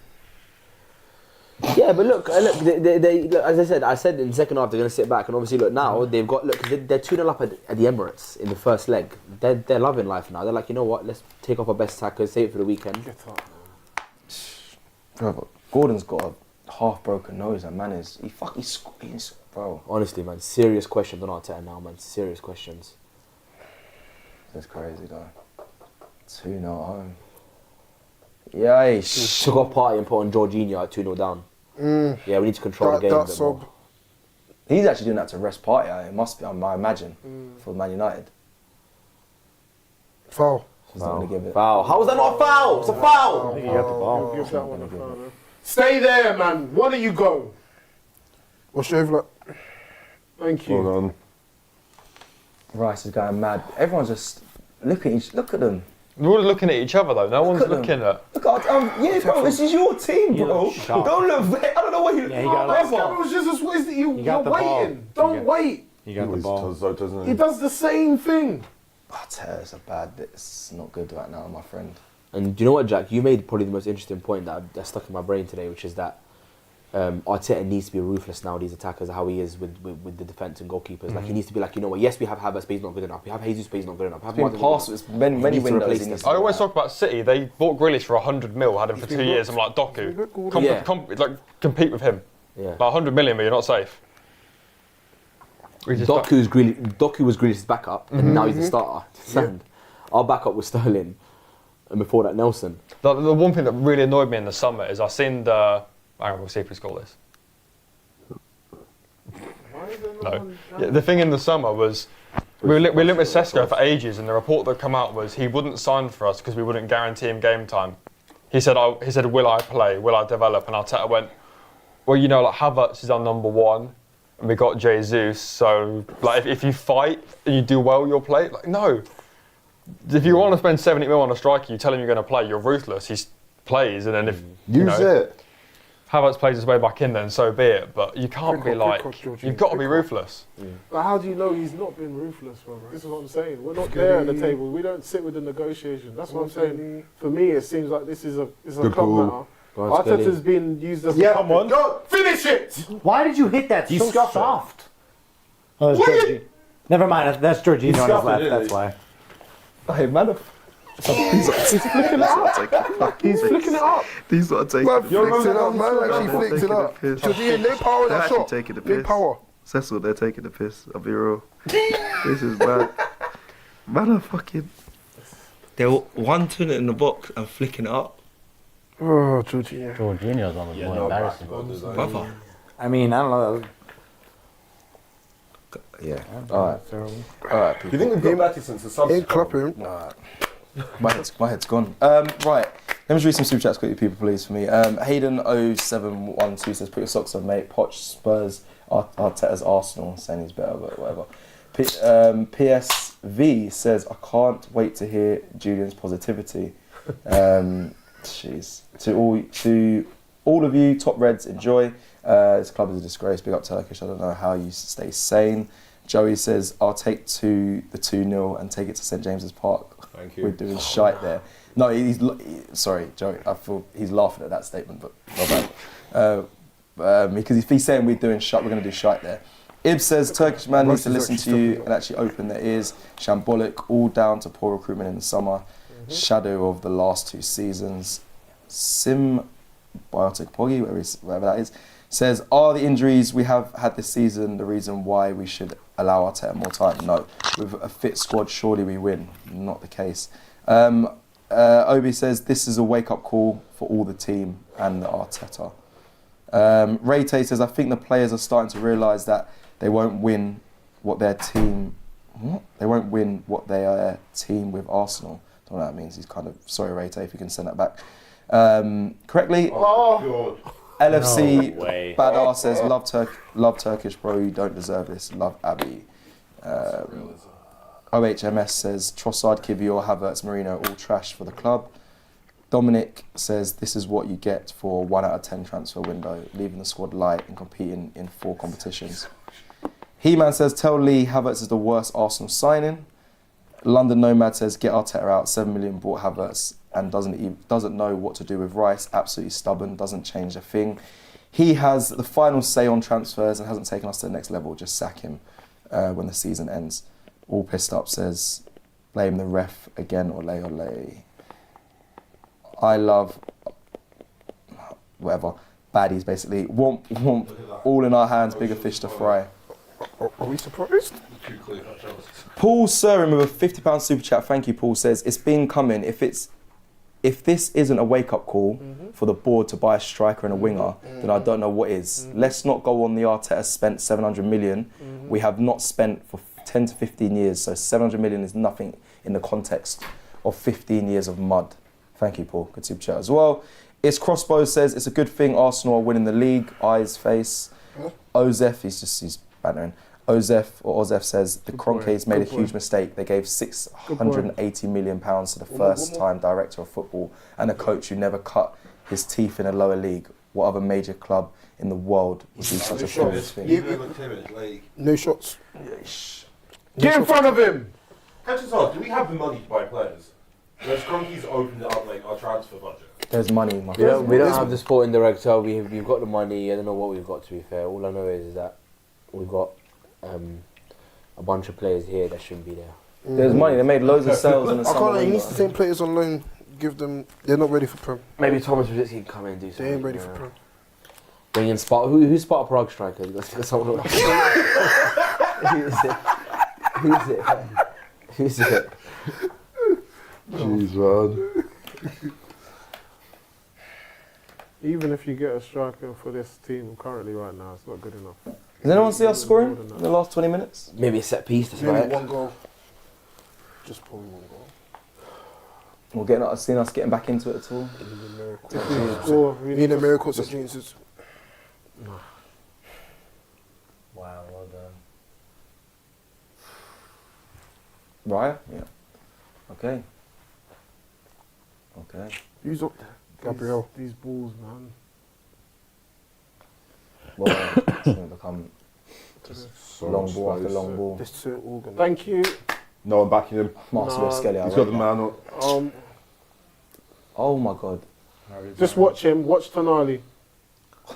Yeah, but look, look, as I said in the second half they're going to sit back, and obviously look now they've got they're 2-0 up at the Emirates in the first leg. They're loving life now. They're like, you know what? Let's take off our best attackers, save it for the weekend. Bro, Gordon's got a half broken nose, and man he's bro. Honestly, man, serious questions on Arteta now, man. Serious questions. That's crazy though. 2-0 home. Yeesh. Took off Partey and put on Jorginho at 2-0 down. Yeah, we need to control the game a bit more. He's actually doing that to rest Partey. It must be, I imagine, for Man United. Foul. He's not gonna give it. Foul. How was that not a foul? It's a foul. He got the ball. Give that one a foul, man. Stay there, man. One of you go. What's your overlap? Thank you. Hold on. Rice is going mad. Everyone's just look at them. We're all looking at each other though. No one's at them. looking at. Look at yeah, bro. This is your team, bro. Don't look. I don't know what you. Yeah, he got Brother, was just you're got the ball. waiting. Don't wait. He got the Always ball. does though, doesn't He he? does the same thing. It's not good right now, my friend. And do you know what, Jack? You made probably the most interesting point that stuck in my brain today, which is that Arteta needs to be ruthless now. These attackers, how he is with the defence and goalkeepers. Like he needs to be like, you know what? Yes, we have Havertz, but he's not good enough. We have Jesus, but he's not good enough. We have It's been Martin, past. It's many needs to windows. replace he needs them. I to always do talk about City. They bought Grealish for 100 mil, had him for 2 years. I'm like, Doku, Yeah. compete with him. Yeah. Like 100 million, but you're not safe. Doku was Grealish's backup, and now he's the starter. Understand? Our backup was Sterling, and before that Nelson. The one thing that really annoyed me in the summer is I seen the. Hang on, we'll see if we score this. No. Yeah, the thing in the summer was we were linked with Sesko for ages, and the report that come out was he wouldn't sign for us because we wouldn't guarantee him game time. He said, will I play? Will I develop? And Arteta went, well, like Havertz is our number one, and we got Jesus. So like if you fight and you do well, you'll play. Like no. If you want to spend 70 mil on a striker, you tell him you're going to play. You're ruthless. He plays, and then if Use it. Havertz plays his way back in, then so be it. But you can't be like, you've got to be ruthless. But how do you know he's not been ruthless, brother? This is what I'm saying. We're not there at the table. We don't sit with the negotiation. That's what I'm saying. For me, it seems like this is a club matter. Arteta's been used as a Come on. Go, finish it! Why did you hit that so soft? Oh, that's Georgie. Never mind, that's Jorginho on his left, that's why. Hey, man. He's flicking it up. He's flicking it up. He's not taking Man, flicked it up, man. Actually flicked it up. Jorginho, no power in that shot. taking the No piss. power. Cecil, they're taking the piss. I'll be real. This is bad. Man, are fucking. They're one turning it in the box and flicking it up. Oh, Jorginho. Jorginho's one of the more embarrassing. Brother. I mean, I don't know. Yeah. All right. All right. Do you think we've got better since the subs? Ain't clapping. Nah. My head's gone. Right. Let me just read some super chats quickly, people, please, for me. Hayden0712 says, put your socks on, mate. Poch Spurs, Arteta's Arsenal, saying he's better, but whatever. PSV says, I can't wait to hear Julian's positivity. Jeez. To all of you, top Reds, enjoy. This club is a disgrace. Big up Turkish. I don't know how you stay sane. Joey says, I'll take the 2-0 and take it to St James's Park. Thank you. We're doing shite there. No, sorry, Joey. I feel he's laughing at that statement, but not bad. Because if he's saying we're doing shite, we're going to do shite there. Ib says, Turkish man needs to listen to you and actually open their ears. Shambolic, all down to poor recruitment in the summer. Shadow of the last 2 seasons. Symbiotic Poggy, whatever that is, says, are the injuries we have had this season the reason why we should allow Arteta more time? No. With a fit squad, surely we win. Not the case. Obi says, this is a wake-up call for all the team and the Arteta. Ray Tay says, I think the players are starting to realise that they won't win what their team... What? They won't win what their team with Arsenal. I don't know what that means. He's kind of... Sorry, Ray Tay, if you can send that back. Correctly... Oh, God. LFC No way. Badass says, love Turkish, bro, you don't deserve this. Love Abby. OHMS says, Trossard, Kivior, Havertz, Marino, all trash for the club. Dominic says, this is what you get for 1 out of 10 transfer window, leaving the squad light and competing in 4 competitions. He-Man says, tell Lee Havertz is the worst Arsenal signing. London Nomad says, get Arteta out, 7 million bought Havertz and doesn't know what to do with Rice, absolutely stubborn, doesn't change a thing. He has the final say on transfers and hasn't taken us to the next level, just sack him when the season ends. All pissed up says, blame the ref again, ole. I love, whatever, baddies basically. Womp, all in our hands, bigger fish to fry. Are we surprised? Paul Surin with a £50 super chat, thank you Paul, says, it's been coming. If this isn't a wake-up call for the board to buy a striker and a winger, then I don't know what is. Let's not go on the Arteta spent 700 million. We have not spent for 10 to 15 years, so 700 million is nothing in the context of 15 years of mud. Thank you, Paul. Good super chat as well. It's Crossbow says, it's a good thing Arsenal are winning the league. Eyes, face. Ozef, he's bantering. Ozef says, the Cronkies made a huge mistake. They gave £680 million to the first-time director of football and a coach who never cut his teeth in a lower league. What other major club in the world would do such a foolish thing? No shots. Get in front of him! Chances are, do we have the money to buy players? There's Cronkies opened up like our transfer budget. There's money, my We don't have the sporting director. We've got the money. I don't know what we've got, to be fair. All I know is that we've got a bunch of players here that shouldn't be there. There's money. They made loads of sales in the I summer. can't. He needs to take players on loan. Give them. They're not ready for Prem. Maybe Thomas Rosicky can come in and do something. They ain't ready for Prem. Bring in Sparta. Who's Sparta Prague striker? Who is it? Jeez, man. Even if you get a striker for this team currently right now, it's not good enough. Does anyone see us scoring in the last 20 minutes? Maybe a set piece. That's Maybe right. 1 goal. Just probably 1 goal. We're seeing us getting back into it at all? We need a miracle at James's. Wow, well done. Raya? Yeah. Okay. Who's up there? Gabriel. These balls, man. Well, it's going to become just long ball after long ball. This is organised. Thank you. No one backing him. Marcelo Skelly. He's got the man up. Oh my God. Just watch him. Watch Tonali.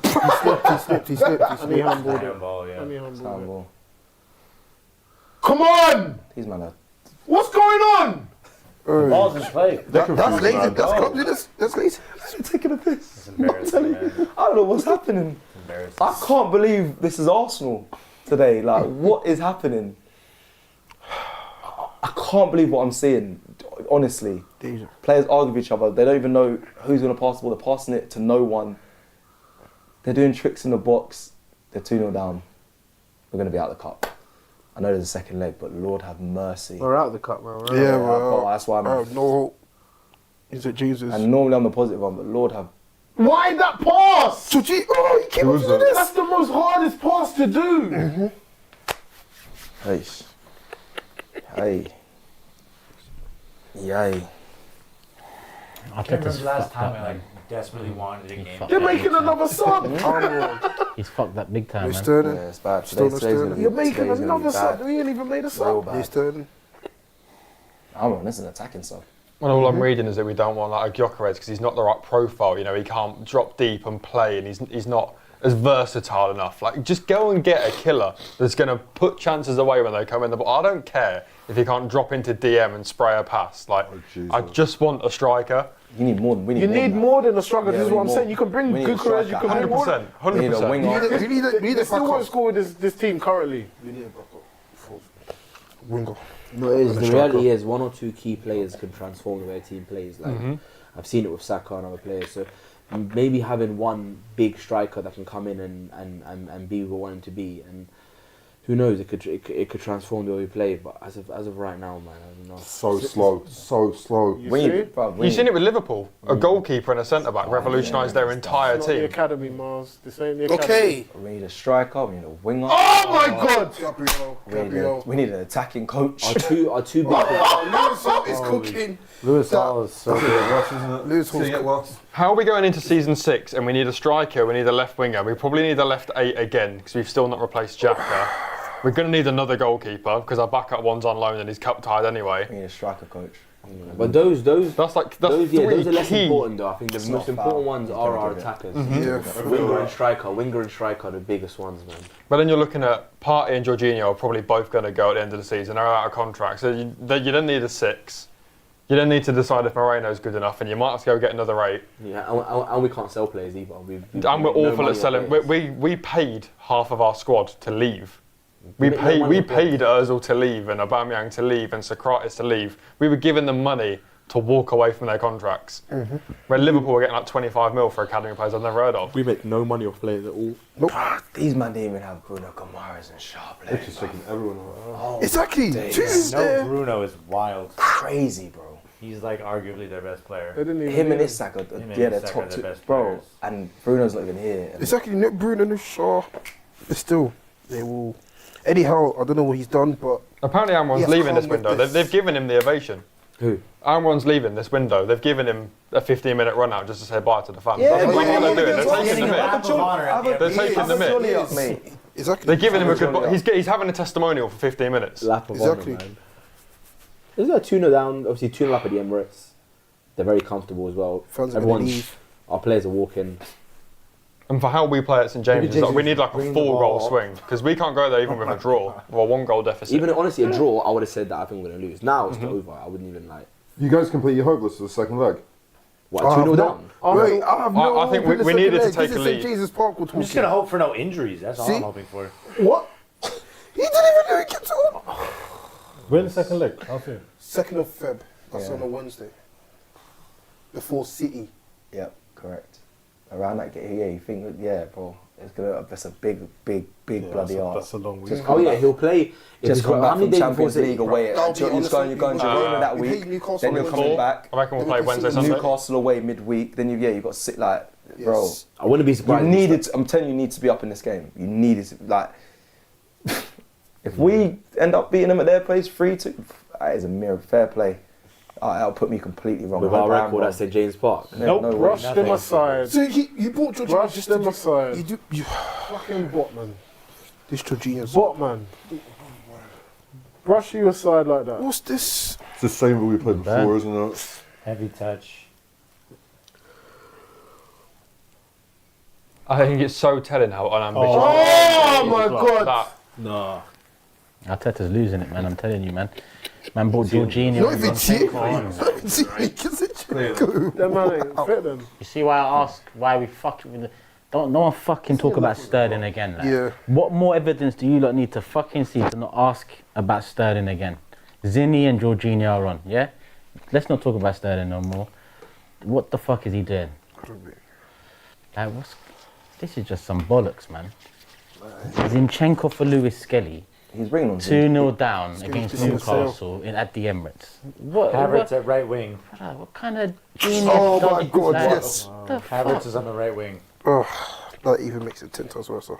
He slipped. And he handballed it. Handball, yeah. And he handballed it. Handball. Come on! These men are... What's going on? Balls in play. That's lazy. That's clumsy. That's lazy. You're taking a piss. It's embarrassing, man. I don't know what's happening. It's embarrassing. I can't believe this is Arsenal today. Like, what is happening? I can't believe what I'm seeing. Honestly, players argue with each other. They don't even know who's going to pass the ball. They're passing it to no one. They're doing tricks in the box. They're 2-0 down. We're going to be out of the cup. I know there's a second leg, but Lord have mercy. We're out of the cup, man. Yeah, well, well, that's why I'm. I have no hope. Is it Jesus? And normally I'm the positive one, but Lord have. Why that pass? Georgie, oh, he came up to do this. That's the most hardest pass to do. Hey. Hey. Yay. Remember last time I desperately wanted a game. They're making another sub. He's fucked that big time, He's man. Sterling. Yeah, it's bad. Still Today's Sterling. gonna be, You're making today's gonna be another sub. bad. We ain't even made a Real sub. bad. He's Sterling. This is an attacking sub. And all I'm reading is that we don't want like a Gyökeres because he's not the right profile. You know, he can't drop deep and play, and he's not as versatile enough. Like, just go and get a killer that's going to put chances away when they come in the ball. I don't care if he can't drop into DM and spray a pass. Like, I just want a striker. You need more than we need. You need more than a striker. Yeah, This is we what I'm need saying. more. You can bring We need a Gyökeres. You striker. can bring more. 100%. We need a 100%. winger. We need a They still backup. won't score with this team currently. We need a backup. Winger. No, it is. And a The reality striker. is 1 or 2 key players can transform the way a team plays. Like I've seen it with Saka and other players. So maybe having one big striker that can come in and be who we want him to be, and who knows, it could transform the way we play. But as of right now, man, I don't know. So slow. You've seen it with Liverpool. A goalkeeper and a centre back revolutionised their entire It's not the team. academy, Mars. This ain't the academy. Okay. We need a striker. We need a winger. Oh my God! We need an attacking coach. Our two big. Lewis Hall is cooking. Lewis Hall is so good. Lewis Hall's cooking. How are we going into season 6 and we need a striker, we need a left winger, we probably need a left 8 again because we've still not replaced Xhaka. We're going to need another goalkeeper because our backup one's on loan and he's cup tied anyway. We need a striker coach. But those That's those three are less key. important though. I think the It's most not important foul. ones He's are gonna our give it. attackers. Yeah. Winger and striker are the biggest ones, man. But then you're looking at Partey and Jorginho are probably both going to go at the end of the season. They're out of contract, so you don't need a 6. You don't need to decide if Moreno's good enough, and you might have to go get another 8. Yeah, and we can't sell players either. And we're make no awful money at on selling. players. We paid half of our squad to leave. We make no money we on players. paid Ozil to leave and Aubameyang to leave and Socrates to leave. We were giving them money to walk away from their contracts. Where Liverpool were getting like 25 mil for academy players I've never heard of. We make no money off players at all. These man didn't even have Bruno Gomares and Sharp. It's just taking everyone away. Oh, Exactly. days. Jesus No, there. Bruno is wild. Crazy, bro. He's like arguably their best They player. didn't even. Him and need Isak are Him and they're Isak are top the two, best bro. players. And Bruno's not even here. And Exactly. No Bruno, no Shaw. But still, they will. Eddie Howe, I don't know what he's done, but Apparently Amron's Yes, leaving this come with window. this. They've given him the ovation. Who? Amron's leaving this window. They've given him a 15-minute run out just to say bye to the fans. Yeah, That's what yeah, they're yeah, doing. yeah, They're yeah, taking the yeah, mick. yeah. They're taking the mick. mate. exactly. They're giving him a Have a good. jolly He's having a testimonial for 15 minutes. Lap of Exactly. honour, man. Isn't that 2-0 down? Obviously 2-0 up at the Emirates. They're very comfortable as well. Fans are gonna leave. Our players are walking. And for how we play at St James, Maybe it's like we Jesus need like a bring the 4-goal ball up. swing because we can't go there even with a draw or a 1-goal deficit. Even honestly, a draw, I would have said that I think we're going to lose. Now it's over. I wouldn't even like. You guys completely hopeless for the second leg. What, I have 2-0 no- down? Wait, I have no I think hope in the we second needed to leg. take This a is lead. St. Jesus Park we're I'm just talking. gonna hope for no injuries. That's all See? I'm hoping for. What? He didn't even make it to We're in the second leg. I'll see. 2nd of Feb. That's Yeah. on a Wednesday. Before City. Yep, correct. Around that game, yeah, you think, yeah, bro, that's a big bloody arse. That's a long week. Just Oh yeah, he'll play. Just come back from Champions League away. I'll be You're honest going with to you, Girona that we week. hate Newcastle Then you're on coming Wednesday. back. I reckon we'll Then play we can Wednesday, see Sunday. Newcastle away midweek. Then you've got sit like, bro. Yes. I wouldn't be You surprised. needed. I'm telling you, you need to be up in this game. You needed to, like. If we end up beating them at their place 3-2, that is a miracle. Fair play. That'll put me completely wrong. With I our hope I'm record wrong. at St James Park. No, no way. Brush them aside. So you bought Jorginho Brush just them to aside. you Fucking Botman. this Jorginho's. Botman. Brush you aside like that. What's this? It's the same that we played Bad. before, isn't it? Heavy touch. I think it's so telling how unambitious. Oh my God. That No. Arteta's losing it, man. I'm telling you, man. Man bought Jorginho. Not even Thierry. Come on. Not even Thierry. That man ain't fit then. You see why I ask why we fucking with the, don't no one fucking talk about Sterling again. Like. Yeah. What more evidence do you lot need to fucking see to not ask about Sterling again? Zinni and Jorginho are on, yeah? Let's not talk about Sterling no more. What the fuck is he doing? Like, this is just some bollocks, man. Zinchenko for Lewis Skelly. He's bringing on 2-0 down gonna against be Newcastle at the Emirates. What? Havertz at right wing. What kind of genius? Oh my does God, that? yes. What the Havertz fuck? is on the right wing. Oh, that even makes it 10 times worse. So.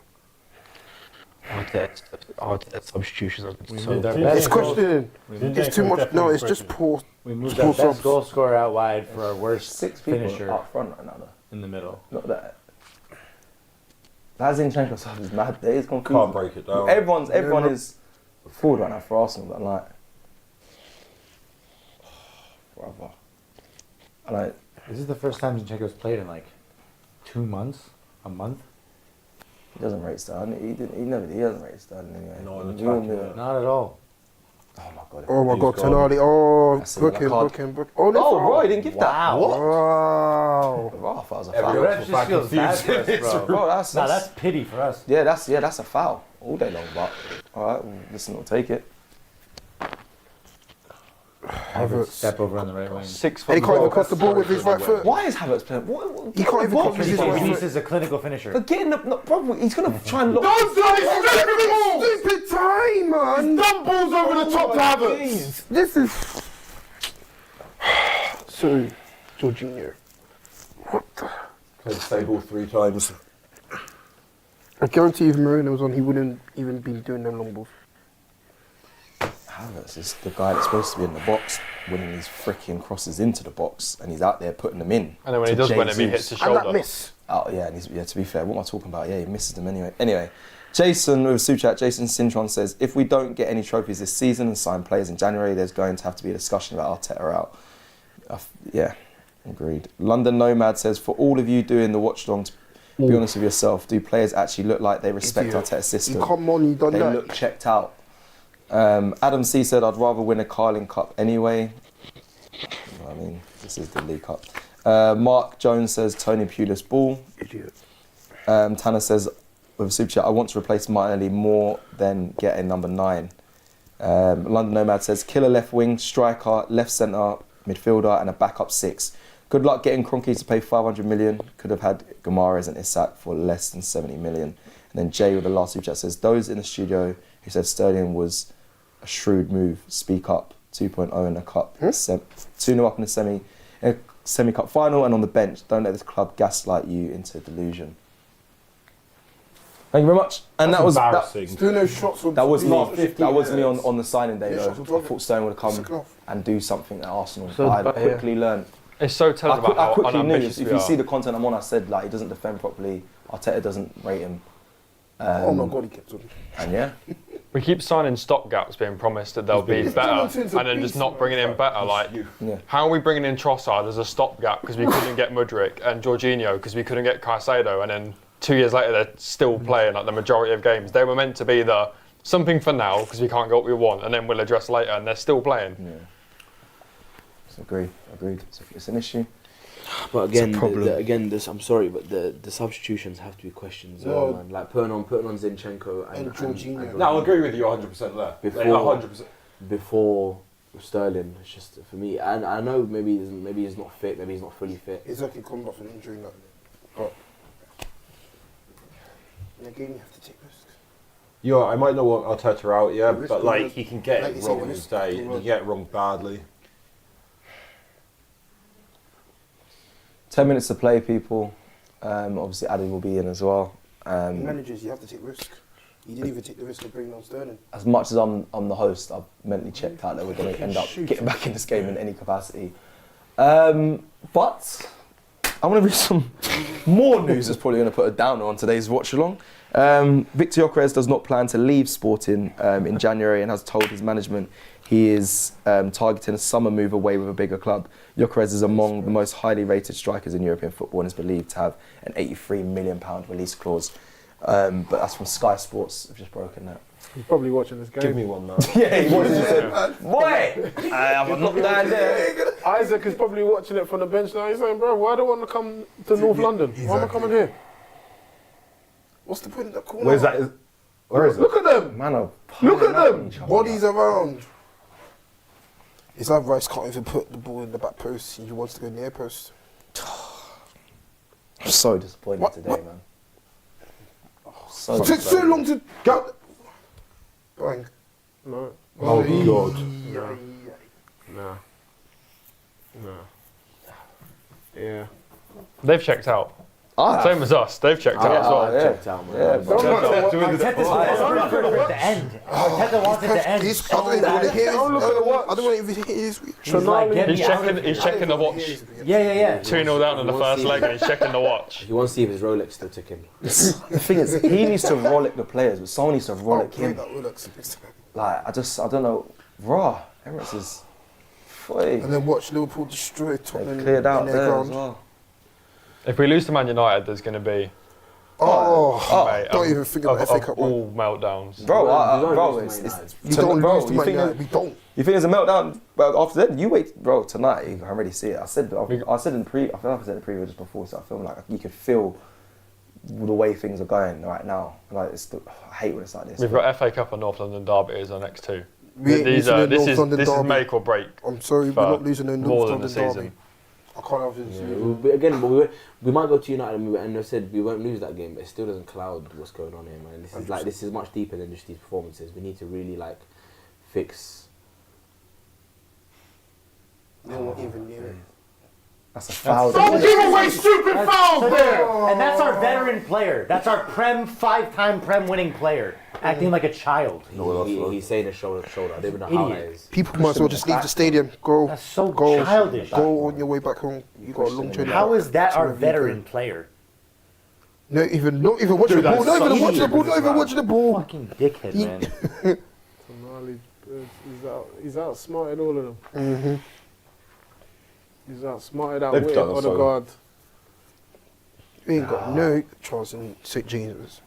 Substitutions. We So moved our It's best goal- questioning. It's too much. No, it's just poor. We moved Poor our best subs. goal scorer out wide for our worst 6 people finisher up front right now, though. in the middle. Not that. That Zinchenko stuff is mad. It is confusing. Can't break it down. Everyone is forward right now for Arsenal, but like, brother. I like. This is the first time Zinchenko's played in like 2 months, a month. He doesn't rate Sterling. He doesn't rate Sterling anyway. Not an We all attack, knew yeah. it. Not at all. Oh my god. Oh my God, He's gone. Tonali. Oh, That's it, book like him, hard. book him, book. Oh, no. Oh, bro, he didn't give that. Wow. Bro, I thought it was a Everyone foul. That just feels bad for us, bro. Bro, that's Nah, that's pity for us. yeah, that's a foul all day long. But all right, well, listen, we'll take it. Havertz step over on the right wing. 6 And he foot can't even goal. cross the ball with his right foot. Why is Havertz playing? What? He can't even what cross with his right Vinicius foot. is a clinical finisher. But getting the bro, he's gonna try and look. Stupid time, man. Dumb balls over the top to Havertz. This is so Jorginho. What the? Played the same ball 3 times. I guarantee if Marino was on, he wouldn't even be doing them long balls. Havertz is the guy that's supposed to be in the box, winning these freaking crosses into the box, and he's out there putting them in. And then when he to does win him, he Jesus. hits his And that shoulder. miss. Oh yeah, and yeah. To be fair, what am I talking about? Yeah, he misses them anyway. Anyway, Jason with Super Chat, Jason Sintron says, if we don't get any trophies this season and sign players in January, there's going to have to be a discussion about Arteta out. Yeah, agreed. London Nomad says, for all of you doing the watch alongs, be honest with yourself. Do players actually look like they respect Idiot. Arteta's system? Come on, you done They that. look checked out. Adam C said, I'd rather win a Carling Cup anyway. I mean, this is the League Cup. Mark Jones says, Tony Pulis ball. Idiot. Tanner says, with a super chat, I want to replace Martinelli more than get a number 9. London Nomad says, killer left wing, striker, left centre, midfielder, and a backup 6. Good luck getting Kroenke to pay 500 million. Could have had Gomares and Isak for less than 70 million. And then Jay with the last super chat says, those in the studio who said Sterling was a shrewd move, speak up. 2.0 in a cup, 2-0 up in a semi-cup final, and on the bench. Don't let this club gaslight you into delusion. Thank you very much. And that was embarrassing. Doing those shots on that was me. 50 That was me minutes. on the signing day. Yeah, Though. shots on I target. thought Sterling would come Second half. and do something at Arsenal. So, but I quickly learned. It's so telling about I how quickly knew. unambitious If we you are. see the content I'm on, I said like he doesn't defend properly. Arteta doesn't rate him. Oh my God, he kept on. And yeah. We keep signing stopgaps being promised that they'll be better Jonathan's a and then just beast, not man. bringing in better. Like, Yeah. how are we bringing in Trossard as a stopgap because we couldn't get Mudryk and Jorginho because we couldn't get Caicedo, and then 2 years later they're still playing like the majority of games. They were meant to be the something for now because we can't get what we want, and then we'll address later, and they're still playing. Yeah. So agreed. So it's an issue. But again, It's a problem. I'm sorry, but the substitutions have to be questioned as well, No. man. Like putting on Zinchenko and Jorginho. No, I'll agree with you 100% there. Before- 100%. before Sterling. It's just for me, and I know maybe he's not fit, maybe he's not fully fit. He's actually come off an injury now. But in a game, you have to take risks. I might not want Arteta out, yeah, Risk but of like risk. he can get Like it you say, wrong on risk his day, of and he risk. get it wrong badly. 10 minutes to play, people. Obviously, Addy will be in as well. Managers, you have to take risk. You didn't even take the risk of bringing on Sterling. As much as I'm the host, I've mentally checked out that we're going to end up Shoot. getting back in this game in any capacity. But I want to read some more news that's probably going to put a downer on today's watch along. Victor Gyökeres does not plan to leave Sporting in January and has told his management he is targeting a summer move away with a bigger club. Gyökeres is among the most highly rated strikers in European football and is believed to have an £83 million release clause. But that's from Sky Sports. I've just broken that. He's probably watching this game. Give me one now. Yeah, he was. Boy, I'm not down there. Isaac is probably watching it from the bench now. He's saying, bro, why do I want to come to North London? Why am I coming here? What's the point of that corner? Where's that? Where is it? Look at them. Man, Look at them. Bodies around. It's like Rice can't even put the ball in the back post. He wants to go near post. I'm so disappointed What? today, man. So It took so long to go. Bang. No. Oh God. Nah. Yeah. They've checked out. Ah, Same as us. They've checked out as well. I've checked out, man. Yeah, Arteta's for the end. Arteta wants it to end. I don't want to hear Don't look at the watch. I don't want to hear his. He's like, get He's me out of checking. He's checking the watch. Yeah. 2-0 down in the first leg, and he's checking the watch. He wants to see if his Rolex still ticking. the thing is, he needs to rollick the players, but someone needs to rollick him. Like, I don't know. Raw. Emirates is. Boy. And then watch Liverpool destroy Tottenham. They've cleared out in their there ground. as well. If we lose to Man United, there's going to be mate, don't even think about FA Cup. all meltdowns. Bro, We You don't lose to Man think United. We don't. you think there's a meltdown? Well, after that, you wait, bro. Tonight, you can already see it. I said in the I feel like I said in the preview just before, so I feel like you could feel the way things are going right now. Like I hate when it's like this. We've got FA Cup and North London Derby as our next two. We ain't This losing is no North London derby. make or break. I'm sorry, we're for not losing no more North than the London derby. season. I can't have this. Again, but we might go to United and I said we won't lose that game, but it still doesn't cloud what's going on here, man. This is much deeper than just these performances. We need to really fix. No one even near it. That's a foul. Don't give away stupid fouls there! And that's our veteran player. That's our five-time Prem winning player. Acting like a child. He's saying a shoulder. I don't even know how that is. People might as well just leave the stadium. Go. That's so Go. childish. Go on your way back home. You got a long journey. How is that our Sorry, veteran player? Not even watching the ball. Not even watching the ball. Not even watching the ball. Fucking dickhead, man. Tonali, he's outsmarted all of them. Mm-hmm. He's outsmarted, They've outwitted done us so. Odegaard. We ain't got no chance in St James's.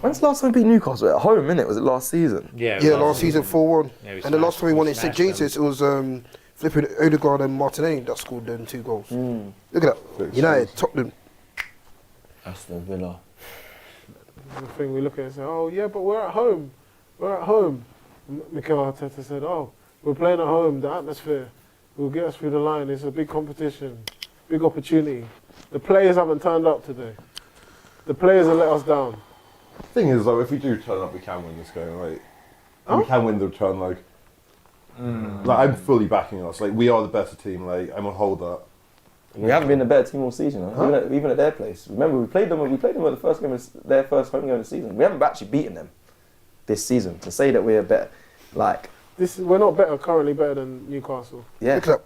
When's the last time we beat Newcastle at home? Innit? Was it last season? Yeah, last season 4-1. Yeah, we And the last time we won at St smashed them. James's, it was flipping Odegaard and Martinelli that scored them 2 goals. Look at that. United, Tottenham. Aston Villa. The thing we look at and say, oh yeah, but we're at home. We're at home. Mikel Arteta said, oh, we're playing at home. The atmosphere will get us through the line. It's a big competition, big opportunity. The players haven't turned up today. The players have let us down. Thing is, though, if we do turn up, we can win this game, right? Huh? We can win the return leg. Like, I'm fully backing us. Like, we are the better team. Like, I'm gonna hold that. We haven't been a better team all season, huh? Even at their place. Remember, we played them at the first game of their first home game of the season. We haven't actually beaten them this season. To say that we're better, We're not currently better than Newcastle. yeah. Look at that.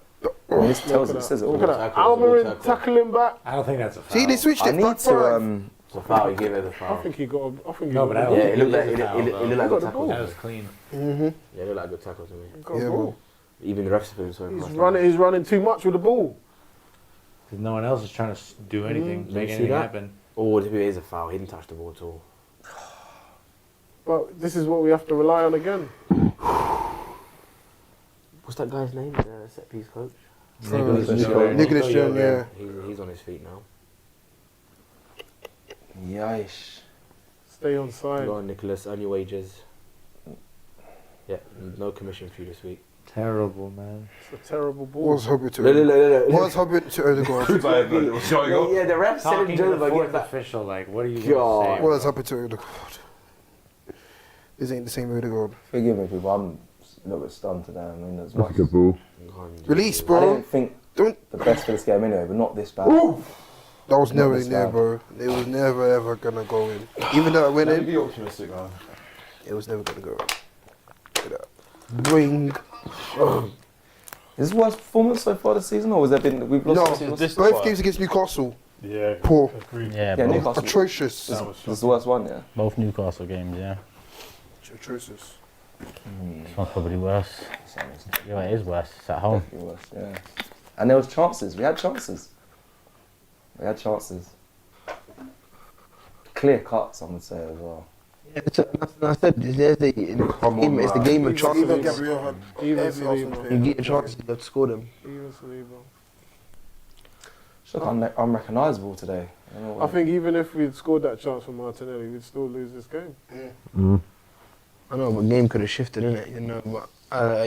This tells it, says it all. Look at that. Almiron tackling back. I don't think that's a foul. See, they switched I it need back to. five. It's a foul. He gave it a I foul. think he got. No, but I don't Yeah, think it looked like it it was a foul, looked like a got good the tackle. ball. That was clean. Mm-hmm. Yeah, it looked like a good tackle to me. Got a Yeah, ball. Even the refs feel so much. He's running too much with the ball. Because no one else is trying to do anything, Did make you see anything that? happen. Oh, it is a foul. He didn't touch the ball at all. But this is what we have to rely on again. What's that guy's name? The set piece coach. Nicholas Jones, yeah. He's on his feet now. Yeesh. Stay on side. Go on, Nicholas. Earn your wages. Yeah, no commission for you this week. Terrible, man. It's a terrible ball. Was hoping to. No. Was hoping to Odegaard. Yeah, the refs said Talking it to the over. fourth official, like, what are you God. going to say? Was hoping to Odegaard. This ain't the same Odegaard. Forgive me, people. I'm a little bit stunned today. I mean, as much. Good ball. Release, I bro. didn't think Don't. the best for this game anyway, but not this bad. That was never this in there, bad. bro. It was never ever gonna go in. Even though I went in, Be optimistic, man. it was never gonna go in. Look at that. Bring. Is this worst performance so far this season, or has there been we've lost? No, this both twice. games against Newcastle. Yeah. Poor. Agreed. Yeah, Yeah, both, Newcastle. Atrocious. This is the worst one, yeah. both Newcastle games, yeah. Atrocious. This one's probably worse. Yeah, it is worse. It's at home. Definitely worse, yeah. And there was chances. We had chances. Clear cut, some would say as well. Yeah, I said there's the game. It's the game of chances. Even Gabriel had Even every Arsenal Saliba. player. You get a chance, you have to score them. Even Saliba. Just look unrecognisable today. I don't know I what- think even if we'd scored that chance from Martinelli, we'd still lose this game. I know, but game could have shifted, innit? You know, but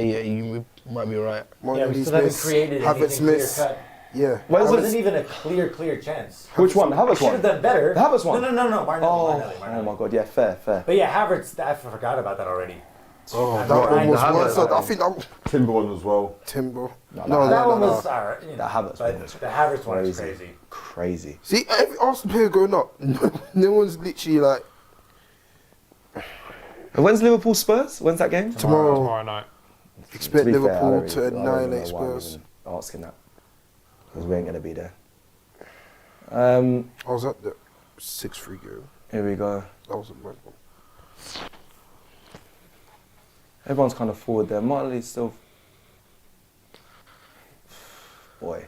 yeah, you might be right. Yeah, we still haven't created Havertz anything clear Smith. cut. Yeah. There Where's wasn't the, even a clear chance. which one? The Havertz Should one? have done better. The Havertz one? No, Martinelli. Oh, Martinelli. oh my God, yeah, fair. But yeah, Havertz, I forgot about that already. Oh, I'm that one trying was to- worse. I think that Timber one as well. Timber. No, that one was alright. The Havertz But one was the Havertz one is crazy. Crazy. See, every Arsenal player going up, no one's literally like And when's Liverpool Spurs? When's that game? Tomorrow night. expect To be fair, I Liverpool don't to really- I don't even annihilate know why I'm Spurs. even asking that. Because we ain't going to be there. I was at the 6-3 game. Here we go. That was a bad one. Everyone's kind of forward there. Martinelli's still... Boy.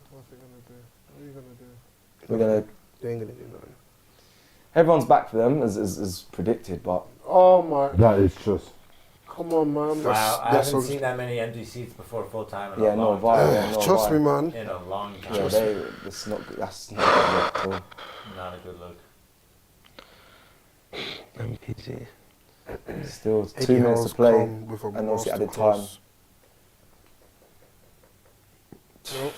What's he gonna do? What are you gonna do? We're going to... They ain't gonna do nothing. Everyone's back for them, as predicted, but... Oh my! That is just. Come on, man. Wow, I that's haven't a- seen that many empty seats before full time in Yeah, a no long vibe. time. Yeah, no Trust vibe. me, man. In a long time. Yeah, that's not good at all. Not a good look. MPG. Still 2 Eddie minutes Howe's to play, come with a and obviously added time. masterclass. Nope,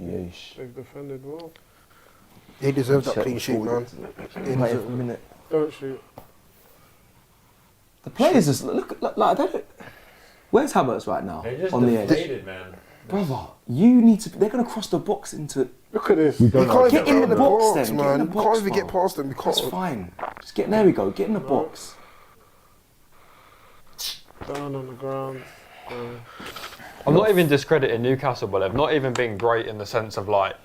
Yeesh. they've defended well. They deserve that Check clean the sheet, man. forward. They Wait deserve a minute. Don't shoot. The players just look like they don't. Where's Havertz right now? They're just On the edge. deflated, man. Brother, you need to. They're gonna cross the box into. Look at this. We can't Get even in the get box, box, then. Get in man. the We box, can't even get bro. past them. We That's can't. fine. Just get. There we go. Get in the box. Down on the ground. I'm not even discrediting Newcastle, but they've not even been great in the sense of like,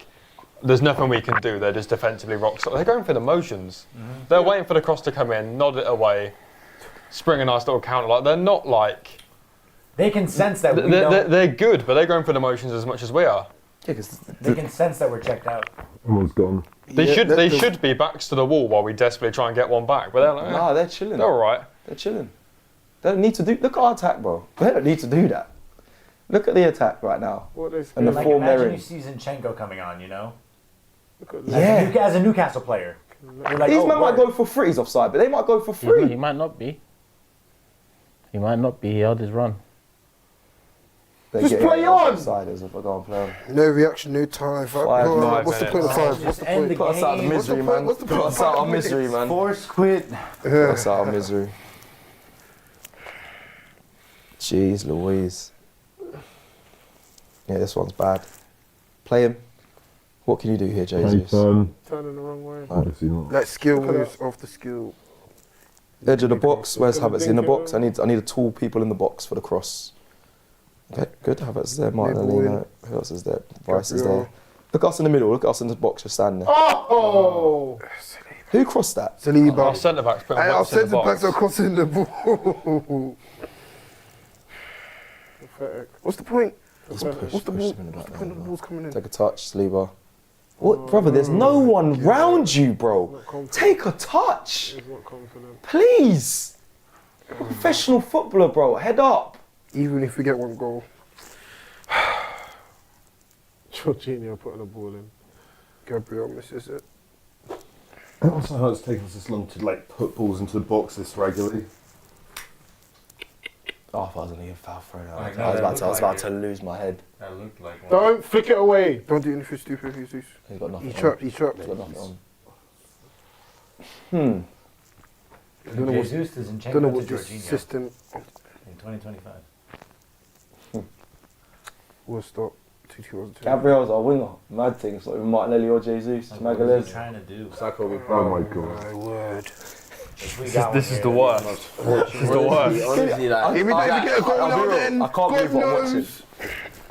there's nothing we can do. They're just defensively rock solid. They're going for the motions. They're waiting for the cross to come in, nod it away, spring a nice little counter. Like they're not like. They can sense that we don't. They're good, but they're going for the motions as much as we are. Yeah, because They can sense that we're checked out. Everyone's gone. They should be backs to the wall while we desperately try and get one back. But they're like, nah, they're chilling. they're all right. They're chilling. They don't need to do. Look at our attack, bro. They don't need to do that. Look at the attack right now. What they And the Like form they're imagine in. you see Zinchenko coming on, you know? Look at Yeah. As a Newcastle player. You're like, These oh, men might word. go for free. He's offside, but they might go for He free. might not be. He might not be. He held his run. Just play on! Offsiders if I go and play on. No reaction, no time. Five What's the point of minutes. five? What's the End point? the Put us out of game. misery, man. What's the Put point? us out of misery, man. Force quit. Put us out of misery. Jeez Louise. Yeah, this one's bad. Play him. What can you do here, Jesus? turning the wrong way. Obviously not. Like skill Look at moves off the skill. Edge of the box. Where's Gonna Havertz in the dink it box? I need a tall people in the box for the cross. Okay, good. Havertz is there. Ball Martinelli. in. No. Who else is there? Rice is Gabriel. there. Look at us in the middle. Look at us in the box just standing there. Oh! Who crossed that? Our Saliba. centre backs putting Hey, our whips in the centre backs are box. crossing the ball. Pathetic. What's the point? He's Pathetic. pushed, What's the pushed ball? him in the What's back the there, point of the bro. balls coming in? Take a touch, Saliba. What, brother? There's no one round you, bro. Not confident. Take a touch, He's not confident. please. Professional footballer, bro. Head up. Even if we get one goal. Jorginho putting the ball in. Gabriel misses it. It also hurts taking us this long to like put balls into the box this regularly. Oh, if I was only a foul throw. I know, was that about looked to lose my head. That looked like one. Don't flick it away. Don't do anything stupid, Jesus. He's got nothing He's on. trapped, he's trapped. He's got nothing on. I don't know what's, Jesus to Zinchenko don't know to what this Jorginho system in 2025. will stop. 2-2 Gabriel's our winger. Mad thing. It's not even Martinelli or Jesus. Like, what is he Magalhaes. trying to do? Oh my god. My word. If we got This one is the here, worst. Honestly, This is the worst. honestly, like, If we don't get a goal I'll now, be real, then I can't God believe what I'm watching. knows.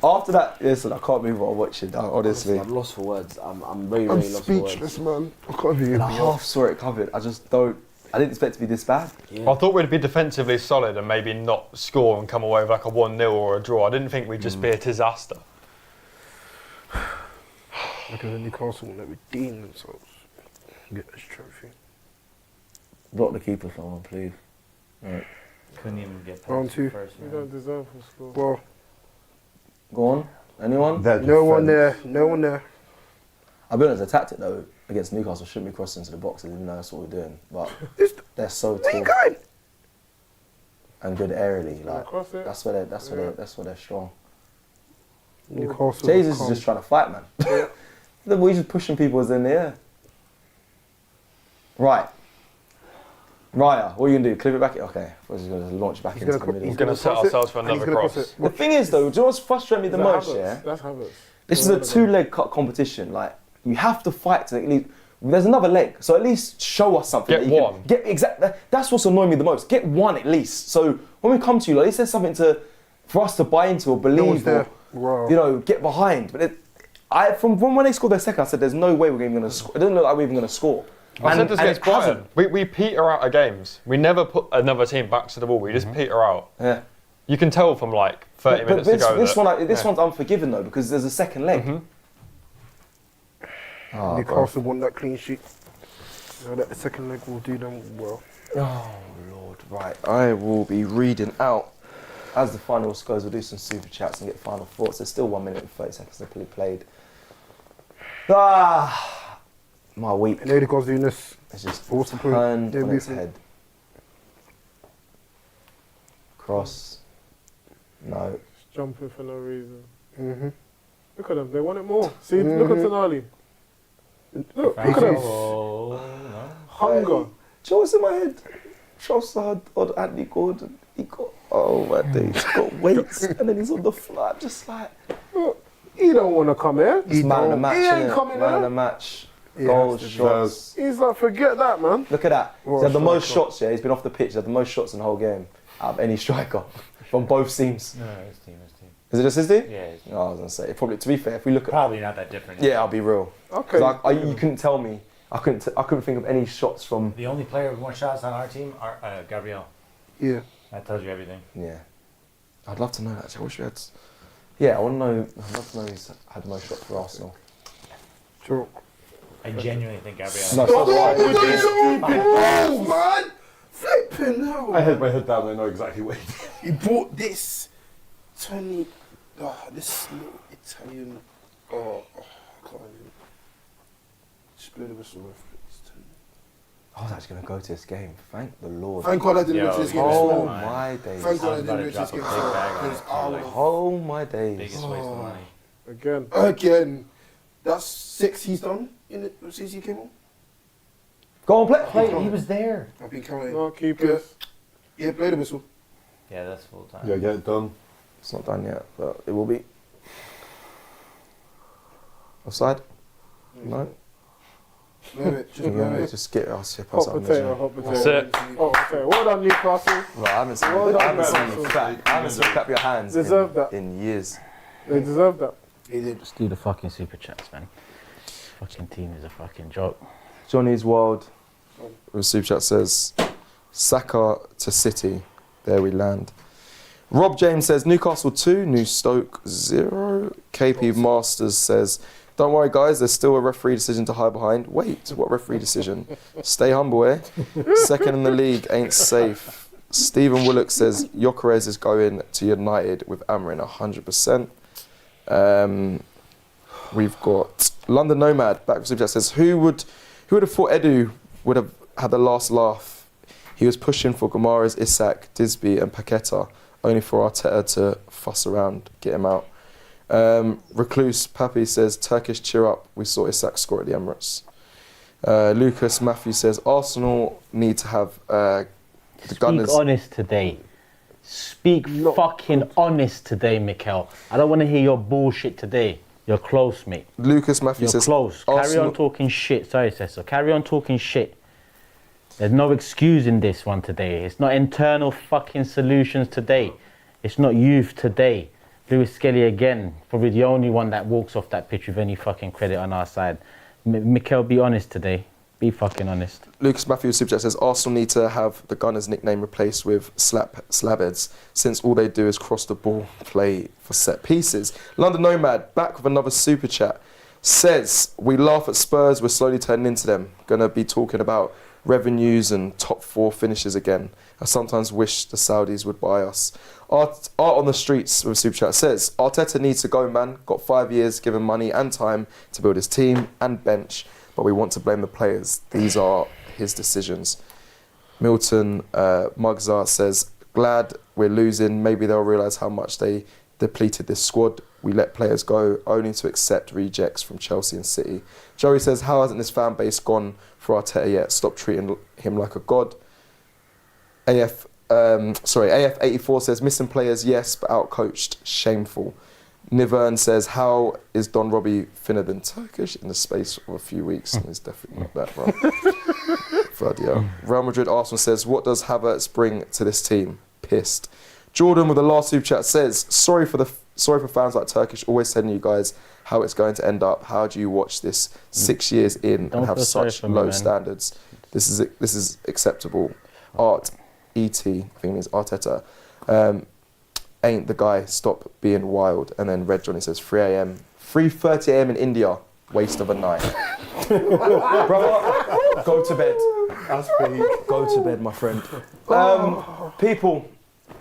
After that, listen, I can't believe what I'm watching. Honestly, I'm lost for words. I'm very, I'm very lost for words. speechless, man. I can't believe and I it. half saw it covered. I just don't. I didn't expect it to be this bad. Yeah. I thought we'd be defensively solid and maybe not score and come away with like a 1-0 or a draw. I didn't think we'd just be a disaster. Look at the Newcastle that redeem themselves. Get this trophy. Block the keeper, someone, please. Couldn't even get past Round two. the first We round. don't deserve to score. Well, Go on. Anyone? no one there. No one there. I'll be honest, the tactic though against Newcastle shouldn't be crossing into the boxes, even though that's what we're doing. But they're so Where you tall going? and good aerially. Like Cross it. that's where they're strong. Newcastle. Jesus is just trying to fight, man. The boy just pushing people in the air. Right. Raya, what are you going to do? Clip it back? Okay. We're just going to launch back into the middle. We're going to set ourselves for another cross. The thing is, though, do you know what's frustrating me the most, yeah? That's Havertz. This is a two-leg cut competition. Like, you have to fight to at least... There's another leg, so at least show us something. Get one. That's what's annoying me the most. Get one at least. So when we come to you, at least there's something for us to buy into or believe or, get behind. But from when they scored their second, I said, there's no way we're even going to score. It doesn't look like we're even going to score. I said this against Brighton. We peter out of games. We never put another team back to the wall. We just peter out. Yeah. You can tell from like 30 minutes to go. This one's unforgiving though because there's a second leg. Oh, Newcastle won that clean sheet. That second leg will do them well. Oh Lord, right. I will be reading out as the final goes. We'll do some super chats and get final thoughts. There's still 1 minute and 30 seconds to be played. My week. And Odegaard's doing this. It's just awesome. turned on its head. Cross. No. Just jumping for no reason. Look at them. They want it more. See, look at Tonali. Look at them. Hunger. Do you know what's in my head? Trossard or Anthony Gordon. Oh my days. He's got weights and then he's on the fly. I'm just like, look, he don't want to come here. He's man of the match. He ain't coming man here. of the match. Goals, shots. He's like, forget that, man. Look at that. He's had the most shots, yeah. He's been off the pitch. He's had the most shots in the whole game out of any striker from both teams. No, his team. Is it just his team? Yeah. Oh, I was going to say, probably, to be fair, if we look at... Probably not that different. Yeah, I'll be real. Okay. You couldn't tell me. I couldn't think of any shots from... The only player with more shots on our team are Gabriel. Yeah. That tells you everything. Yeah. I'd love to know that. I wish we had... Yeah, I want to know... I'd love to know who's had the most shots for Arsenal. Sure. I genuinely think Gabriel... No, so do I. Oh, man! Flipping hell. I had my head down and I know exactly what He bought this 20... this little Italian... I can't even... Just blow the whistle with it. I was actually going to go to this game. Thank the Lord. Thank God I didn't go to this game. Oh my days. Thank God I didn't go to this game. Oh my days. Biggest waste of money. Again. That's 6 he's done in it since he came on. Go on, play. He was there. I've been counting. No, keep it. Yeah, play the whistle. Yeah, that's full time. Yeah, get it done. It's not done yet, but it will be. Offside? No? Just get us hip us Hot up. potato. That's it. Hot potato. Well done, Newcastle. Well, I haven't seen you clap your hands Deserve that. in years. They deserve that. He did. Just do the fucking super chats, man. Fucking team is a fucking joke. Johnny's World with Super Chat says, Saka to City. There we land. Rob James says, Newcastle 2, New Stoke 0. KP Masters says, don't worry guys, there's still a referee decision to hide behind. Wait, what referee decision? Stay humble, eh? Second in the league ain't safe. Stephen Willock says, Gyökeres is going to United with Amarin 100%. We've got London Nomad back with Super Chat says, who would have thought Edu would have had the last laugh? He was pushing for Gomara's, Isak, Disby and Paqueta, only for Arteta to fuss around, get him out. Recluse Pappy says, Turkish cheer up, we saw Isak score at the Emirates. Lucas Matthew says, Arsenal need to have the Gunners. Speak honest today. Speak fucking honest today, Mikel. I don't want to hear your bullshit today. You're close, mate. Lucas Matthew You're says, close. Carry on talking shit. Sorry, Cecil. Carry on talking shit. There's no excusing this one today. It's not internal fucking solutions today. It's not youth today. Lewis Skelly again, probably the only one that walks off that pitch with any fucking credit on our side. Mikel, be honest today. Be fucking honest. Lucas Matthew Super Chat says, Arsenal need to have the Gunners nickname replaced with Slabheads, since all they do is cross the ball, play for set pieces. London Nomad, back with another Super Chat, says, we laugh at Spurs, we're slowly turning into them. Gonna be talking about revenues and top 4 finishes again. I sometimes wish the Saudis would buy us. Art on the Streets with Super Chat says, Arteta needs to go, man. Got 5 years, given money and time to build his team and bench, but we want to blame the players. These are his decisions. Milton Mugzar says, glad we're losing. Maybe they'll realise how much they depleted this squad. we let players go only to accept rejects from Chelsea and City. Joey says, how hasn't this fan base gone for Arteta yet? Stop treating him like a god. AF84 says, missing players, yes, but outcoached, shameful. Nivern says, how is Don Robbie thinner than Turkish in the space of a few weeks? He's definitely not that, bro. Bloody hell. Real Madrid Arsenal says, what does Havertz bring to this team? Pissed. Jordan with the last super chat says, sorry for fans like Turkish, always telling you guys how it's going to end up. How do you watch this 6 years in and have such low standards? This is acceptable. Art, ET, I think it means Arteta, ain't the guy, stop being wild. And then Red Johnny says 3 a.m. 3:30 a.m. in India, waste of a night. Brother, go to bed. Go to bed, my friend. People,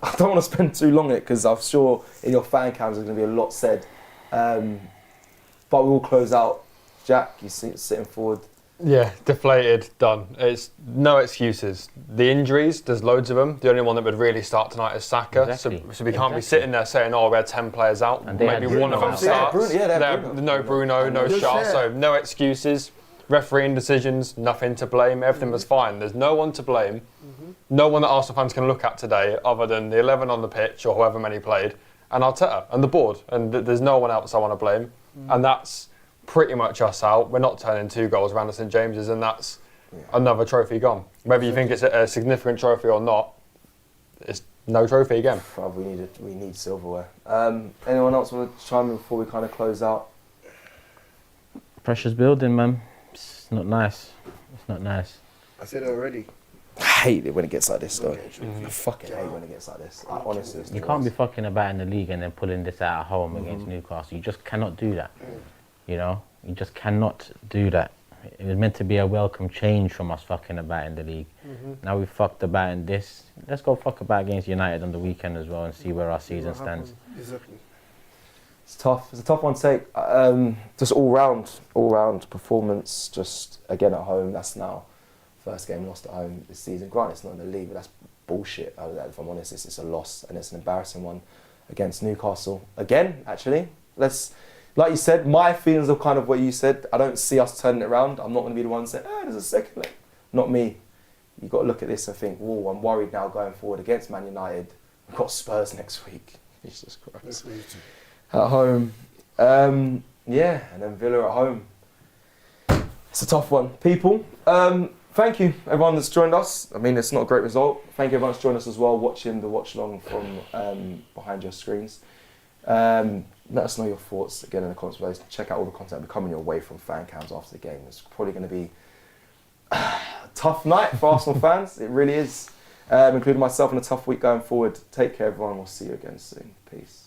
I don't want to spend too long on it because I'm sure in your fan cams there's going to be a lot said. But we will close out. Jack, you sitting forward. Yeah, deflated, done. It's no excuses. The injuries, there's loads of them. The only one that would really start tonight is Saka. Exactly. So we can't be sitting there saying, oh, we had 10 players out. And they maybe had one of Bruno them out. starts. Bruno. No Bruno, no Shaw. So no excuses. Refereeing decisions, nothing to blame. Everything was fine. There's no one to blame. No one that Arsenal fans can look at today other than the 11 on the pitch or however many played and Arteta and the board. And there's no one else I want to blame. And that's pretty much us out. We're not turning 2 goals around the St James's, and that's another trophy gone. Whether you think it's a significant trophy or not, it's no trophy again. We need silverware. Anyone else want to chime in before we kind of close out? Pressure's building, man. It's not nice. It's not nice. I said it already. I hate it when it gets like this, though. I fucking hate when it gets like this. Honestly, it's You the can't be worst. fucking about in the league and then pulling this out at home against Newcastle. You just cannot do that. You know, you just cannot do that. It was meant to be a welcome change from us fucking about in the league. Now we fucked about in this. Let's go fuck about against United on the weekend as well and see where our season stands. Exactly. It's tough. It's a tough one to take. Just all round performance. Just again at home. That's now first game lost at home this season. Granted, it's not in the league, but that's bullshit. If I'm honest, it's a loss and it's an embarrassing one against Newcastle again. Actually, like you said, my feelings are kind of what you said. I don't see us turning it around. I'm not going to be the one saying, there's a second leg. Not me. You've got to look at this and think, whoa, I'm worried now going forward against Man United. We've got Spurs next week. Jesus Christ. At home. And then Villa at home. It's a tough one. People, thank you everyone that's joined us. I mean, it's not a great result. Thank you everyone that's joined us as well, watching the watch along from behind your screens. Let us know your thoughts again in the comments below. Check out all the content coming your way from fan cams after the game. It's probably going to be a tough night for Arsenal fans. It really is, including myself, and a tough week going forward. Take care, everyone. We'll see you again soon. Peace.